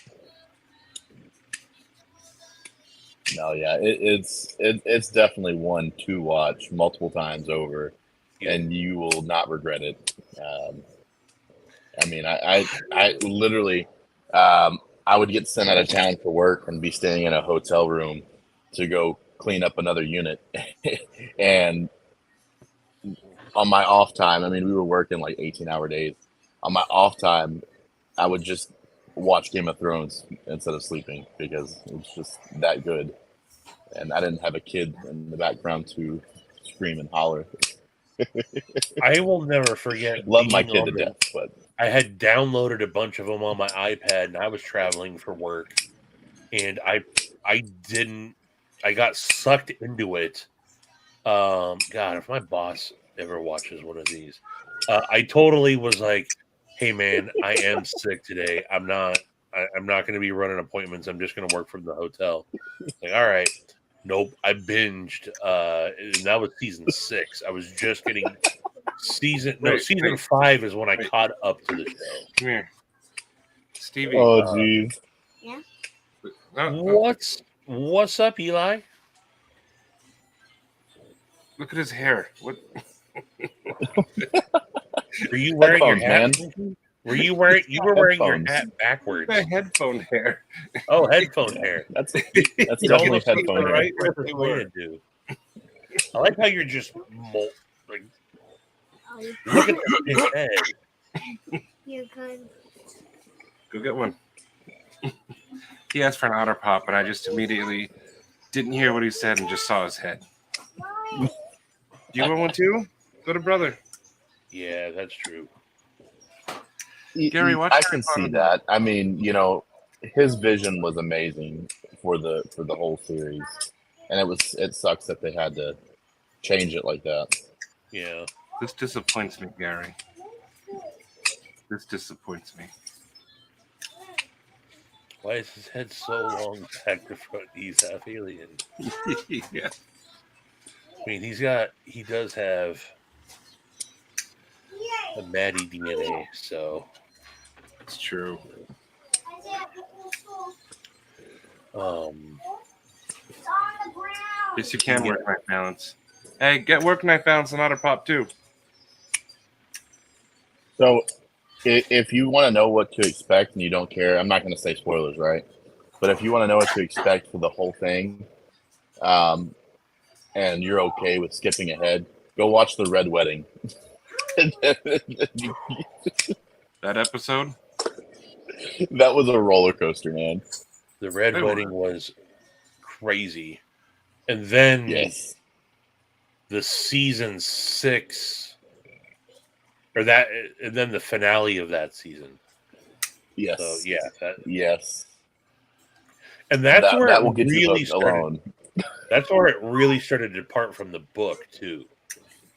No, yeah, it's definitely one to watch multiple times over, and you will not regret it. I mean, I literally, I would get sent out of town for work and be staying in a hotel room to go clean up another unit, and on my off time, I mean, we were working like 18-hour days. On my off time, I would just watch Game of Thrones instead of sleeping because it was just that good. And I didn't have a kid in the background to scream and holler. I will never forget. Love my being kid on to the- death, but I had downloaded a bunch of them on my iPad, and I was traveling for work, and I got sucked into it. God, if my boss ever watches one of these, I totally was like, "Hey, man, I am sick today. I'm not going to be running appointments. I'm just going to work from the hotel." Like, all right, nope. I binged, and that was season 6. I was just getting season 5 is when I caught up to the show. Come here. Stevie. oh jeez, What's up, Eli? Look at his hair. What? Were you wearing your Headphones, hat? Were you wearing your Headphones. hat backwards? My headphone hair. Oh, headphone hair. that's definitely headphone hair. Right where they were. I like how you're just like, look at his head. You're good. Go get one. He asked for an otter pop, and I just immediately Didn't hear what he said and just saw his head. Do you want one too? Go to brother. Yeah, that's true. Gary, watch I Harry can Potter see more. that. I mean, his vision was amazing for the whole series, and it sucks that they had to change it like that. Yeah. This disappoints me, Gary. This disappoints me. Why is his head so long back to front? He's half alien. Yeah. I mean, he does have a Maddie DNA, so It's true. Yes, you can work knife balance. Hey, get work knife balance on Otter Pop too. So, if you want to know what to expect and you don't care, I'm not going to say spoilers, right? But if you want to know what to expect for the whole thing, and you're okay with skipping ahead, go watch the Red Wedding. That episode? That was a roller coaster, man. the Red They Wedding were. was crazy. And then Yes. the season 6, and then the finale of that season. Yes. So yeah, Yes. and that's where that it will get you really hooked started. alone. That's where it really started to depart from the book too.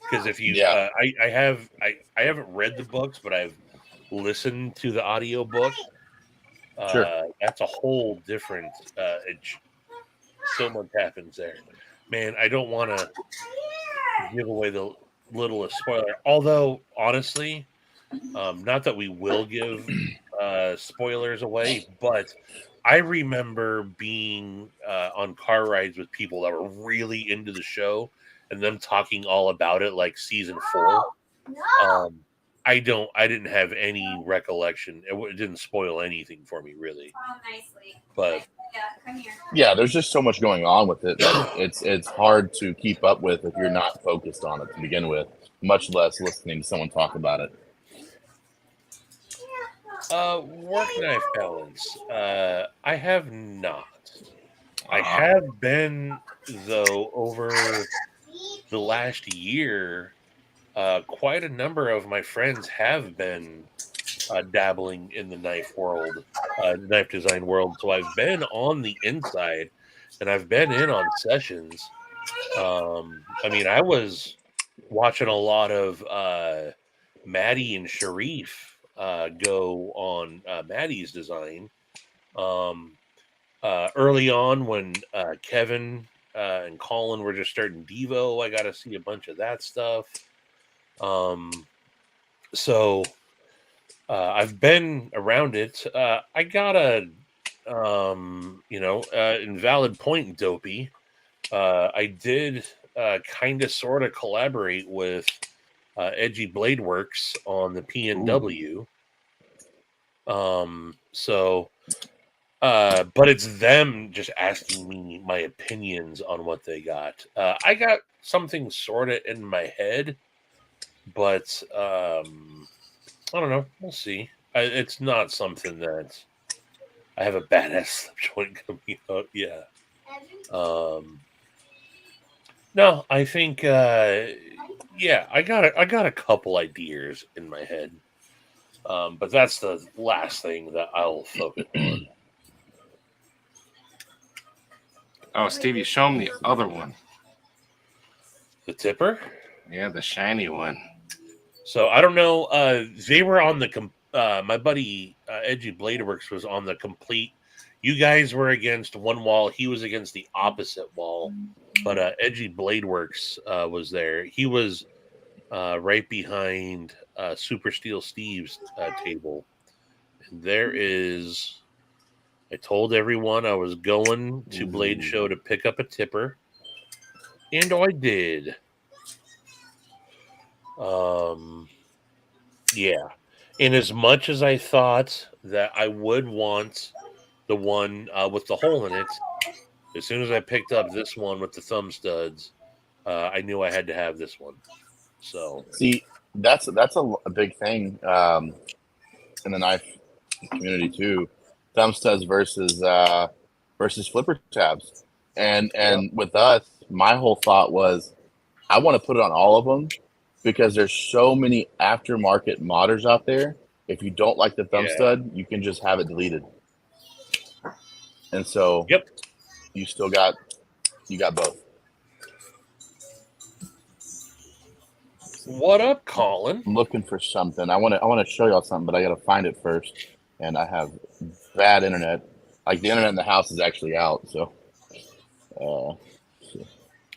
Because if you, Yeah. I haven't read the books, but I've listened to the audio book. Sure. That's a whole different. So much happens there, man. I don't want to give away the littlest spoiler. Although honestly, not that we will give spoilers away, but I remember being on car rides with people that were really into the show and them talking all about it, like season 4. I didn't have any recollection. It didn't spoil anything for me, really. But Yeah, there's just so much going on with it that it's hard to keep up with if you're not focused on it to begin with, much less listening to someone talk about it. work knife balance. I have not. I have been, though, over the last year. Quite a number of my friends have been dabbling in the knife world, knife design world. So I've been on the inside, and I've been in on sessions. I mean, I was watching a lot of Maddie and Sharif go on Maddie's design. Early on, when Kevin and Colin were just starting Devo, I got to see a bunch of that stuff. So I've been around it. I got a invalid point, Dopey. I did kind of sort of collaborate with Edgy Blade Works on the PNW. But it's them just asking me my opinions on what they got. I got something sort of in my head, but I don't know. We'll see. It's not something that I have a badass slip joint coming out. Yeah. No, I think yeah, I got a couple ideas in my head. But that's the last thing that I'll focus on. Oh, Stevie, show him the other one. The tipper? Yeah, the shiny one. So I don't know. They were on the my buddy Edgy Bladeworks was on the complete. You guys were against one wall. He was against the opposite wall. But Edgy Bladeworks was there. He was right behind Super Steel Steve's table. And there is. I told everyone I was going to Blade Show to pick up a tipper, and I did. Yeah. And as much as I thought that I would want the one with the hole in it, as soon as I picked up this one with the thumb studs, I knew I had to have this one. So see, that's a big thing in the knife community too. Thumb studs versus flipper tabs. And with us, my whole thought was, I want to put it on all of them because there's so many aftermarket modders out there. If you don't like the thumb Yeah. stud, you can just have it deleted. And so Yep. you still got both. What up, Colin? I'm looking for something. I want to show y'all something, but I got to find it first. And I have bad internet. Like the internet in the house is actually out. So,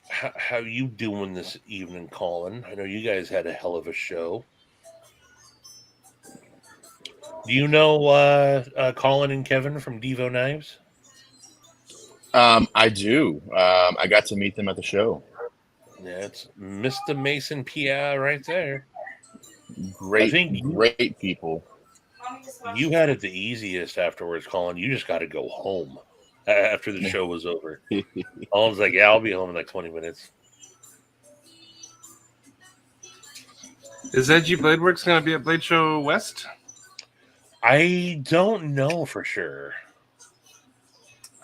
How you doing this evening, Colin? I know you guys had a hell of a show. Do you know Colin and Kevin from Devo Knives? I do. I got to meet them at the show. That's Mr. Mason P.I. right there. Great, I think great people. You had it the easiest afterwards, Colin. You just got to go home after the show was over. Colin's like, yeah, I'll be home in like 20 minutes. Is Edgy Blade Works going to be at Blade Show West? I don't know for sure.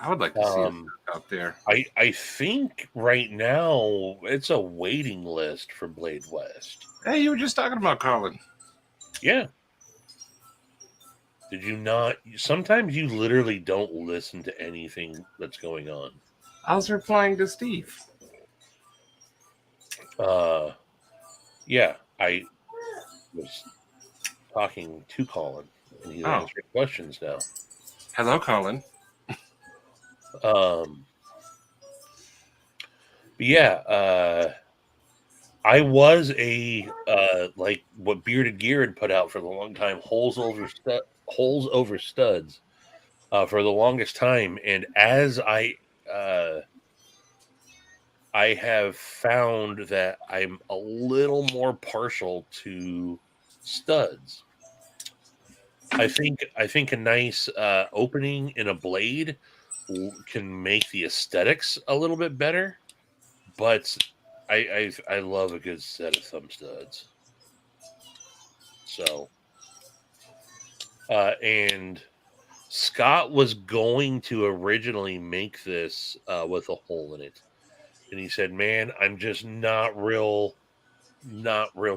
I would like to see it out there. I think right now it's a waiting list for Blade West. Hey, you were just talking about Colin. Yeah. Did you not? Sometimes you literally don't listen to anything that's going on. I was replying to Steve. Yeah, I was talking to Colin, and he's answering questions now. Hello, Colin. But yeah, I was a like what Bearded Gear had put out for the long time, holes over studs, for the longest time, and as I have found that I'm a little more partial to studs. I think a nice opening in a blade can make the aesthetics a little bit better, but I love a good set of thumb studs. So, and Scott was going to originally make this with a hole in it, and he said, "Man, I'm just not real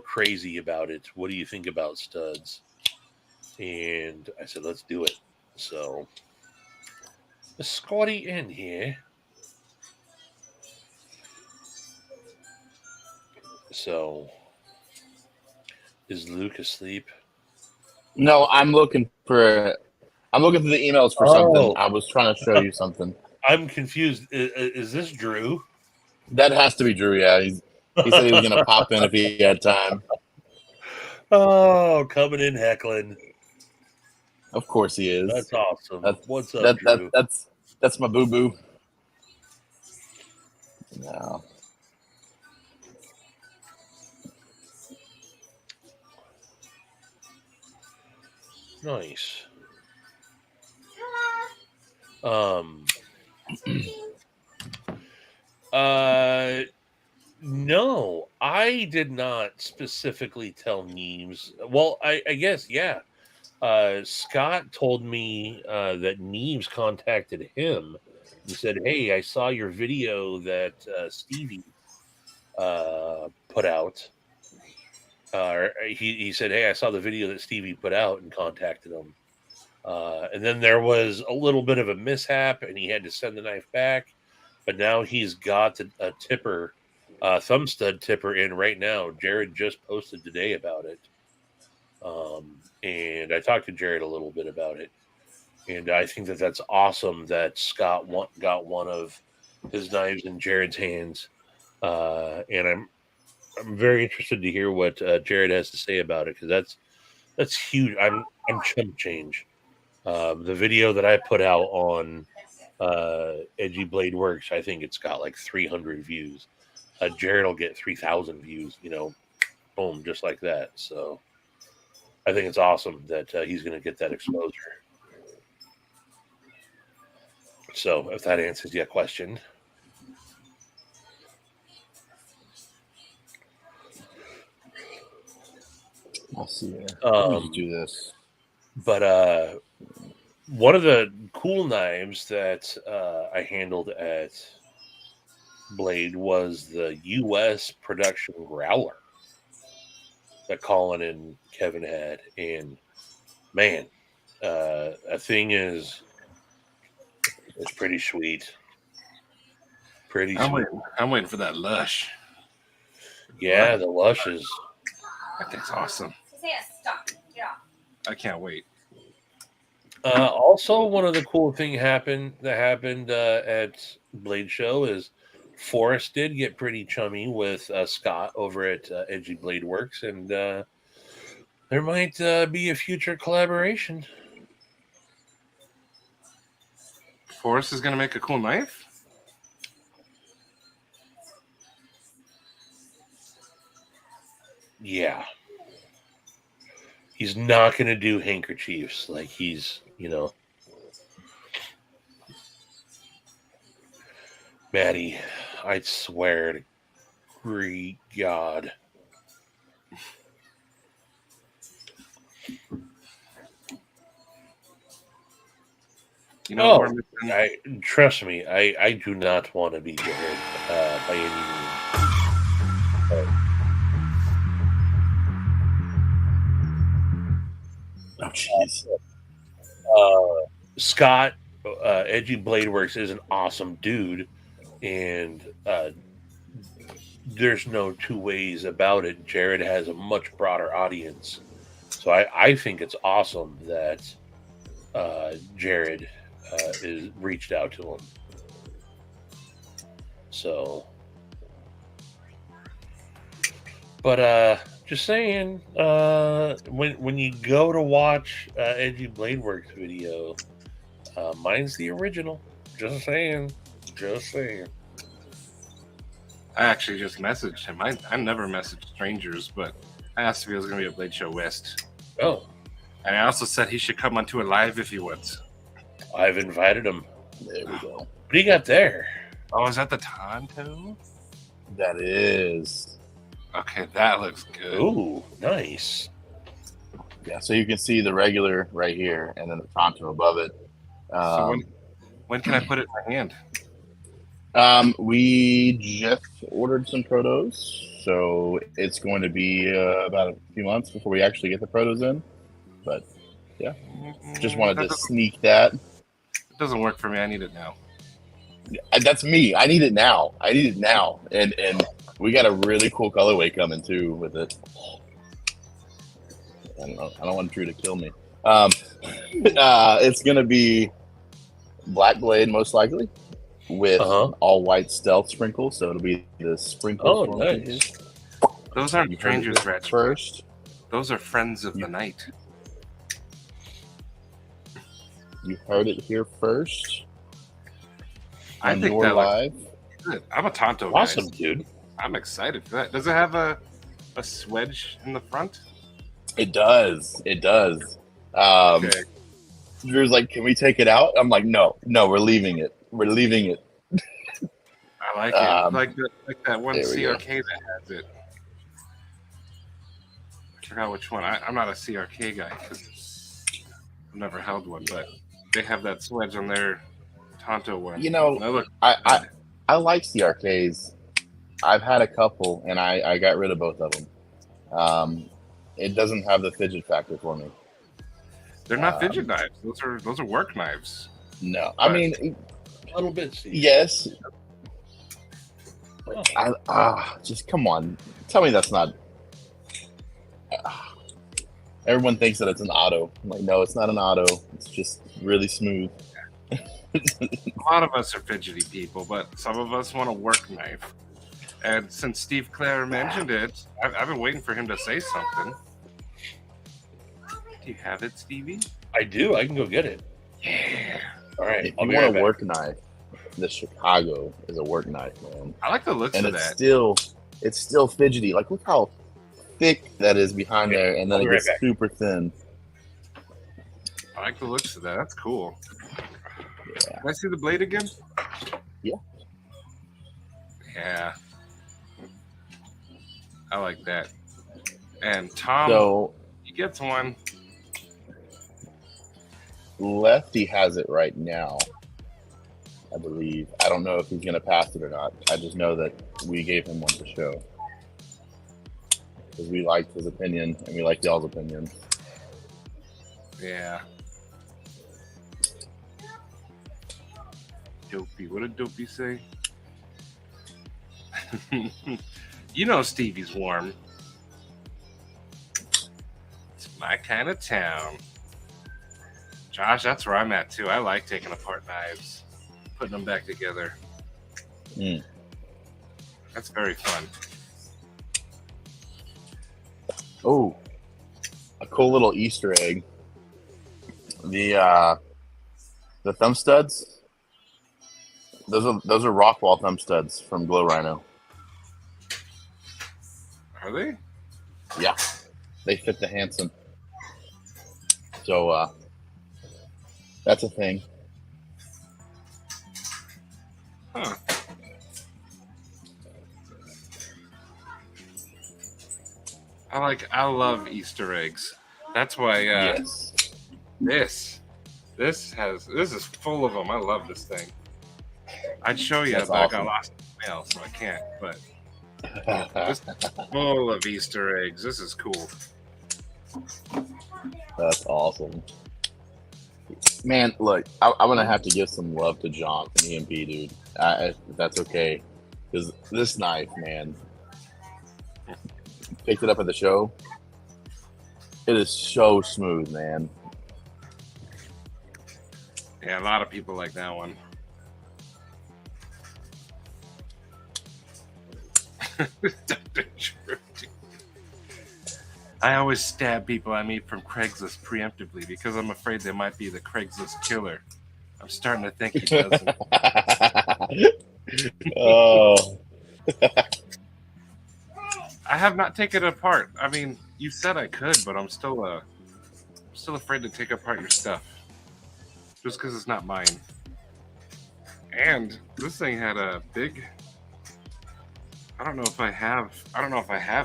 crazy about it. What do you think about studs?" And I said, "Let's do it." So, is Scotty in here? So, is Luke asleep? No, I'm looking for the emails for something. I was trying to show you something. I'm confused. Is this Drew? That has to be Drew. Yeah, he said he was going to pop in if he had time. Oh, coming in heckling. Of course he is. That's awesome. What's up, Drew? That's my boo boo. No. Nice. No, I did not specifically tell Neves. Well, I guess, yeah. Scott told me that Neves contacted him and said, "Hey, I saw your video that Stevie put out." He said, "Hey, I saw the video that Stevie put out," and contacted him. And then there was a little bit of a mishap, and he had to send the knife back. But now he's got a tipper, thumb stud tipper in right now. Jared just posted today about it. And I talked to Jared a little bit about it. And I think that that's awesome that Scott got one of his knives in Jared's hands. And I'm very interested to hear what Jared has to say about it, because that's huge. I'm chump change. The video that I put out on Edgy Blade Works, I think it's got like 300 views. Jared will get 3,000 views, boom, just like that. So I think it's awesome that he's going to get that exposure. So if that answers your question. I'll see here. Let's do this. But one of the cool knives that I handled at blade was the U.S. production growler that Colin and Kevin had, and man, a thing is it's pretty sweet. Pretty sweet. I'm waiting for that lush. Yeah, the lush is. That thing's awesome. Stop. Get off. I can't wait. Also, one of the cool thing that happened at Blade Show is Forrest did get pretty chummy with Scott over at Edgy Blade Works, and there might be a future collaboration. Forrest is gonna make a cool knife. Yeah. He's not going to do handkerchiefs like he's, Maddie, I swear to great God. You know, trust me, I do not want to be Jared by any means. Oh, jeez. Scott, Edgy Blade Works is an awesome dude, and there's no two ways about it. Jared has a much broader audience, so I think it's awesome that Jared is reached out to him. So, but just saying, when you go to watch Edgy Blade Works video, mine's the original. Just saying. I actually just messaged him. I never messaged strangers, but I asked if he was going to be at Blade Show West. Oh. And I also said he should come onto it live if he wants. I've invited him. There we go. What do you got there? Oh, is that the Tonto? That is. Okay, that looks good. Ooh, nice. Yeah, so you can see the regular right here, and then the Tonto above it. So when can I put it in my hand? We just ordered some protos, so it's going to be about a few months before we actually get the protos in. But yeah, just wanted to sneak that. It doesn't work for me. I need it now. That's me. I need it now. And we got a really cool colorway coming too with it. I don't know. I don't want Drew to kill me. It's gonna be black blade most likely with all white stealth sprinkles. So it'll be the sprinkles. Oh, nice. Those aren't strangers, Reg. First, those are friends of the night. You heard it here first. I think that live. Good. I'm a Tonto guy. Awesome, dude. I'm excited for that. Does it have a swedge in the front? It does. Okay. Drew's like, "Can we take it out?" I'm like, "No, we're leaving it. We're leaving it." I like it. Like that one CRK that has it. I forgot which one. I'm not a CRK guy because I've never held one, but they have that swedge on their Tonto one. You know, I like CRKs. I've had a couple, and I got rid of both of them. It doesn't have the fidget factor for me. They're not fidget knives. Those are work knives. No, I mean, A little bit. Steve. yes. Oh. Just come on, tell me that's not. Everyone thinks that it's an auto. I'm like, no, it's not an auto. It's just really smooth. A lot of us are fidgety people, but some of us want a work knife. And since Steve Clare mentioned it, I've been waiting for him to say something. Do you have it, Stevie? I do. I can go get it. Yeah. All right. If I'll you be want right a back. work knife, the Chicago is a work knife, man. I like the looks And of it's that. still fidgety. Like, look how thick that is behind Okay, there, and then I'll it be right gets back. super thin. I like the looks of that. That's cool. Yeah. Can I see the blade again? Yeah. Yeah. I like that. And Tom, So he gets one. Lefty has it right now. I believe. I don't know if he's going to pass it or not. I just know that we gave him one to show. Because we liked his opinion, and we liked y'all's opinion. Yeah. Dopey. What did Dopey say? You know Stevie's warm. It's my kind of town. Josh, that's where I'm at too. I like taking apart knives, putting them back together. That's very fun. Oh, a cool little Easter egg. The thumb studs. Those are Rockwall thumb studs from Glow Rhino. Are they? Yeah, they fit the Hanson. So that's a thing. Huh. I love Easter eggs. That's why Yes. this is full of them. I love this thing. I'd show you, That's but I awesome. got lost in the mail, so I can't. But this is full of Easter eggs. This is cool. That's awesome. Man, look, I'm going to have to give some love to John from EMP, dude. If that's okay. Because this knife, man, picked it up at the show. It is so smooth, man. Yeah, a lot of people like that one. I always stab people I meet from Craigslist preemptively because I'm afraid they might be the Craigslist killer. I'm starting to think he doesn't. Oh. I have not taken it apart. I mean, you said I could, but I'm still afraid to take apart your stuff just because it's not mine. And this thing had a big. I don't know if I have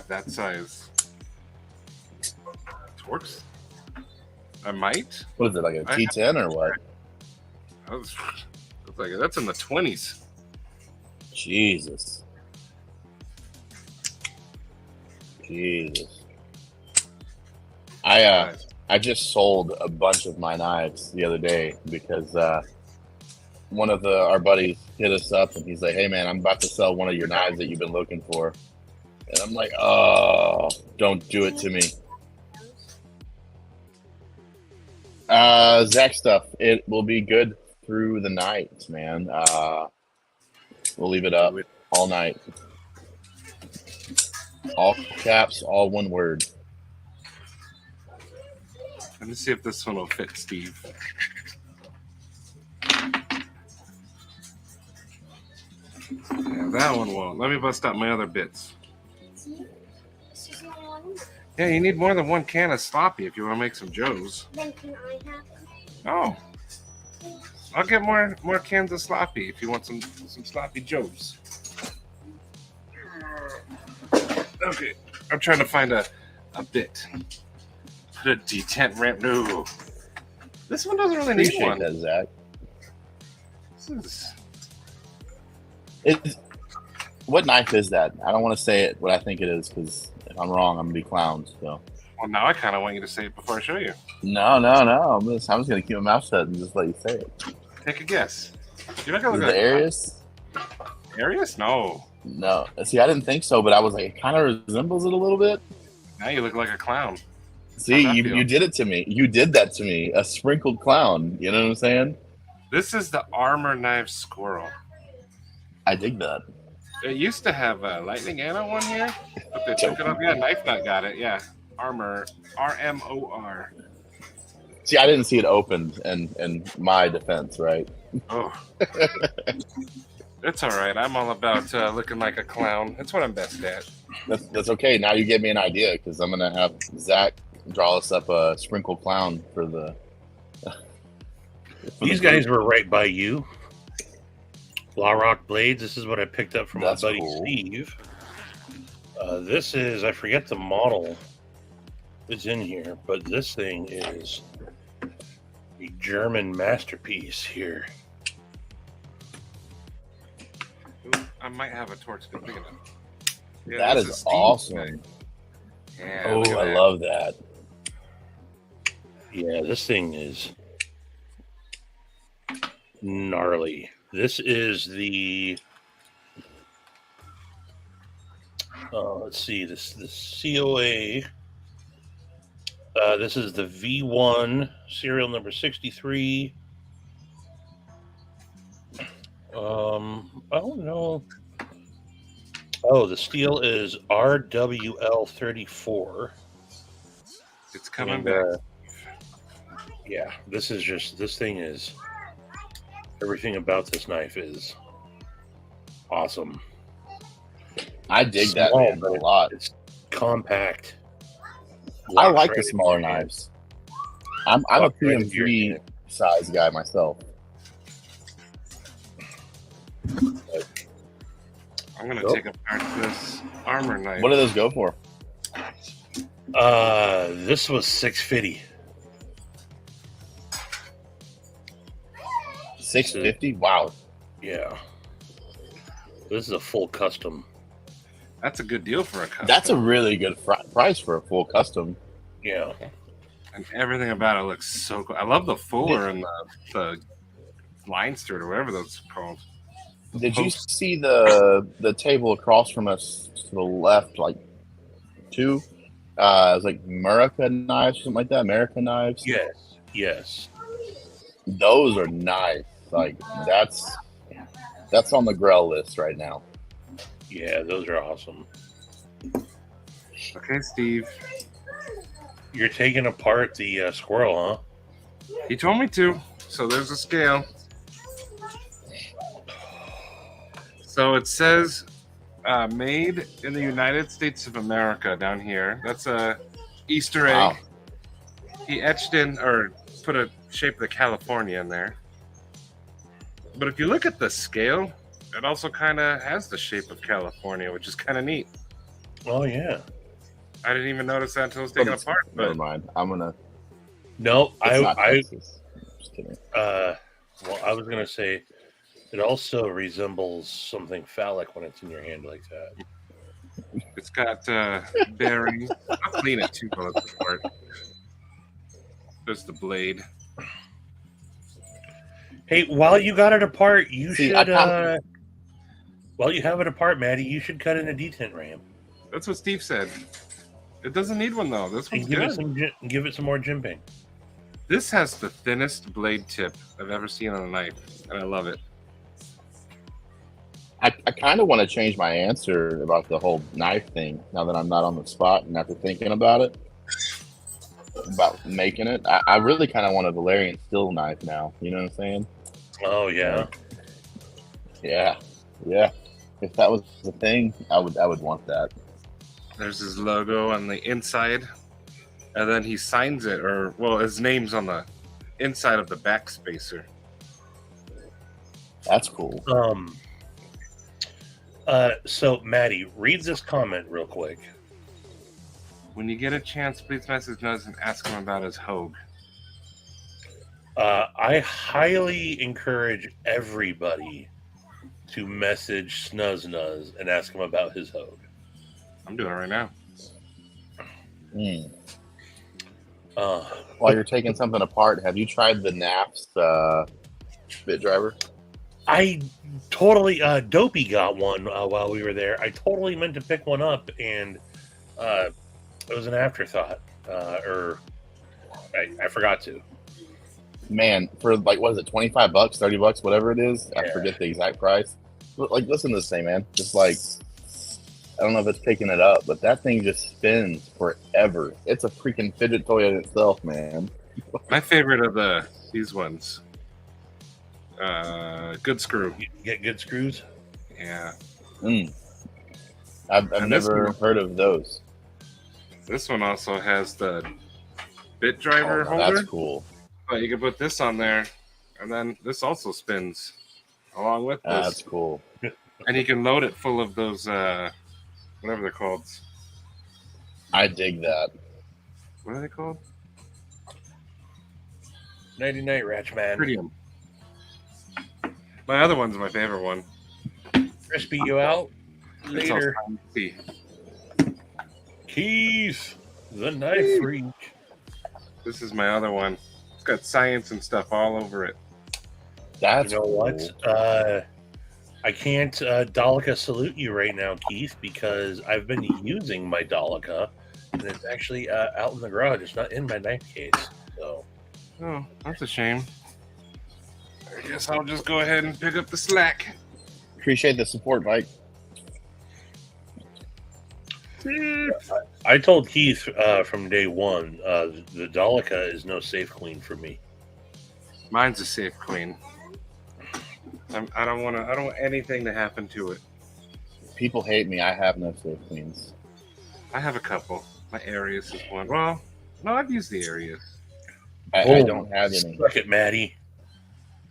that size Torx. I might. What is it, like a T10 or what? That's in the 20s. Jesus. I just sold a bunch of my knives the other day because one of our buddies hit us up and he's like, "Hey man, I'm about to sell one of your knives that you've been looking for." And I'm like, "Oh, don't do it to me." Zach stuff. It will be good through the night, man. We'll leave it up all night. All caps, all one word. Let me see if this one will fit Steve. Yeah, that one won't. Let me bust out my other bits. Yeah, you need more than one can of sloppy if you want to make some joes. Then can I have them? Oh. I'll get more cans of sloppy if you want some sloppy joes. Okay. I'm trying to find a bit. Put a detent ramp. No. This one doesn't really need Appreciate one. that, Zach. This is... What knife is that? I don't want to say it what I think it is because if I'm wrong, I'm gonna be clowned. So. Well, now I kind of want you to say it before I show you. No. I'm just gonna keep my mouth shut and just let you say it. Take a guess. You're not gonna Is look it like Arius? Arius? No. No. See, I didn't think so, but I was like, it kind of resembles it a little bit. Now you look like a clown. See, How's that feel? you did it to me. You did that to me. A sprinkled clown. You know what I'm saying? This is the Armor Knife Squirrel. I dig that. It used to have a lightning anna one here, but they took it up. Yeah, Knife Nut got it. Yeah, Armor, RMOR. See, I didn't see it opened in my defense, right? Oh, it's all right. I'm all about looking like a clown. That's what I'm best at. That's okay. Now you gave me an idea because I'm gonna have Zach draw us up a sprinkled clown for the. These guys were right by you. Law Rock Blades. This is what I picked up from That's my buddy cool. Steve. This is, I forget the model that's in here, but this thing is a German masterpiece here. I might have a torch big enough. Yeah, That this is Steve. awesome. Yeah, Oh, look at I that. love that. Yeah, this thing is gnarly. This is the let's see, this the COA. This is the V1 serial number 63. I don't know. Oh, the steel is RWL34. It's coming And, back. Yeah, this thing is, everything about this knife is awesome. I dig that, Small, man, a but lot. It's compact. I Locks like right the into smaller your hand. knives. I'm a Locks right into your PM3 hand. size guy myself. I'm gonna Nope. take apart this armor knife. What do those go for? This was $650. $650? Wow. Yeah. This is a full custom. That's a good deal for a custom. That's a really good price for a full custom. Yeah. And everything about it looks so cool. I love the fuller and the line skirt or whatever that's called. Did you see the table across from us to the left, like two? It was like America Knives, something like that. America Knives. Yes. Those are nice. Like that's on the Grell list right now. Yeah, those are awesome. Okay, Steve. You're taking apart the squirrel, huh? He told me to. So there's a scale. So it says made in the United States of America down here. That's a Easter egg. Wow. He etched in or put a shape of the California in there. But if you look at the scale, it also kind of has the shape of California, which is kind of neat. Oh, yeah. I didn't even notice that until it was taken apart. Never But mind. I'm gonna. No, It's not I Texas. Just kidding. well, I was gonna say it also resembles something phallic when it's in your hand like that. it's got bearings. I'll clean it too while it's apart. There's the blade. Hey, while you got it apart, you See, should while you have it apart, Maddie, you should cut in a detent ram. That's what Steve said. It doesn't need one though. This And one's good. give it some more jimping. This has the thinnest blade tip I've ever seen on a knife, and I love it. I kind of want to change my answer about the whole knife thing now that I'm not on the spot and after thinking about it, about making it. I really kind of want a Valerian steel knife now. You know what I'm saying? Oh yeah. Yeah. If that was the thing, I would want that. There's his logo on the inside, and then he signs it, or well, his name's on the inside of the back spacer. That's cool. So Maddie, read this comment real quick. When you get a chance, please message us and ask him about his Hogue. I highly encourage everybody to message Snuzz and ask him about his Hogue. I'm doing it right now. While you're taking something apart, have you tried the NAF's bit driver? I totally Dopey got one while we were there. I totally meant to pick one up, and it was an afterthought, or I forgot to. Man, for like, what is it, $25, $30, whatever it is? I Yeah. forget the exact price. But like, listen to this thing, man. Just like, I don't know if it's picking it up, but that thing just spins forever. It's a freaking fidget toy in itself, man. My favorite of these ones. Good screw. You get good screws. Yeah. I've And this never one- heard of those. This one also has the bit driver Oh, holder. that's cool. But you can put this on there, and then this also spins along with this. That's cool. And you can load it full of those, whatever they're called. I dig that. What are they called? Nighty night, Ratchman. Tritium. My other one's my favorite one. Crispy, you out? It's all Later. spicy. Keith, the knife freak. This is my other one. It's got science and stuff all over it. That's You know cool. what? I can't Dolica salute you right now, Keith, because I've been using my Dolica, and it's actually out in the garage. It's not in my knife case. So, Oh, that's a shame. I guess I'll just go ahead and pick up the slack. Appreciate the support, Mike. I told Keith from day one, the Dolica is no safe queen for me. Mine's a safe queen. I don't want anything to happen to it. People hate me. I have no safe queens. I have a couple. My Arius is one. Well, no, I've used the Arius. I don't have any. Suck it, Maddie.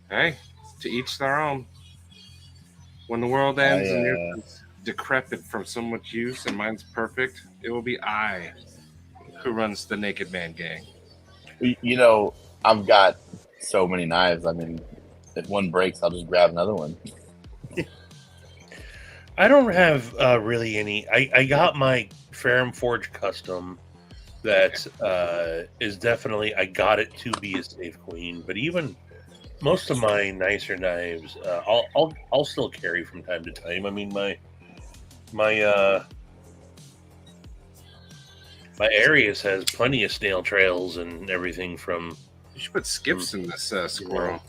Hey, to each their own. When the world ends and you're decrepit from so much use and mine's perfect, it will be I who runs the Naked Man gang. You know, I've got so many knives. I mean, if one breaks, I'll just grab another one. I don't have really any. I got my Ferrum Forge custom that is definitely, I got it to be a safe queen, but even most of my nicer knives, I'll still carry from time to time. I mean, my Arius has plenty of snail trails and everything from. You should put skips in this squirrel.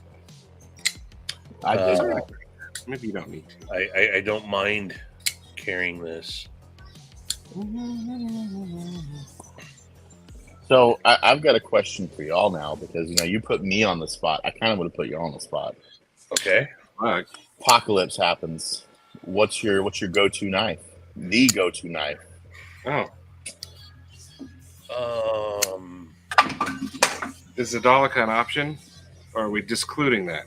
I did that. Maybe you don't need to. I don't mind carrying this. So I've got a question for y'all now because you put me on the spot. I kind of would have put you on the spot. Okay. Fuck. Apocalypse happens. What's your go-to knife? The go-to knife. Oh, Um. is the Dolica an option, or are we discluding that?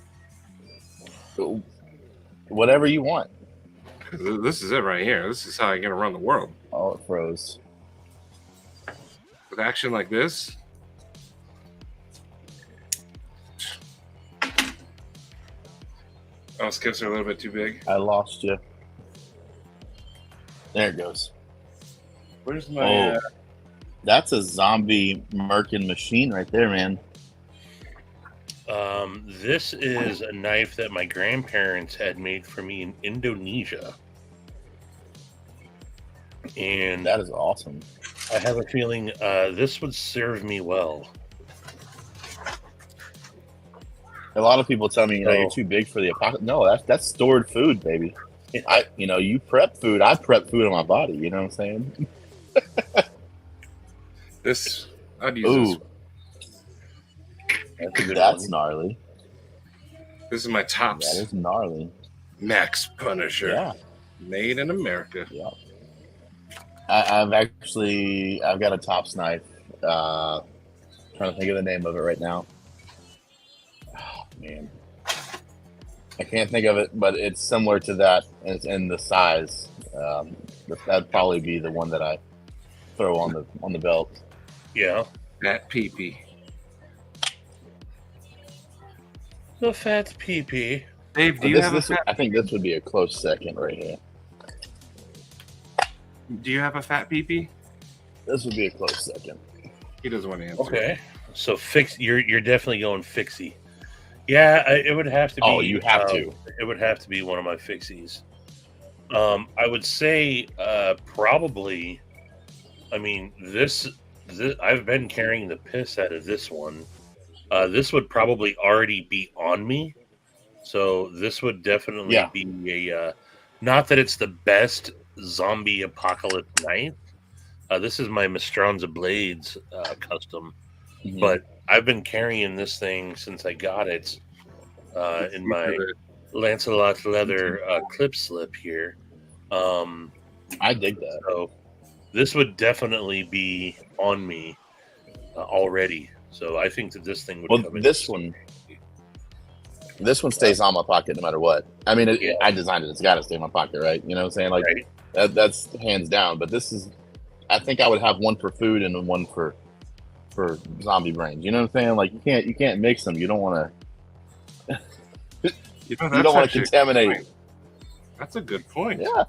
Whatever you want. This is it right here. This is how you're gonna run the world. Oh, it froze. With action like this. Oh, skips are a little bit too big. I lost you. There it goes. Where's my? That's a zombie merkin machine right there, man. This is a knife that my grandparents had made for me in Indonesia. And That is awesome. I have a feeling this would serve me well. A lot of people tell me, you're too big for the apocalypse. No, that's stored food, baby. You prep food. I prep food on my body. You know what I'm saying? This I'd use Ooh, that's gnarly. this is my That tops is gnarly. Max Punisher. Yeah, Made in America. yeah. I've got a tops knife. Trying to think of the name of it right now. Oh, man, I can't think of it, but it's similar to that in the size. That'd probably be the one that I throw on the belt. Yeah. That peepee. The fat pee-pee. Dave, do But you have a fat? I think this would be a close second right here. Do you have a fat peepee? This would be a close second. He doesn't want to answer. Okay. So you're definitely going fixie. Yeah, it would have to be. Oh, you have to. It would have to be one of my fixies. I would say probably. I mean, this I've been carrying the piss out of this one. This would probably already be on me, so this would definitely be a. Not that it's the best zombie apocalypse knife. This is my Mastranza Blades custom, but I've been carrying this thing since I got it in my Lancelot leather clip slip here. I dig that. So this would definitely be on me already. So I think that this thing would come in. This one stays on my pocket no matter what. I mean, I designed it. It's got to stay in my pocket, right? You know what I'm saying? Like right. that's hands down. But this is, I think I would have one for food and then one for zombie brains. You know what I'm saying? Like you can't mix them. You don't want to. You don't want to contaminate. That's a good point. Yeah.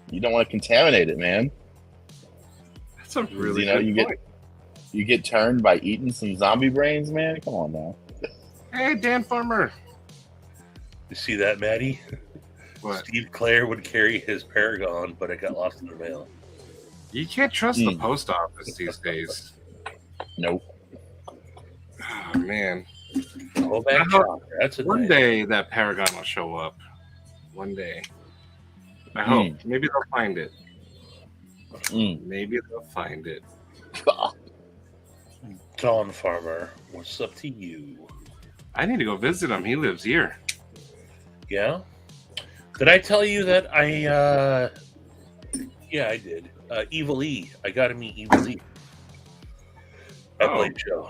You don't want to contaminate it, man. That's a really You good get point. you get turned by eating some zombie brains, man. Come on now. Hey, Dan Farmer. You see that, Maddie? What? Steve Clare would carry his Paragon, but it got lost in the mail. You can't trust the post office these days. Nope. Oh, man. Go back, I hope Shocker. That's a one nice. day that Paragon will show up. One day. I hope. Maybe they'll find it. Maybe they'll find it. Dawn Farmer, what's up to you? I need to go visit him. He lives here. Yeah? Did I tell you that I I did. Evil E. I got to meet Evil E. At Oh. Blade Show.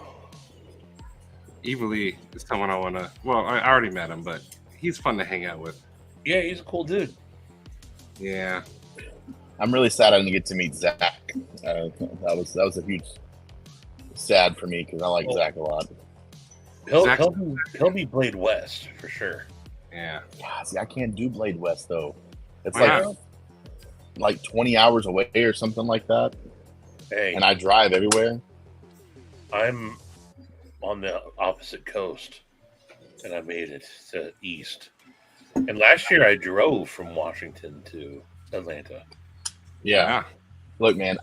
Evil E is someone I want to... Well, I already met him, but he's fun to hang out with. Yeah, he's a cool dude. Yeah. I'm really sad I didn't get to meet Zach. That was a huge sad for me because I like Zach a lot. He'll be Blade West for sure. Yeah. God, see, I can't do Blade West though. It's Why like 20 hours away or something like that, Hey, and I drive everywhere. I'm on the opposite coast, and I made it to East. And last year I drove from Washington to Atlanta. Yeah. Look, man,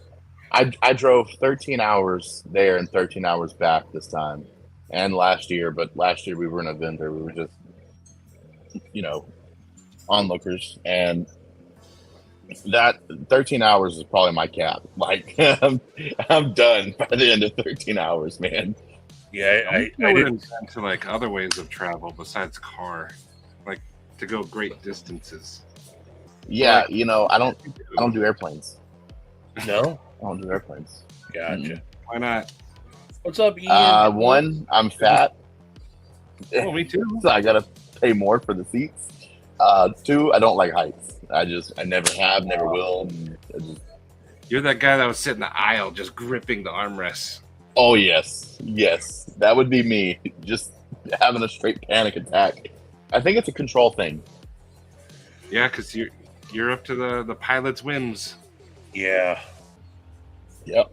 I drove 13 hours there and 13 hours back this time, and last year. But last year we were in a vendor. We were just, onlookers, and that 13 hours is probably my cap. Like, I'm done by the end of 13 hours, man. Yeah, I would didn't. intend to like other ways of travel besides car, like to go great distances. Yeah, I don't do airplanes. No? I don't do airplanes. Gotcha. Why not? What's up, Ian? One, I'm fat, Oh, me too. so I gotta pay more for the seats. Two, I don't like heights. I never have, never will. You're that guy that was sitting in the aisle just gripping the armrests. Oh yes, that would be me. Just having a straight panic attack. I think it's a control thing. Yeah, because you're up to the pilot's whims. Yeah. Yep.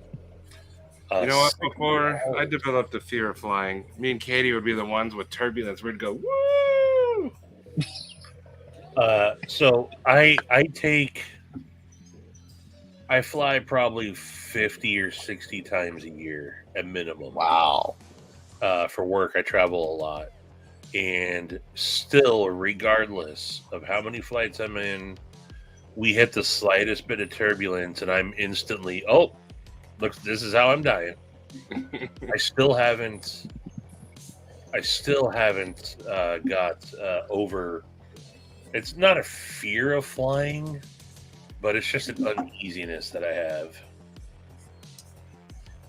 You know what? Before I developed a fear of flying, me and Katie would be the ones with turbulence. We'd go, woo! So I fly probably 50 or 60 times a year at minimum. Wow. For work, I travel a lot. And still, regardless of how many flights I'm in, we hit the slightest bit of turbulence and I'm instantly, look, this is how I'm dying. I still haven't got over. It's not a fear of flying, but it's just an uneasiness that I have.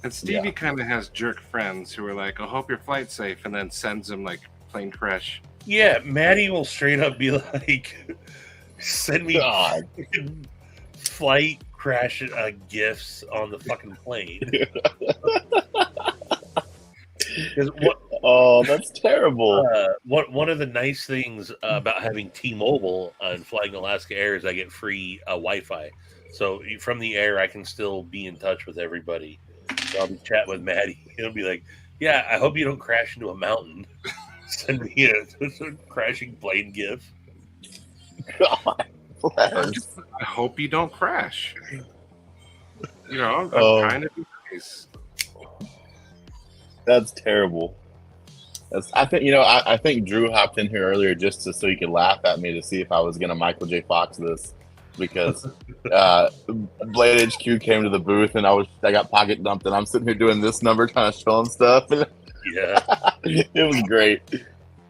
And Stevie kind of has jerk friends who are like, I hope your flight's safe, and then sends him like plane crash. Yeah, Maddie will straight up be like, send me flight crash gifts on the fucking plane. Oh, that's terrible. One of the nice things about having T-Mobile and flying Alaska Air is I get free Wi-Fi. So from the air, I can still be in touch with everybody. So I'll be chatting with Maddie. He'll be like, yeah, I hope you don't crash into a mountain. Send me a crashing plane gif. God bless. I hope you don't crash. I'm trying to be nice. That's terrible. I think Drew hopped in here earlier just so he could laugh at me to see if I was gonna Michael J. Fox this, because Blade HQ came to the booth and I got pocket dumped and I'm sitting here doing this number trying to show him stuff. Yeah. It was great.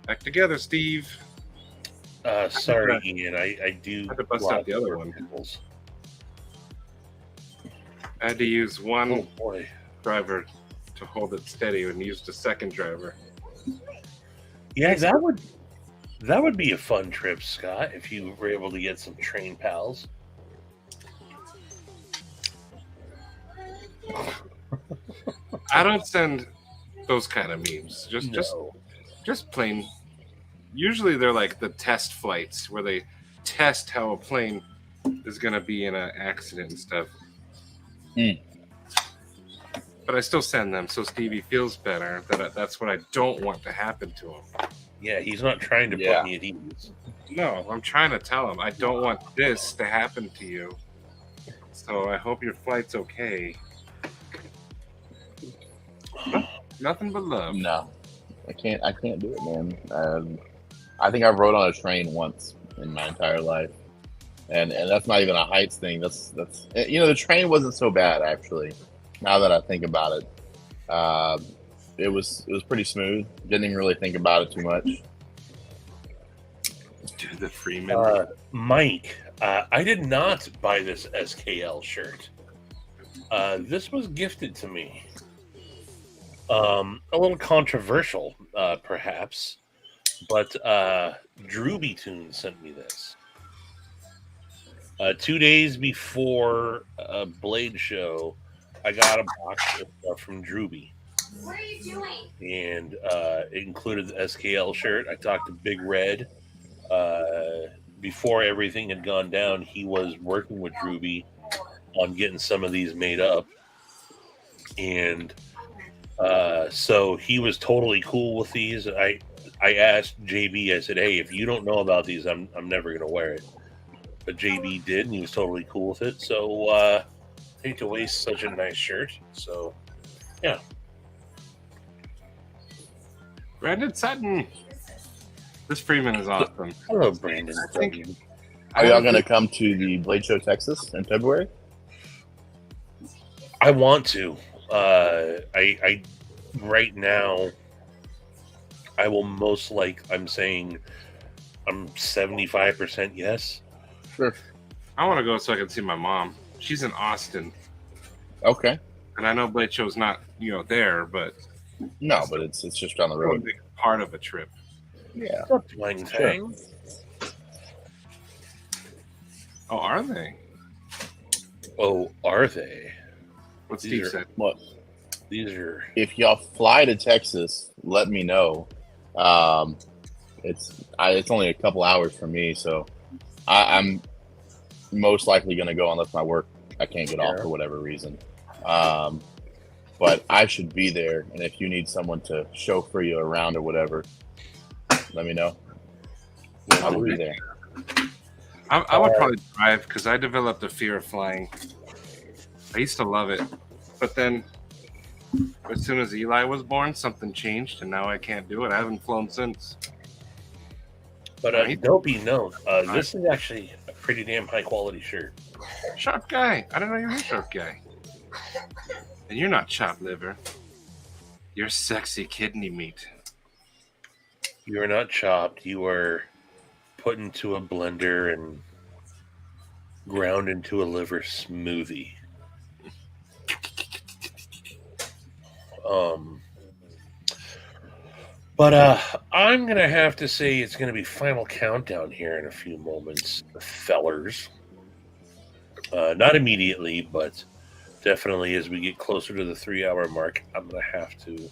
Back together, Steve. Sorry, Ian. I do. I had to bust out the other one. I had to use one driver to hold it steady and used a second driver. Yeah, that would be a fun trip, Scott, if you were able to get some train pals. I don't send those kind of memes. Just plain. Usually they're like the test flights where they test how a plane is going to be in an accident and stuff. But I still send them so Stevie feels better. That's what I don't want to happen to him. Yeah, he's not trying to put me at ease. No, I'm trying to tell him I don't want this to happen to you. So I hope your flight's okay. Nothing but love. No, I can't do it, man. I think I rode on a train once in my entire life, and that's not even a heights thing. That's the train wasn't so bad actually. Now that I think about it, it was pretty smooth. Didn't even really think about it too much. To the Freeman. Mike, I did not buy this SKL shirt. This was gifted to me. A little controversial, perhaps, but Drooby Tunes sent me this. 2 days before a Blade show, I got a box of stuff from Drooby. What are you doing? And it included the SKL shirt. I talked to Big Red. Before everything had gone down, he was working with Drooby on getting some of these made up. And so he was totally cool with these. I asked JB, I said, hey, if you don't know about these, I'm never going to wear it. But JB did, and he was totally cool with it. So, hate to waste such a nice shirt. So, yeah. Brandon Sutton. This Freeman is awesome. Hello, Brandon. Are y'all going to come to the Blade Show Texas in February? I want to. I right now, I will most I'm saying I'm 75% yes. Sure. I want to go so I can see my mom. She's in Austin. Okay. And I know Blade Show's not, there, but no, but it's just down the road. Part of a trip. Yeah. Sure. Oh, are they? Oh, are they? What Steve said. What? These are. If y'all fly to Texas, let me know. It's only a couple hours for me, so I'm most likely going to go unless I can't get off for whatever reason. But I should be there, and if you need someone to chauffeur you around or whatever, let me know. I'll be there. I would probably drive because I developed a fear of flying. I used to love it, but then as soon as Eli was born, something changed, and now I can't do it. I haven't flown since. But dopey note, this is actually a pretty damn high quality shirt. Sharp guy. I didn't know you were a sharp guy. And you're not chopped liver. You're sexy kidney meat. You are not chopped. You are put into a blender and ground into a liver smoothie. But I'm gonna have to say it's gonna be final countdown here in a few moments, fellers. Not immediately, but definitely as we get closer to the 3-hour mark, I'm gonna have to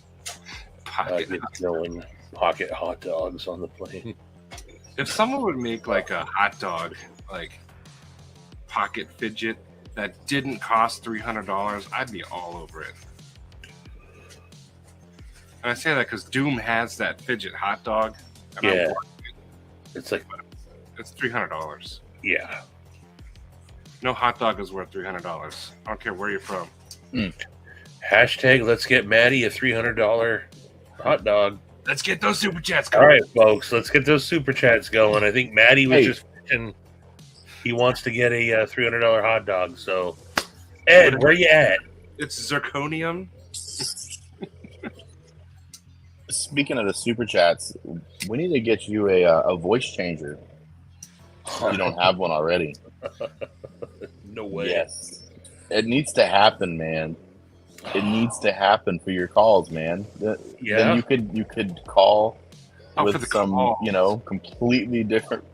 get going. Pocket hot dogs on the plane. If someone would make like a hot dog, like pocket fidget that didn't cost $300, I'd be all over it. And I say that because Doom has that fidget hot dog. And Yeah, it's like it's $300. yeah. No hot dog is worth $300. I don't care where you're from. Hashtag let's get Maddie a $300 hot dog. Let's get those super chats going. All right, folks, let's get those super chats going. I think Maddie was just and he wants to get a $300 hot dog. So, Ed, where you at? It's zirconium. Speaking of the super chats, we need to get you a voice changer. If you don't have one already. No way. Yes. It needs to happen, man. It needs to happen for your calls, man. Yeah. Then you could call with some, call. completely different.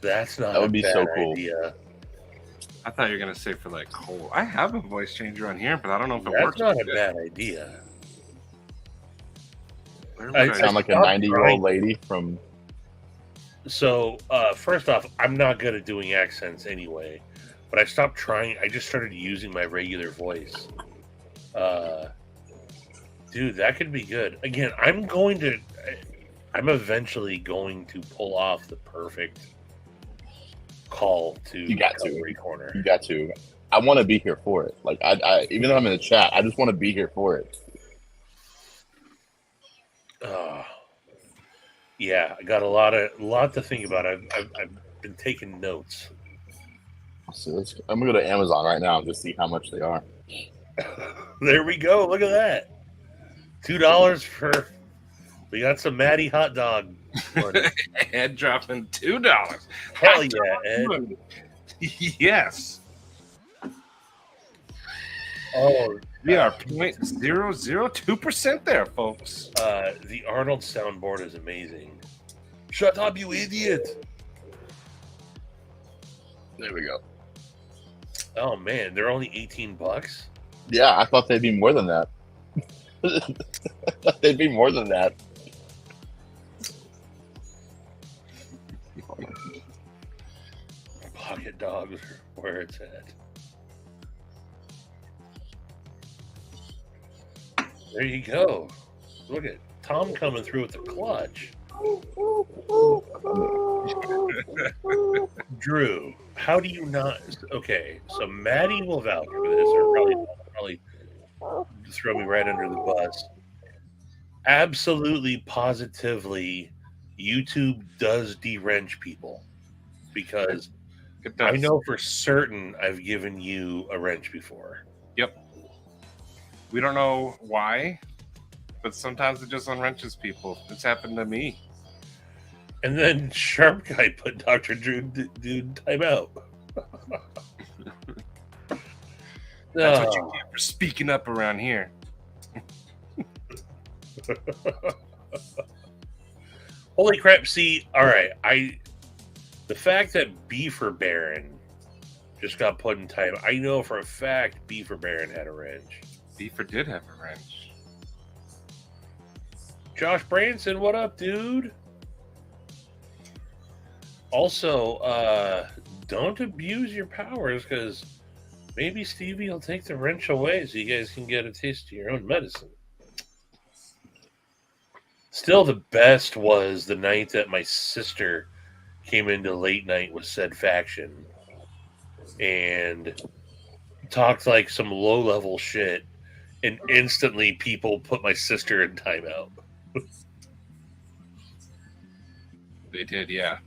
That's not That would a be bad so cool. idea. I thought you were gonna say for like coal. I have a voice changer on here, but I don't know if it That's works. not a bad idea. Where would I I- Sound like a Stop 90-year-old crying. lady from. So, first off, I'm not good at doing accents anyway, but I stopped trying. I just started using my regular voice. Dude, that could be good. Again, I'm eventually going to pull off the perfect call to You got to. Cutlery Corner. You got to. I want to be here for it. Like I even though I'm in the chat, I just want to be here for it. Yeah, I got a lot to think about. I've been taking notes. So I'm gonna go to Amazon right now and just see how much they are. There we go. Look at that. $2 for. We got some Matty hot dog. Ed dropping $2. Hell yeah, Ed. Yes. Oh, We are 0.002% there, folks. the Arnold soundboard is amazing. Shut up, you idiot! There we go. Oh man, they're only $18. Yeah, I thought they'd be more than that. I thought they'd be more than that. Pocket dogs are where it's at. There you go. Look at Tom coming through with the clutch. Drew, how do you not? Okay, so Maddie will vouch for this, or probably throw me right under the bus. Absolutely, positively, YouTube does de-wrench people because It does. I know for certain I've given you a wrench before. Yep. We don't know why, but sometimes it just unwrenches people. It's happened to me. And then Sharp Guy put Dr. Drew dude time out. That's what you get for speaking up around here. Holy crap! See, all right, the fact that Beaver Baron just got put in time, I know for a fact Beaver Baron had a wrench. Beaver did have a wrench. Josh Branson, what up, dude? Also, don't abuse your powers because maybe Stevie will take the wrench away so you guys can get a taste of your own medicine. Still, the best was the night that my sister came into late night with said faction and talked like some low-level shit, and instantly people put my sister in timeout. They did, yeah.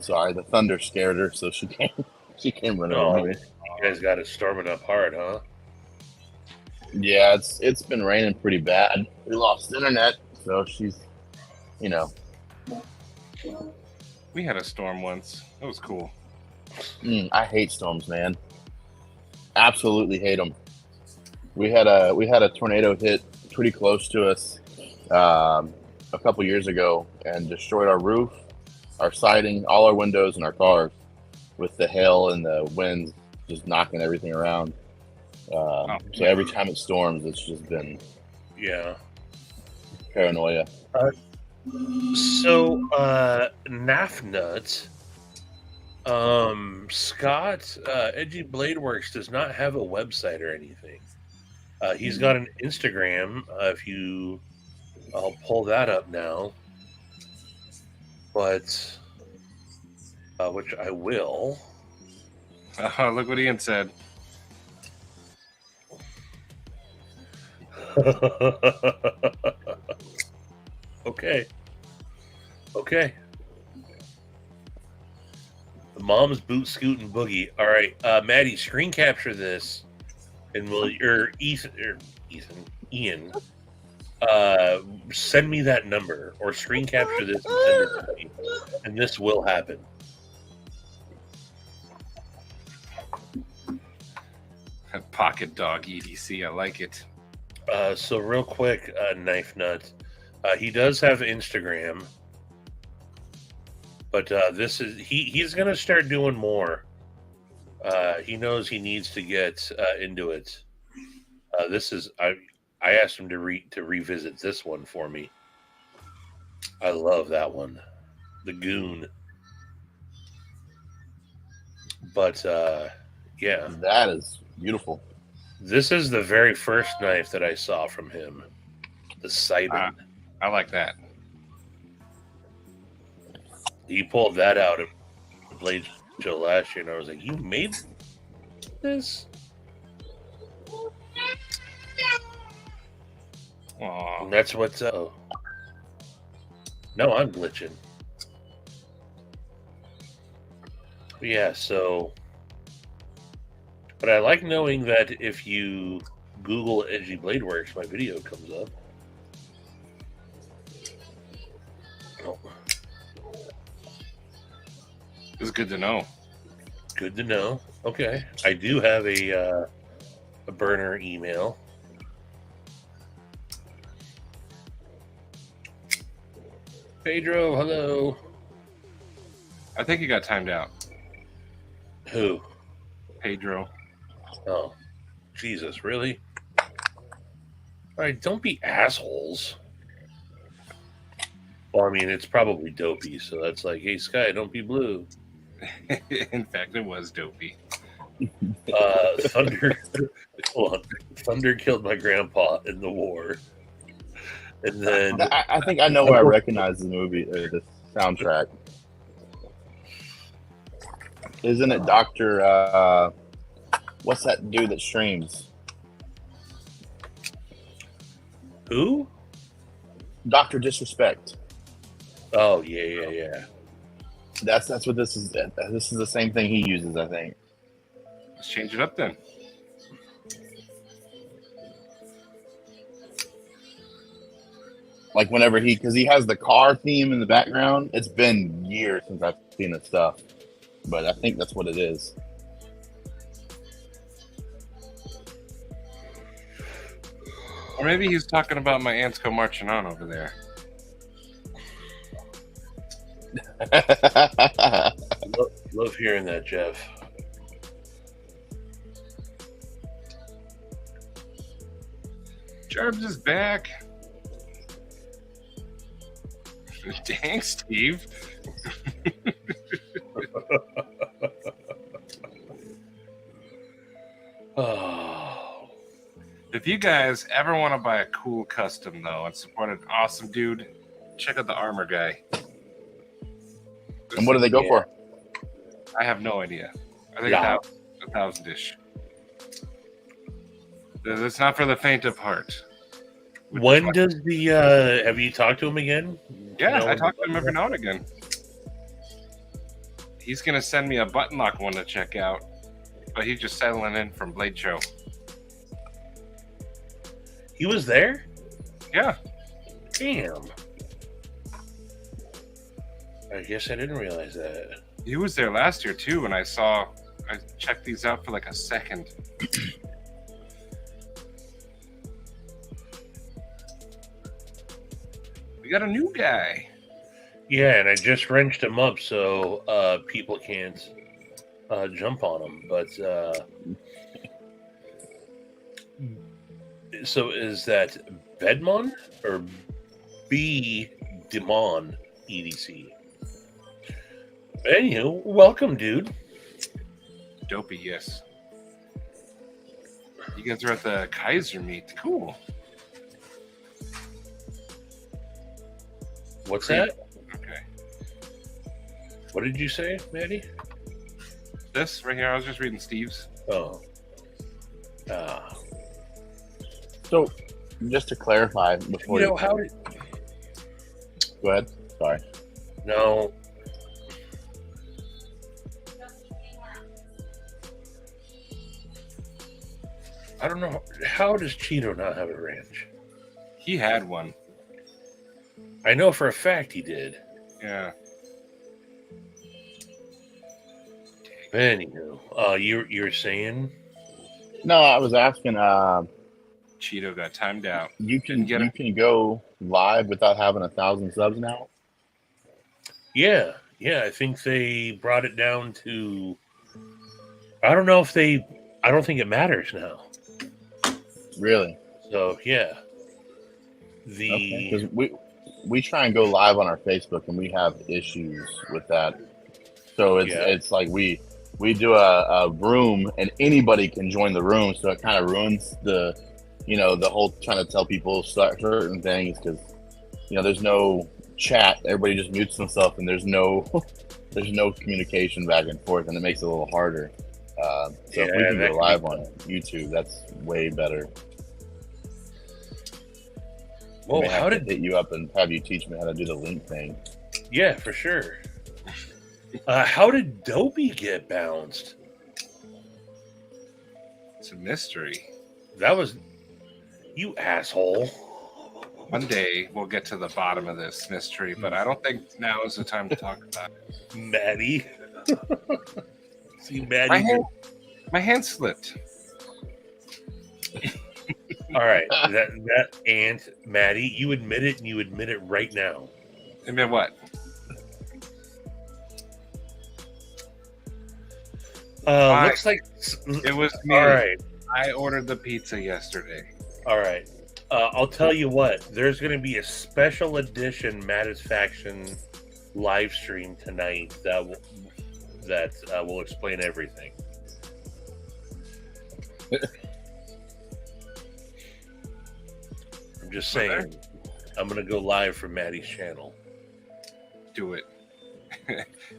Sorry, the thunder scared her, so she came running Oh, over me. you guys got it storming up hard, huh? Yeah, it's been raining pretty bad. We lost internet, so she's, We had a storm once. It was cool. I hate storms, man. Absolutely hate them. We had a tornado hit pretty close to us a couple years ago and destroyed our roof, our siding, all our windows, and our cars with the hail and the wind just knocking everything around. So every time it storms, it's just been paranoia. So, Nafnut, Scott, Edgy Blade Works does not have a website or anything. He's got an Instagram. I'll pull that up now. But, which I will. Look what Ian said. Okay. The mom's boot scooting boogie. All right, Maddie, screen capture this, and Ian, send me that number or screen capture this and send it to me, and this will happen. Pocket dog EDC. I like it. So real quick, Knife Nut, he does have Instagram, but this is he's gonna start doing more. He knows he needs to get into it. This is I asked him to revisit this one for me. I love that one, the Goon. But yeah, That is beautiful. this is the very first knife that I saw from him, the Siben. I like that. He pulled that out at Blade Show last year, and I was like, "You made this?" Aw. And that's what's up. No, I'm glitching. But yeah, so. But I like knowing that if you Google Edgy Blade Works, my video comes up. Oh, It's good to know. good to know. Okay, I do have a burner email. Pedro, hello. I think you got timed out, Who? Pedro. Oh, Jesus, really? All right, don't be assholes. Well, I mean, it's probably Dopey, so that's like, hey, Sky, don't be blue. In fact, it was Dopey. Thunder, hold on. Thunder killed my grandpa in the war, and then I think I know where I recognize the movie, the soundtrack. Isn't it Doctor? What's that dude that streams? who? Doctor Disrespect. Oh yeah. That's what this is. This is the same thing he uses, I think. Let's change it up then. Like whenever because he has the car theme in the background. It's been years since I've seen his stuff, but I think that's what it is. Or maybe he's talking about my ants go marching on over there. Love hearing that, Jeff. Jarbs is back. Dang, Steve. Oh, If you guys ever want to buy a cool custom, though, and support an awesome dude, check out the Armor Guy. And what do they go for? I have no idea. I think Yeah. a thousand-ish. It's not for the faint of heart. when does the? Have you talked to him again? Yeah, You know, I talk to him every now and again. He's gonna send me a button lock one to check out, but he's just settling in from Blade Show. He was there. Yeah, Damn. I guess I didn't realize that. he was there last year too, and I checked these out for like a second. We got a new guy. Yeah, and I just wrenched him up so people can't jump on him. But so is that Bedmon or B Demon EDC? Anywho, welcome, dude. Dopey, yes. You guys are at the Kaiser meet. Cool. What's that? Okay. What did you say, Maddie? This right here, I was just reading Steve's. Oh. So, just to clarify before You know, how did... go ahead. Sorry. No. I don't know. How does Cheeto not have a ranch? He had one. I know for a fact he did. Yeah. Anywho, you're saying No, I was asking. Cheeto got timed out. You can Didn't get you it. can go live without having 1,000 subs now. yeah. I think they brought it down to. I don't know if they. I don't think it matters now. Really? So yeah. Okay. The 'Cause we try and go live on our Facebook, and we have issues with that. So it's like we do a room, and anybody can join the room. So it kind of ruins the whole trying to tell people certain things because there's no chat. Everybody just mutes themselves, and there's no communication back and forth, and it makes it a little harder. So if we can go live on YouTube, that's way better. Well, how did hit you up and have you teach me how to do the link thing? Yeah, for sure. How did Dopey get bounced? It's a mystery. That was you asshole. One day we'll get to the bottom of this mystery, but I don't think now is the time to talk about it. Maddie. See, Maddie. My hand slipped. All right, that aunt Maddie, you admit it, and you admit it right now. Admit what? Looks like it was me. All right, I ordered the pizza yesterday. All right, I'll tell you what. There's going to be a special edition Mattisfaction live stream tonight that will explain everything. I'm just saying, I'm going to go live from Maddie's channel. Do it.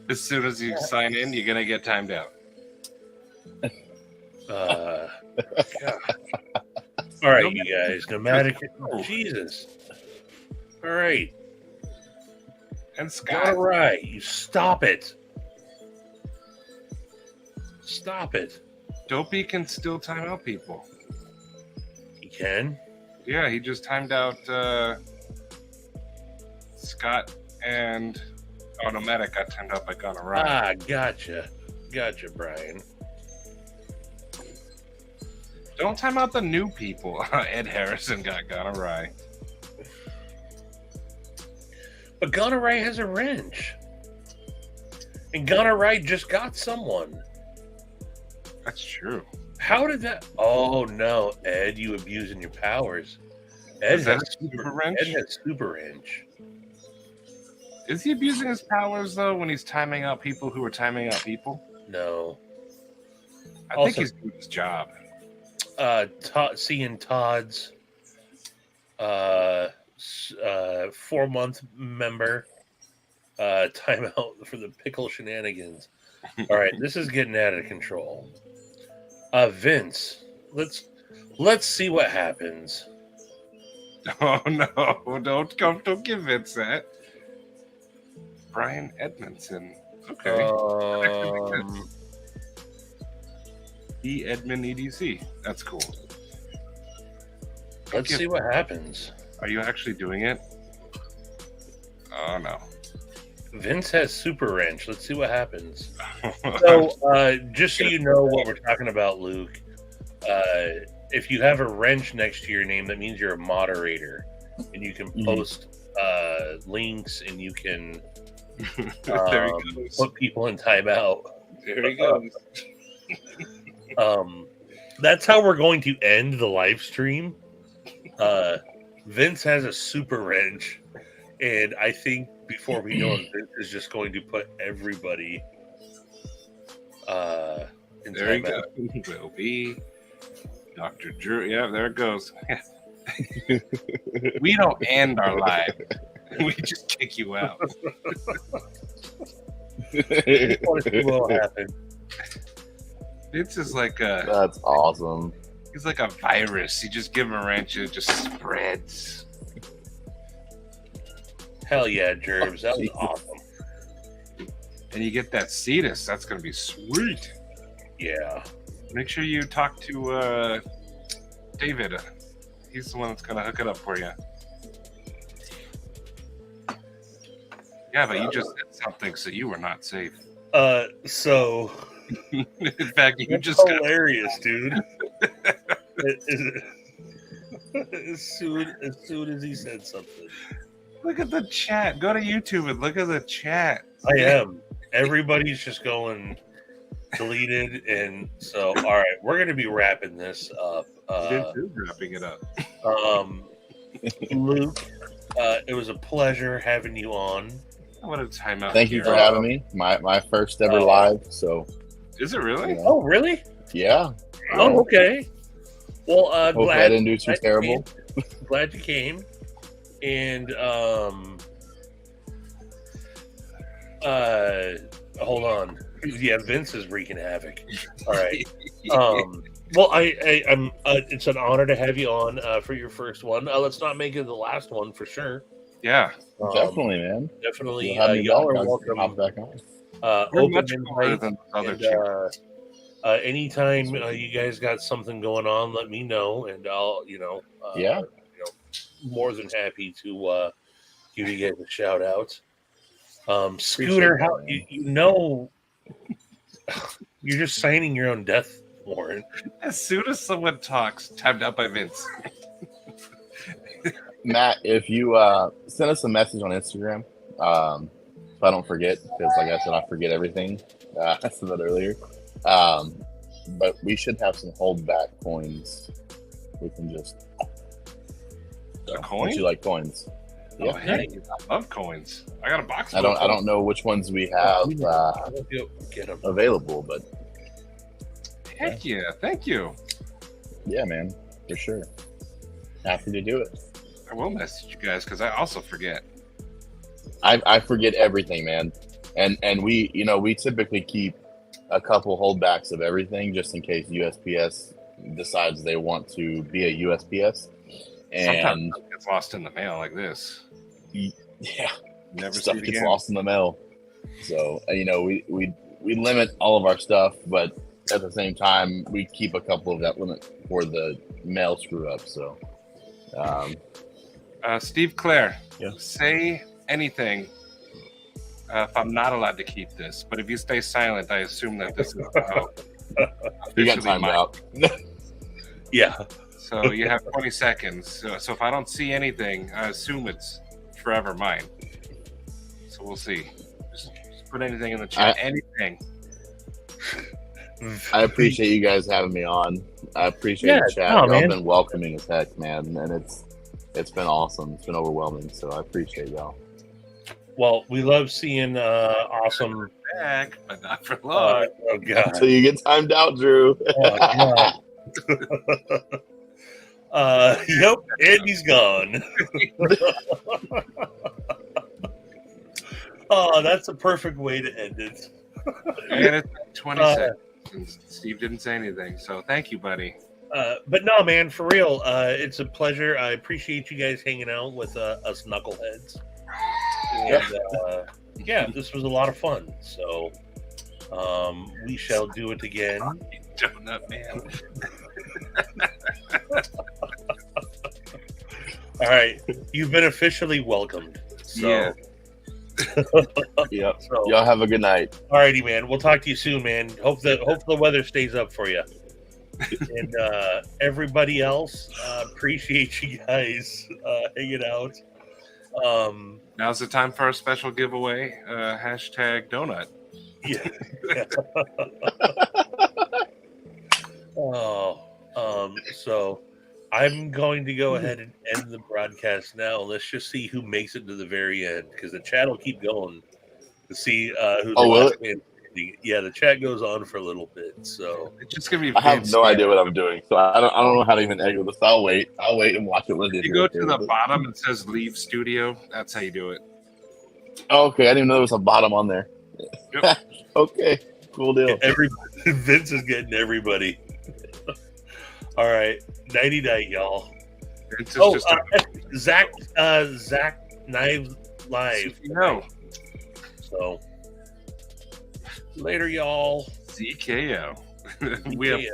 As soon as you sign in, you're going to get timed out. All right, you guys. Nomadic. Oh, Jesus. All right. And Scott. All right. You stop it. Stop it. Dopey can still time out people. He can? Yeah, he just timed out Scott and Nomadic got timed out by Gonna Ride. Ah, gotcha. Gotcha, Brian. Don't time out the new people. Ed Harrison got Gonna Ride. But Gonna Ride has a wrench. And Gonna Ride just got someone. That's true. How did that? Oh no, Ed, you abusing your powers. Ed has super wrench. Ed has super wrench. Is he abusing his powers though when he's timing out people who are timing out people? No. I think he's doing his job. Seeing Todd's 4-month member timeout for the pickle shenanigans. All right, this is getting out of control. Vince, let's see what happens. Oh no! Don't give Vince that. Brian Edmondson. Okay. E. Edmond EDC. That's cool. Let's see what happens. Are you actually doing it? Oh no. Vince has super wrench. Let's see what happens. So, just so you know what we're talking about, Luke, if you have a wrench next to your name, that means you're a moderator, and you can post links, and you can put people in timeout. There he goes. That's how we're going to end the live stream. Vince has a super wrench, and I think before we know it, Vince is just going to put everybody in there you timeout. go. Will be Dr. Drew. Yeah, there it goes. We don't end our live. We just kick you out. What will happen? Vince is like That's awesome. He's like a virus. You just give him a wrench, it just spreads. Hell yeah, Jervs. That was awesome. And you get that Cetus. That's going to be sweet. Yeah. Make sure you talk to David. He's the one that's going to hook it up for you. Yeah, but you just said something, so you were not safe. So... In fact, you that's just hilarious, dude. As soon as he said something. Look at the chat. Go to YouTube and look at the chat. I am. Everybody's just going deleted, and so all right, we're going to be wrapping this up. Wrapping it up. Luke, It was a pleasure having you on. What a timeout. Thank you for having me. My first ever live. So Is it really? you know, Oh, really? yeah. Oh, okay. Well, Hopefully I didn't do too glad you terrible. came. Glad you came. And hold on. Yeah, Vince is wreaking havoc. All right. Well, I'm. It's an honor to have you on for your first one. Let's not make it the last one for sure. Yeah. Definitely, man. Definitely. You'll have me Y'all back. are I'll welcome. hop back on. You're Open much cooler invite. than other And, chicks. anytime you guys got something going on, let me know, and I'll Yeah. more than happy to give you guys a shout out. Scooter, that, how man. you're just signing your own death warrant. As soon as someone talks, timed out by Vince. Matt, if you send us a message on Instagram, if I don't forget, because like I said, I forget everything. I said that earlier. But we should have some holdback coins. We can just. A Don't coin? you like coins? Oh, Yeah. hey, I love coins. I got a box. I don't know which ones we have Get them. available, but Heck yeah! Thank you. yeah, man, for sure. Happy to do it. I will message you guys because I also forget. I forget everything, man, and we typically keep a couple holdbacks of everything just in case USPS decides they want to be a USPS, and Sometimes it gets lost in the mail like this. yeah, Never see stuff it gets again. lost in the mail. So we limit all of our stuff, but at the same time we keep a couple of that limit for the mail screw up. So Steve Clare, Yeah. say anything if I'm not allowed to keep this. But if you stay silent, I assume that this is you got officially timed mine. out. Yeah. So you have 20 seconds. So if I don't see anything, I assume it's forever mine. So we'll see. Just put anything in the chat. Anything. I appreciate you guys having me on. I appreciate the chat. no, Y'all man. been welcoming as heck, man, and it's been awesome. It's been overwhelming, so I appreciate y'all. Well, we love seeing awesome. Back, but not for long. Oh god. Until you get timed out, Drew. Oh, God. Yep, Andy's gone. Oh, that's a perfect way to end it. And it's 20 seconds. And Steve didn't say anything. So thank you, buddy. But no, man, for real, it's a pleasure. I appreciate you guys hanging out with us knuckleheads. And, yeah, this was a lot of fun. So we shall do it again. Donut man. All right, you've been officially welcomed. So, Yeah. Yep. so Y'all have a good night. all righty, man. We'll talk to you soon, man. Hope the weather stays up for you. And everybody else, appreciate you guys hanging out. Now's the time for our special giveaway. Hashtag donut. Yeah. So I'm going to go ahead and end the broadcast now. Let's just see who makes it to the very end, because the chat will keep going to see who the will last it? man. Yeah, the chat goes on for a little bit. So It's just gonna be. I have Vince. no idea what I'm doing, so I don't know how to even exit this. I'll wait and watch it when If you go to the bottom, it says "Leave Studio." That's how you do it. Oh, okay, I didn't even know there was a bottom on there. Yep. Okay, cool deal. Vince is getting everybody. All right, nighty night, y'all. Vince is Oh, just Zach Knives live. no So later, y'all. ZKO. We have Yeah.